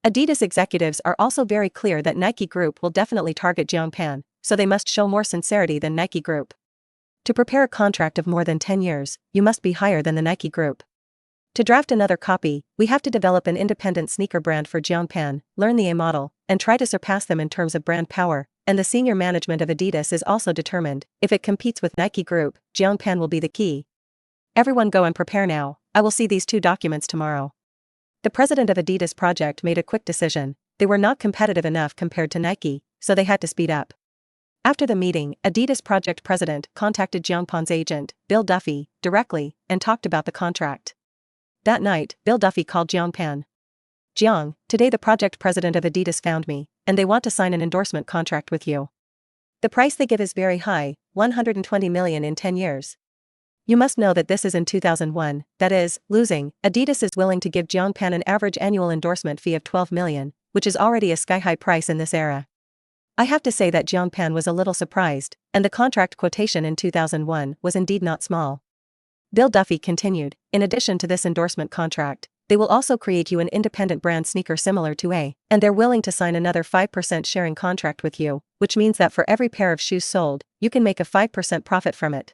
Adidas executives are also very clear that Nike Group will definitely target Jiang Pan, so they must show more sincerity than Nike Group. To prepare a contract of more than 10 years, you must be higher than the Nike Group. To draft another copy, we have to develop an independent sneaker brand for Jiang Pan, learn the Immortal, and try to surpass them in terms of brand power, and the senior management of Adidas is also determined, if it competes with Nike Group, Jiang Pan will be the key. Everyone go and prepare now, I will see these 2 documents tomorrow. The president of Adidas project made a quick decision. They were not competitive enough compared to Nike, so they had to speed up. After the meeting, Adidas project president contacted Jiang Pan's agent, Bill Duffy, directly, and talked about the contract. That night, Bill Duffy called Jiang Pan. Jiang, today the project president of Adidas found me, and they want to sign an endorsement contract with you. The price they give is very high, $120 million in 10 years. You must know that this is in 2001, that is, losing. Adidas is willing to give Jiang Pan an average annual endorsement fee of $12 million, which is already a sky-high price in this era. I have to say that Jiang Pan was a little surprised, and the contract quotation in 2001 was indeed not small. Bill Duffy continued, in addition to this endorsement contract, they will also create you an independent brand sneaker similar to A, and they're willing to sign another 5% sharing contract with you, which means that for every pair of shoes sold, you can make a 5% profit from it.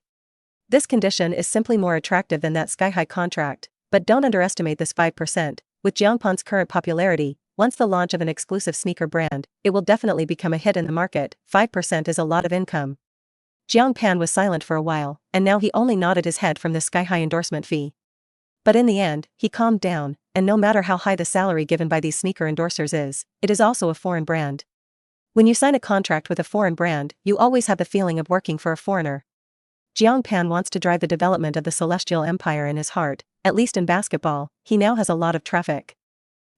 This condition is simply more attractive than that sky-high contract, but don't underestimate this 5%. With Jiang Pan's current popularity, once the launch of an exclusive sneaker brand, it will definitely become a hit in the market. 5% is a lot of income. Jiang Pan was silent for a while, and now he only nodded his head from the sky-high endorsement fee. But in the end, he calmed down, and no matter how high the salary given by these sneaker endorsers is, it is also a foreign brand. When you sign a contract with a foreign brand, you always have the feeling of working for a foreigner. Jiang Pan wants to drive the development of the Celestial Empire in his heart, at least in basketball, he now has a lot of traffic.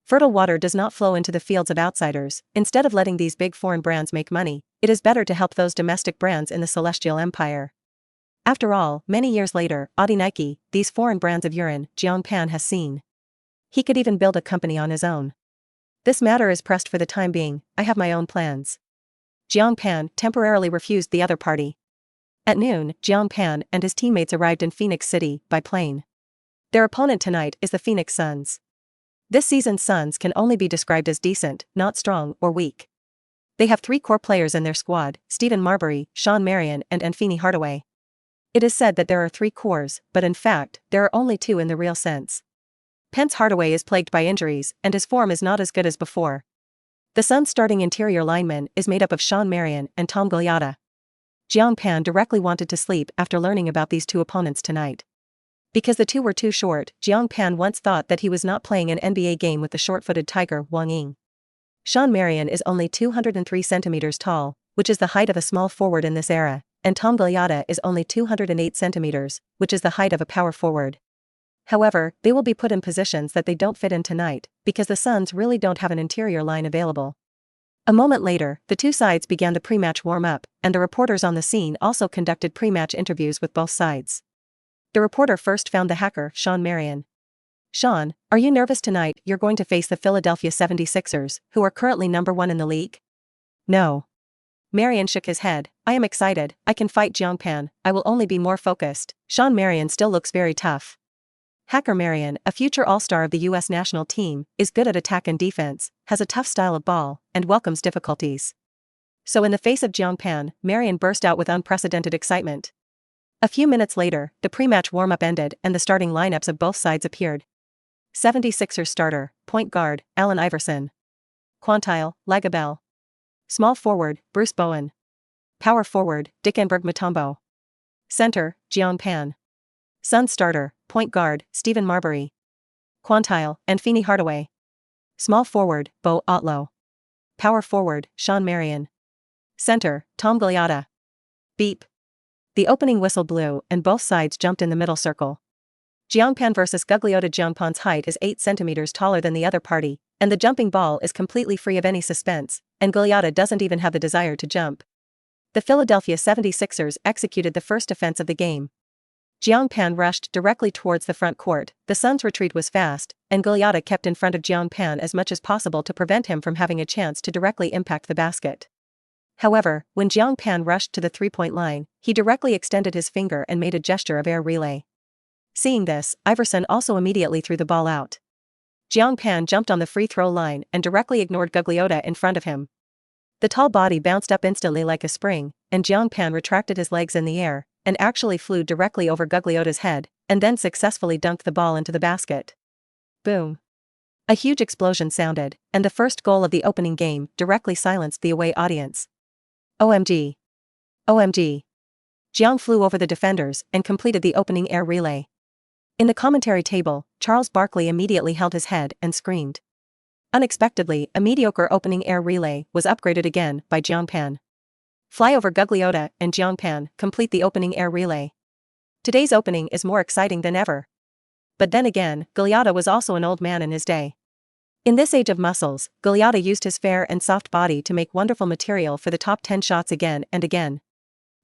Fertile water does not flow into the fields of outsiders. Instead of letting these big foreign brands make money, it is better to help those domestic brands in the Celestial Empire. After all, many years later, Adi Nike, these foreign brands of urine, Jiang Pan has seen. He could even build a company on his own. This matter is pressed for the time being, I have my own plans. Jiang Pan temporarily refused the other party. At noon, Jiang Pan and his teammates arrived in Phoenix City by plane. Their opponent tonight is the Phoenix Suns. This season's Suns can only be described as decent, not strong or weak. They have 3 core players in their squad, Stephen Marbury, Sean Marion and Anthony Hardaway. It is said that there are 3 cores, but in fact, there are only 2 in the real sense. Pence Hardaway is plagued by injuries, and his form is not as good as before. The Suns' starting interior lineman is made up of Sean Marion and Tom Galliata. Jiang Pan directly wanted to sleep after learning about these 2 opponents tonight. Because the 2 were too short, Jiang Pan once thought that he was not playing an NBA game with the short-footed tiger Wang Ying. Sean Marion is only 203 centimeters tall, which is the height of a small forward in this era, and Tom Galliata is only 208 centimeters, which is the height of a power forward. However, they will be put in positions that they don't fit in tonight, because the Suns really don't have an interior line available. A moment later, the 2 sides began the pre-match warm-up, and the reporters on the scene also conducted pre-match interviews with both sides. The reporter first found the hacker, Sean Marion. Sean, are you nervous tonight? You're going to face the Philadelphia 76ers, who are currently number 1 in the league? No. Marion shook his head. I am excited, I can fight Jiang Pan, I will only be more focused. Sean Marion still looks very tough. Hacker Marion, a future all-star of the US national team, is good at attack and defense, has a tough style of ball, and welcomes difficulties. So in the face of Jiang Pan, Marion burst out with unprecedented excitement. A few minutes later, the pre-match warm-up ended and the starting lineups of both sides appeared. 76ers starter, point guard, Allen Iverson. Quintile, Lagabelle. Small forward, Bruce Bowen. Power forward, Dikembe Mutombo. Center, Jiang Pan. Suns starter, point guard, Stephen Marbury. Quintile, and Feeney Hardaway. Small forward, Bo Otlo. Power forward, Sean Marion. Center, Tom Galliata. Beep. The opening whistle blew and both sides jumped in the middle circle. Jiang Pan vs Gugliotta. Jiang Pan's height is 8 centimeters taller than the other party, and the jumping ball is completely free of any suspense, and Galliata doesn't even have the desire to jump. The Philadelphia 76ers executed the first offense of the game. Jiang Pan rushed directly towards the front court, the Suns' retreat was fast, and Galliata kept in front of Jiang Pan as much as possible to prevent him from having a chance to directly impact the basket. However, when Jiang Pan rushed to the three-point line, he directly extended his finger and made a gesture of air relay. Seeing this, Iverson also immediately threw the ball out. Jiang Pan jumped on the free throw line and directly ignored Gugliotta in front of him. The tall body bounced up instantly like a spring, and Jiang Pan retracted his legs in the air, and actually flew directly over Gugliotta's head, and then successfully dunked the ball into the basket. Boom. A huge explosion sounded, and the first goal of the opening game directly silenced the away audience. OMG. OMG. Jiang flew over the defenders and completed the opening air relay. In the commentary table, Charles Barkley immediately held his head and screamed. Unexpectedly, a mediocre opening air relay was upgraded again by Jiang Pan. Fly over Gugliotta and Jiang Pan complete the opening air relay. Today's opening is more exciting than ever. But then again, Galliata was also an old man in his day. In this age of muscles, Galliata used his fair and soft body to make wonderful material for the top 10 shots again and again.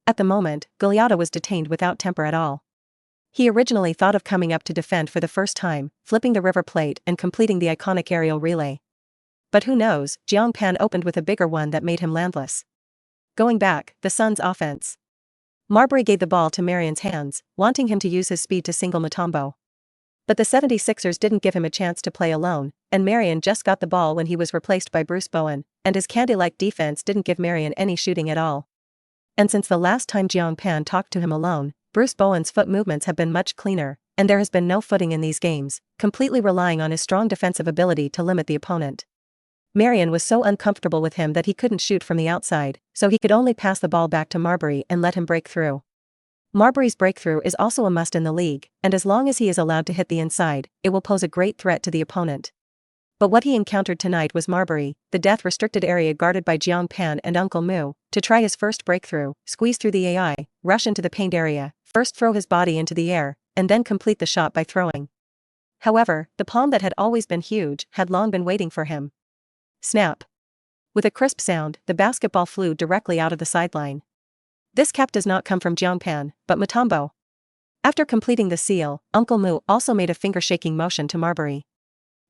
At the moment, Galliata was detained without temper at all. He originally thought of coming up to defend for the first time, flipping the River Plate and completing the iconic aerial relay. But who knows, Jiang Pan opened with a bigger one that made him landless. Going back, the Suns' offense. Marbury gave the ball to Marion's hands, wanting him to use his speed to single Mutombo. But the 76ers didn't give him a chance to play alone, and Marion just got the ball when he was replaced by Bruce Bowen, and his candy-like defense didn't give Marion any shooting at all. And since the last time Jiang Pan talked to him alone, Bruce Bowen's foot movements have been much cleaner, and there has been no footing in these games, completely relying on his strong defensive ability to limit the opponent. Marion was so uncomfortable with him that he couldn't shoot from the outside, so he could only pass the ball back to Marbury and let him break through. Marbury's breakthrough is also a must in the league, and as long as he is allowed to hit the inside, it will pose a great threat to the opponent. But what he encountered tonight was Marbury, the death-restricted area guarded by Jiang Pan and Uncle Mu, to try his first breakthrough, squeeze through the AI, rush into the paint area, first throw his body into the air, and then complete the shot by throwing. However, the palm that had always been huge had long been waiting for him. Snap. With a crisp sound, the basketball flew directly out of the sideline. This cap does not come from Jiang Pan, but Mutombo. After completing the seal, Uncle Mu also made a finger-shaking motion to Marbury.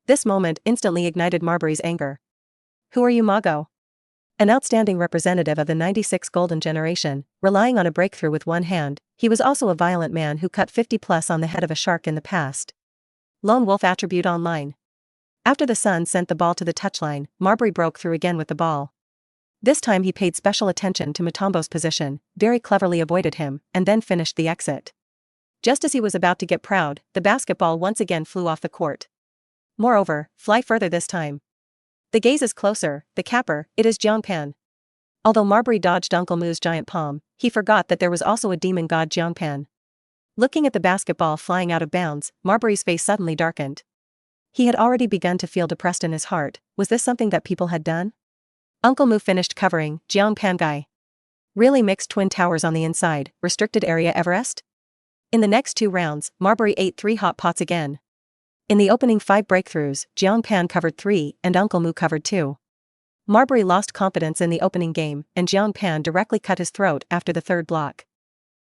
This moment instantly ignited Marbury's anger. Who are you, Mago? An outstanding representative of the '96 Golden Generation, relying on a breakthrough with one hand, he was also a violent man who cut 50+ on the head of a shark in the past. Lone Wolf attribute online. After the Suns sent the ball to the touchline, Marbury broke through again with the ball. This time he paid special attention to Mutombo's position, very cleverly avoided him, and then finished the exit. Just as he was about to get proud, the basketball once again flew off the court. Moreover, fly further this time. The gaze is closer, the capper, it is Jiang Pan. Although Marbury dodged Uncle Mu's giant palm, he forgot that there was also a demon god Jiang Pan. Looking at the basketball flying out of bounds, Marbury's face suddenly darkened. He had already begun to feel depressed in his heart. Was this something that people had done? Uncle Mu finished covering Jiang Pan guy. Really mixed twin towers on the inside, restricted area Everest? In the next 2 rounds, Marbury ate 3 hot pots again. In the opening 5 breakthroughs, Jiang Pan covered 3 and Uncle Mu covered 2. Marbury lost confidence in the opening game, and Jiang Pan directly cut his throat after the 3rd block.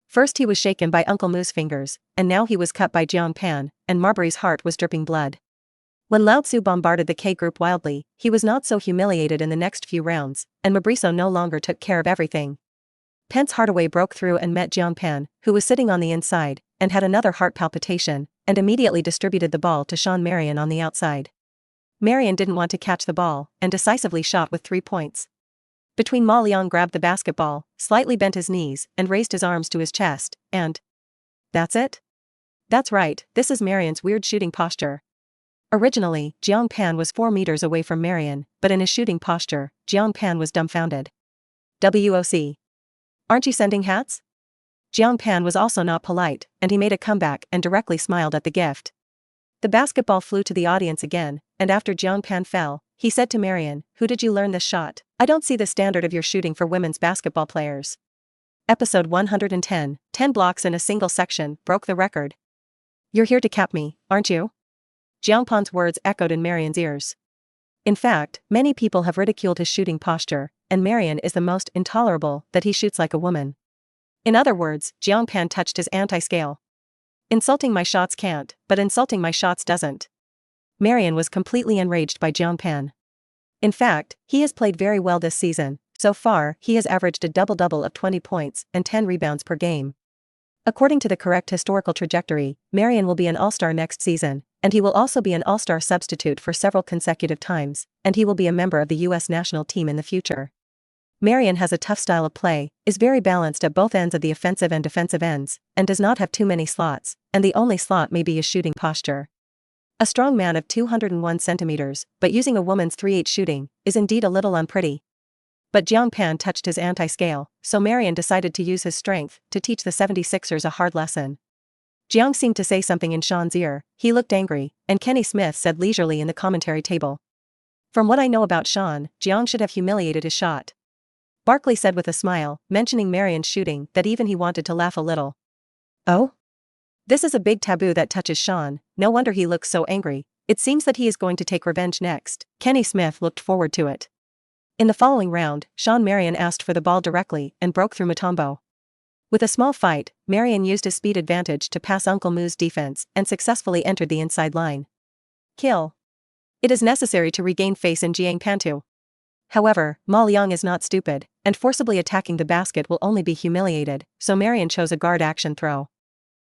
First he was shaken by Uncle Mu's fingers, and now he was cut by Jiang Pan, and Marbury's heart was dripping blood. When Lao Tzu bombarded the K group wildly, he was not so humiliated in the next few rounds, and Mabriso no longer took care of everything. Pence Hardaway broke through and met Jiang Pan, who was sitting on the inside, and had another heart palpitation, and immediately distributed the ball to Sean Marion on the outside. Marion didn't want to catch the ball, and decisively shot with 3 points. Between Ma Liang grabbed the basketball, slightly bent his knees, and raised his arms to his chest, and... That's it? That's right, this is Marion's weird shooting posture. Originally, Jiang Pan was 4 meters away from Marion, but in his shooting posture, Jiang Pan was dumbfounded. WOC. Aren't you sending hats? Jiang Pan was also not polite, and he made a comeback and directly smiled at the gift. The basketball flew to the audience again, and after Jiang Pan fell, he said to Marion, "Who did you learn this shot? I don't see the standard of your shooting for women's basketball players." Episode 110, 10 blocks in a single section, broke the record. "You're here to cap me, aren't you?" Jiang Pan's words echoed in Marion's ears. In fact, many people have ridiculed his shooting posture, and Marion is the most intolerable that he shoots like a woman. In other words, Jiang Pan touched his anti-scale. Insulting my shots can't, but insulting my shots doesn't. Marion was completely enraged by Jiang Pan. In fact, he has played very well this season. So far, he has averaged a double-double of 20 points and 10 rebounds per game. According to the correct historical trajectory, Marion will be an all-star next season, and he will also be an all-star substitute for several consecutive times, and he will be a member of the U.S. national team in the future. Marion has a tough style of play, is very balanced at both ends of the offensive and defensive ends, and does not have too many slots, and the only slot may be his shooting posture. A strong man of 201 centimeters, but using a woman's 3/8 shooting, is indeed a little unpretty. But Jiang Pan touched his anti-scale, so Marion decided to use his strength to teach the 76ers a hard lesson. Jiang seemed to say something in Sean's ear, he looked angry, and Kenny Smith said leisurely in the commentary table. "From what I know about Sean, Jiang should have humiliated his shot." Barkley said with a smile, mentioning Marion's shooting, that even he wanted to laugh a little. "Oh? This is a big taboo that touches Sean, no wonder he looks so angry. It seems that he is going to take revenge next." Kenny Smith looked forward to it. In the following round, Sean Marion asked for the ball directly and broke through Mutombo. With a small fight, Marion used his speed advantage to pass Uncle Moo's defense and successfully entered the inside line. Kill. It is necessary to regain face in Jiang Pan. However, Ma Liang is not stupid, and forcibly attacking the basket will only be humiliated, so Marion chose a guard action throw.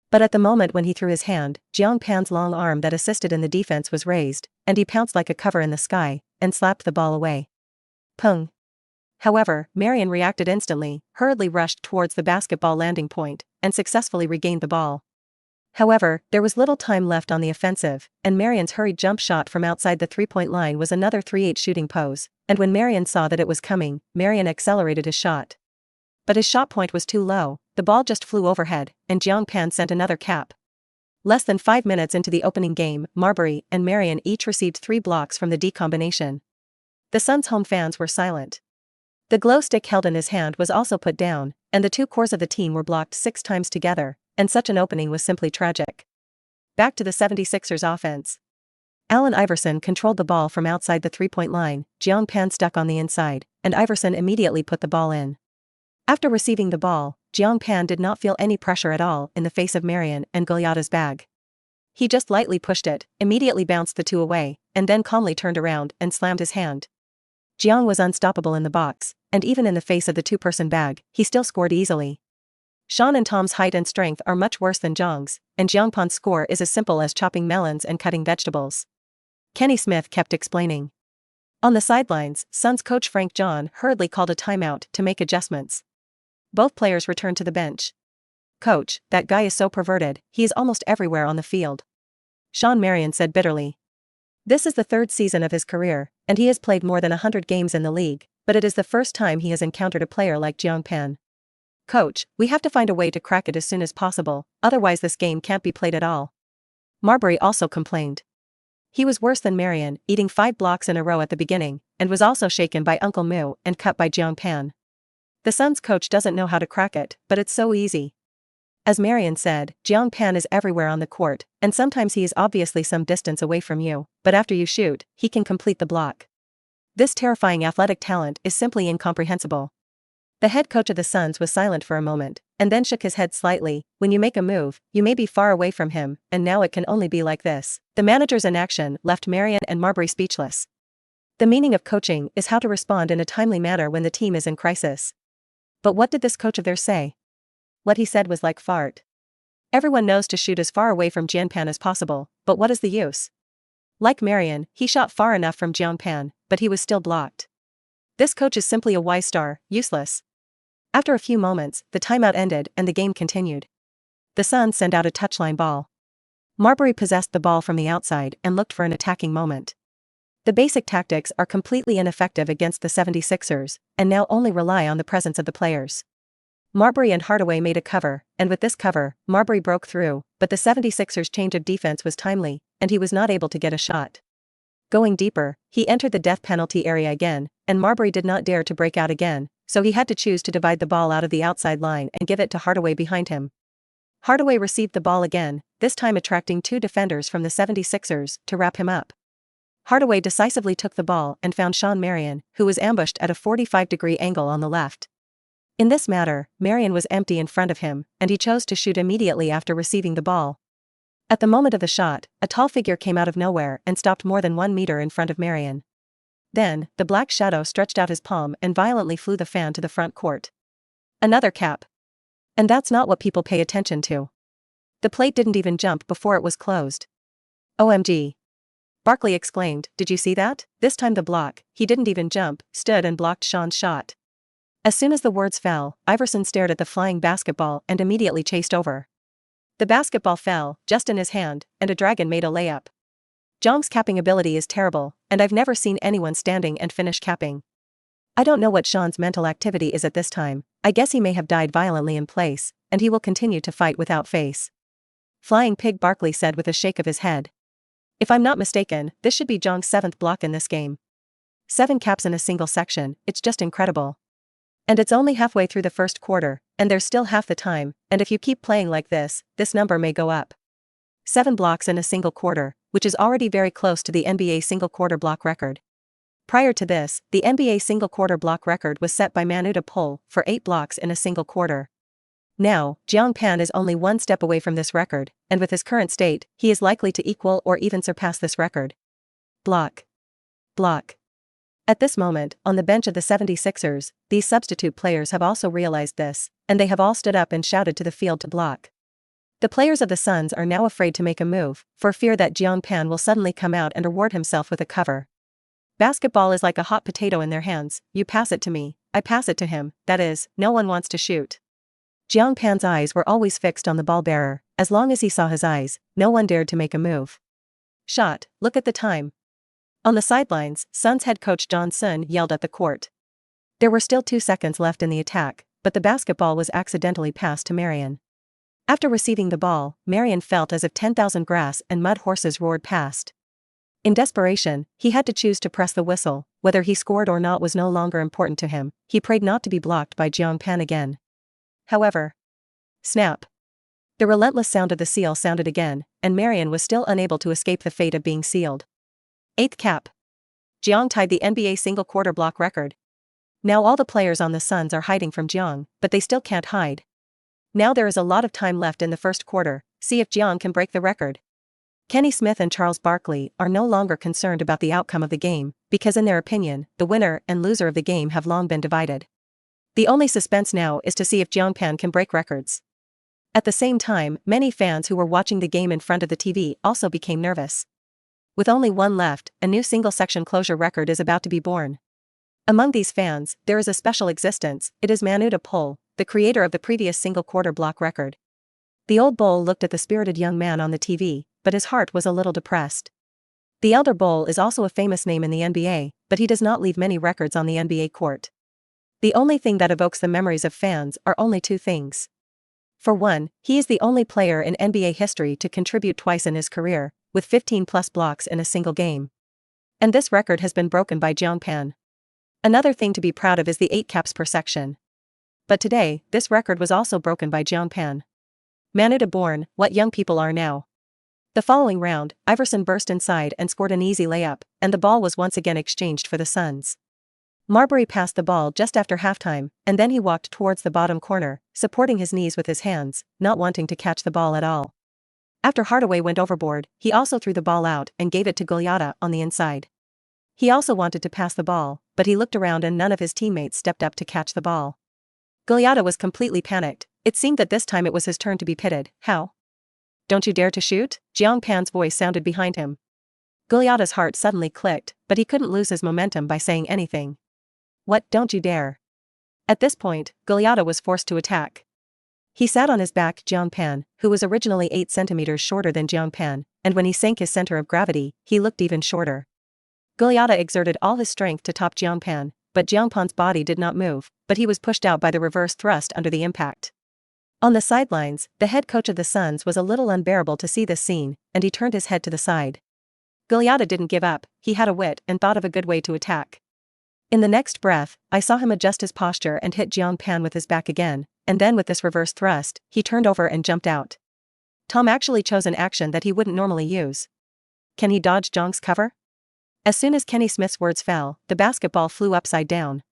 But at the moment when he threw his hand, Jiang Pan's long arm that assisted in the defense was raised, and he pounced like a cover in the sky, and slapped the ball away. Pung. However, Marion reacted instantly, hurriedly rushed towards the basketball landing point, and successfully regained the ball. However, there was little time left on the offensive, and Marion's hurried jump shot from outside the three-point line was another 3/8 shooting pose, and when Marion saw that it was coming, Marion accelerated his shot. But his shot point was too low, the ball just flew overhead, and Jiang Pan sent another cap. Less than 5 minutes into the opening game, Marbury and Marion each received 3 blocks from the D combination. The Suns' home fans were silent. The glow stick held in his hand was also put down, and the 2 cores of the team were blocked 6 times together, and such an opening was simply tragic. Back to the 76ers offense. Allen Iverson controlled the ball from outside the 3-point line, Jiang Pan stuck on the inside, and Iverson immediately put the ball in. After receiving the ball, Jiang Pan did not feel any pressure at all in the face of Marion and Goliata's bag. He just lightly pushed it, immediately bounced the 2 away, and then calmly turned around and slammed his hand. Jiang was unstoppable in the box, and even in the face of the 2-person bag, he still scored easily. Sean and Tom's height and strength are much worse than Jiang's, and Jiang Pan's score is as simple as chopping melons and cutting vegetables. Kenny Smith kept explaining. On the sidelines, Suns coach Frank John hurriedly called a timeout to make adjustments. Both players returned to the bench. "Coach, that guy is so perverted, he is almost everywhere on the field," Sean Marion said bitterly. This is the 3rd season of his career, and he has played more than 100 games in the league, but it is the first time he has encountered a player like Jiang Pan. "Coach, we have to find a way to crack it as soon as possible, otherwise this game can't be played at all." Marbury also complained. He was worse than Marion, eating 5 blocks in a row at the beginning, and was also shaken by Uncle Moo and cut by Jiang Pan. The Suns coach doesn't know how to crack it, but it's so easy. As Marion said, Jiang Pan is everywhere on the court, and sometimes he is obviously some distance away from you, but after you shoot, he can complete the block. This terrifying athletic talent is simply incomprehensible. The head coach of the Suns was silent for a moment, and then shook his head slightly. "When you make a move, you may be far away from him, and now it can only be like this." The manager's inaction left Marion and Marbury speechless. The meaning of coaching is how to respond in a timely manner when the team is in crisis. But what did this coach of theirs say? What he said was like fart. Everyone knows to shoot as far away from Jiang Pan as possible, but what is the use? Like Marion, he shot far enough from Jiang Pan, but he was still blocked. This coach is simply a Y-star, useless. After a few moments, the timeout ended and the game continued. The Suns sent out a touchline ball. Marbury possessed the ball from the outside and looked for an attacking moment. The basic tactics are completely ineffective against the 76ers, and now only rely on the presence of the players. Marbury and Hardaway made a cover, and with this cover, Marbury broke through, but the 76ers' change of defense was timely, and he was not able to get a shot. Going deeper, he entered the death penalty area again, and Marbury did not dare to break out again, so he had to choose to divide the ball out of the outside line and give it to Hardaway behind him. Hardaway received the ball again, this time attracting two defenders from the 76ers to wrap him up. Hardaway decisively took the ball and found Sean Marion, who was ambushed at a 45-degree angle on the left. In this matter, Marion was empty in front of him, and he chose to shoot immediately after receiving the ball. At the moment of the shot, a tall figure came out of nowhere and stopped more than 1 meter in front of Marion. Then, the black shadow stretched out his palm and violently flew the fan to the front court. Another cap. And that's not what people pay attention to. The plate didn't even jump before it was closed. OMG. Barkley exclaimed, "Did you see that?" This time the block, he didn't even jump, stood and blocked Sean's shot. As soon as the words fell, Iverson stared at the flying basketball and immediately chased over. The basketball fell, just in his hand, and a dragon made a layup. Jiang's capping ability is terrible, and I've never seen anyone standing and finish capping. I don't know what Sean's mental activity is at this time. I guess he may have died violently in place, and he will continue to fight without face. Flying Pig, Barkley said with a shake of his head. If I'm not mistaken, this should be Jiang's 7th block in this game. 7 caps in a single section, it's just incredible. And it's only halfway through the first quarter, and there's still half the time, and if you keep playing like this number may go up. 7 blocks in a single quarter, which is already very close to the NBA single quarter block record. Prior to this, the NBA single quarter block record was set by Mythical for 8 blocks in a single quarter. Now, Jiang Pan is only 1 step away from this record, and with his current state, he is likely to equal or even surpass this record. Block. Block. At this moment, on the bench of the 76ers, these substitute players have also realized this, and they have all stood up and shouted to the field to block. The players of the Suns are now afraid to make a move, for fear that Jiang Pan will suddenly come out and reward himself with a cover. Basketball is like a hot potato in their hands. You pass it to me, I pass it to him, that is, no one wants to shoot. Jiang Pan's eyes were always fixed on the ball bearer. As long as he saw his eyes, no one dared to make a move. Shot, look at the time. On the sidelines, Suns head coach John Sun yelled at the court. There were still 2 seconds left in the attack, but the basketball was accidentally passed to Marion. After receiving the ball, Marion felt as if 10,000 grass and mud horses roared past. In desperation, he had to choose to press the whistle. Whether he scored or not was no longer important to him. He prayed not to be blocked by Jiang Pan again. However, snap. The relentless sound of the seal sounded again, and Marion was still unable to escape the fate of being sealed. 8th cap. Jiang tied the NBA single quarter block record. Now all the players on the Suns are hiding from Jiang, but they still can't hide. Now there is a lot of time left in the first quarter. See if Jiang can break the record. Kenny Smith and Charles Barkley are no longer concerned about the outcome of the game, because in their opinion, the winner and loser of the game have long been divided. The only suspense now is to see if Jiang Pan can break records. At the same time, many fans who were watching the game in front of the TV also became nervous. With only 1 left, a new single-section closure record is about to be born. Among these fans, there is a special existence. It is Mythical, the creator of the previous single quarter block record. The old bull looked at the spirited young man on the TV, but his heart was a little depressed. The elder bull is also a famous name in the NBA, but he does not leave many records on the NBA court. The only thing that evokes the memories of fans are only 2 things. For one, he is the only player in NBA history to contribute twice in his career, with 15+ blocks in a single game. And this record has been broken by Jiang Pan. Another thing to be proud of is the 8 caps per section. But today, this record was also broken by Jiang Pan. Manada born, what young people are now. The following round, Iverson burst inside and scored an easy layup, and the ball was once again exchanged for the Suns. Marbury passed the ball just after halftime, and then he walked towards the bottom corner, supporting his knees with his hands, not wanting to catch the ball at all. After Hardaway went overboard, he also threw the ball out and gave it to Giulietta on the inside. He also wanted to pass the ball, but he looked around and none of his teammates stepped up to catch the ball. Giulietta was completely panicked. It seemed that this time it was his turn to be pitted. How? Don't you dare to shoot? Jiang Pan's voice sounded behind him. Guliada's heart suddenly clicked, but he couldn't lose his momentum by saying anything. What, don't you dare? At this point, Guliada was forced to attack. He sat on his back Jiang Pan, who was originally 8 centimeters shorter than Jiang Pan, and when he sank his center of gravity, he looked even shorter. Guliada exerted all his strength to top Jiang Pan, but Jiang Pan's body did not move, but he was pushed out by the reverse thrust under the impact. On the sidelines, the head coach of the Suns was a little unbearable to see this scene, and he turned his head to the side. Guliada didn't give up, he had a wit and thought of a good way to attack. In the next breath, I saw him adjust his posture and hit Jiang Pan with his back again, and then with this reverse thrust, he turned over and jumped out. Tom actually chose an action that he wouldn't normally use. Can he dodge Jiang's cover? As soon as Kenny Smith's words fell, the basketball flew upside down.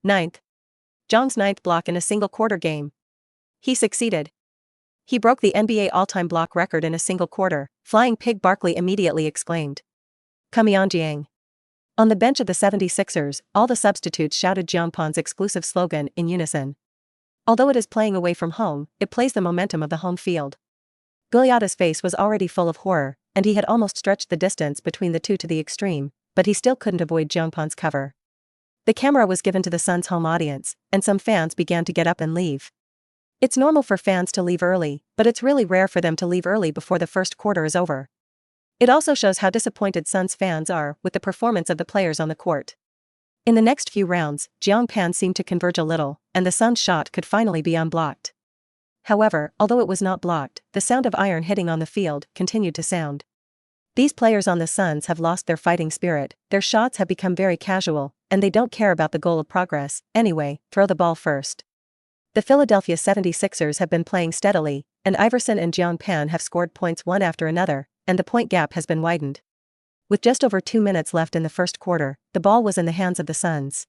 9th. Jiang's 9th block in a single quarter game. He succeeded. He broke the NBA all-time block record in a single quarter, Flying Pig Barkley immediately exclaimed. Come on Jiang. On the bench of the 76ers, all the substitutes shouted Jiang Pan's exclusive slogan in unison. Although it is playing away from home, it plays the momentum of the home field. Guliada's face was already full of horror, and he had almost stretched the distance between the two to the extreme, but he still couldn't avoid Jiang Pan's cover. The camera was given to the Suns' home audience, and some fans began to get up and leave. It's normal for fans to leave early, but it's really rare for them to leave early before the first quarter is over. It also shows how disappointed Suns fans are with the performance of the players on the court. In the next few rounds, Jiang Pan seemed to converge a little, and the Suns' shot could finally be unblocked. However, although it was not blocked, the sound of iron hitting on the field continued to sound. These players on the Suns have lost their fighting spirit, their shots have become very casual, and they don't care about the goal of progress. Anyway, throw the ball first. The Philadelphia 76ers have been playing steadily, and Iverson and Jiang Pan have scored points one after another, and the point gap has been widened. With just over 2 minutes left in the first quarter, the ball was in the hands of the Suns.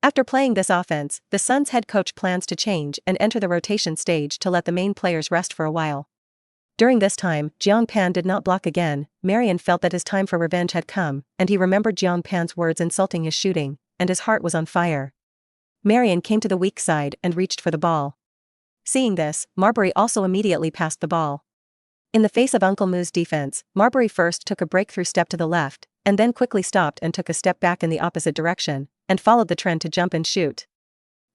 After playing this offense, the Suns head coach plans to change and enter the rotation stage to let the main players rest for a while. During this time, Jiang Pan did not block again. Marion felt that his time for revenge had come, and he remembered Jiang Pan's words insulting his shooting, and his heart was on fire. Marion came to the weak side and reached for the ball. Seeing this, Marbury also immediately passed the ball. In the face of Uncle Moo's defense, Marbury first took a breakthrough step to the left, and then quickly stopped and took a step back in the opposite direction, and followed the trend to jump and shoot.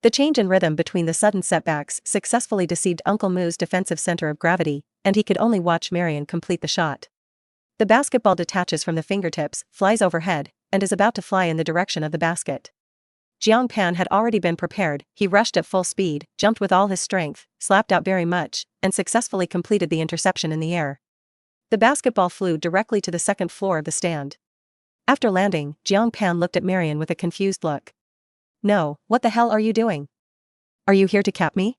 The change in rhythm between the sudden setbacks successfully deceived Uncle Moo's defensive center of gravity, and he could only watch Marion complete the shot. The basketball detaches from the fingertips, flies overhead, and is about to fly in the direction of the basket. Jiang Pan had already been prepared, he rushed at full speed, jumped with all his strength, slapped out very much, and successfully completed the interception in the air. The basketball flew directly to the second floor of the stand. After landing, Jiang Pan looked at Marion with a confused look. No, what the hell are you doing? Are you here to cap me?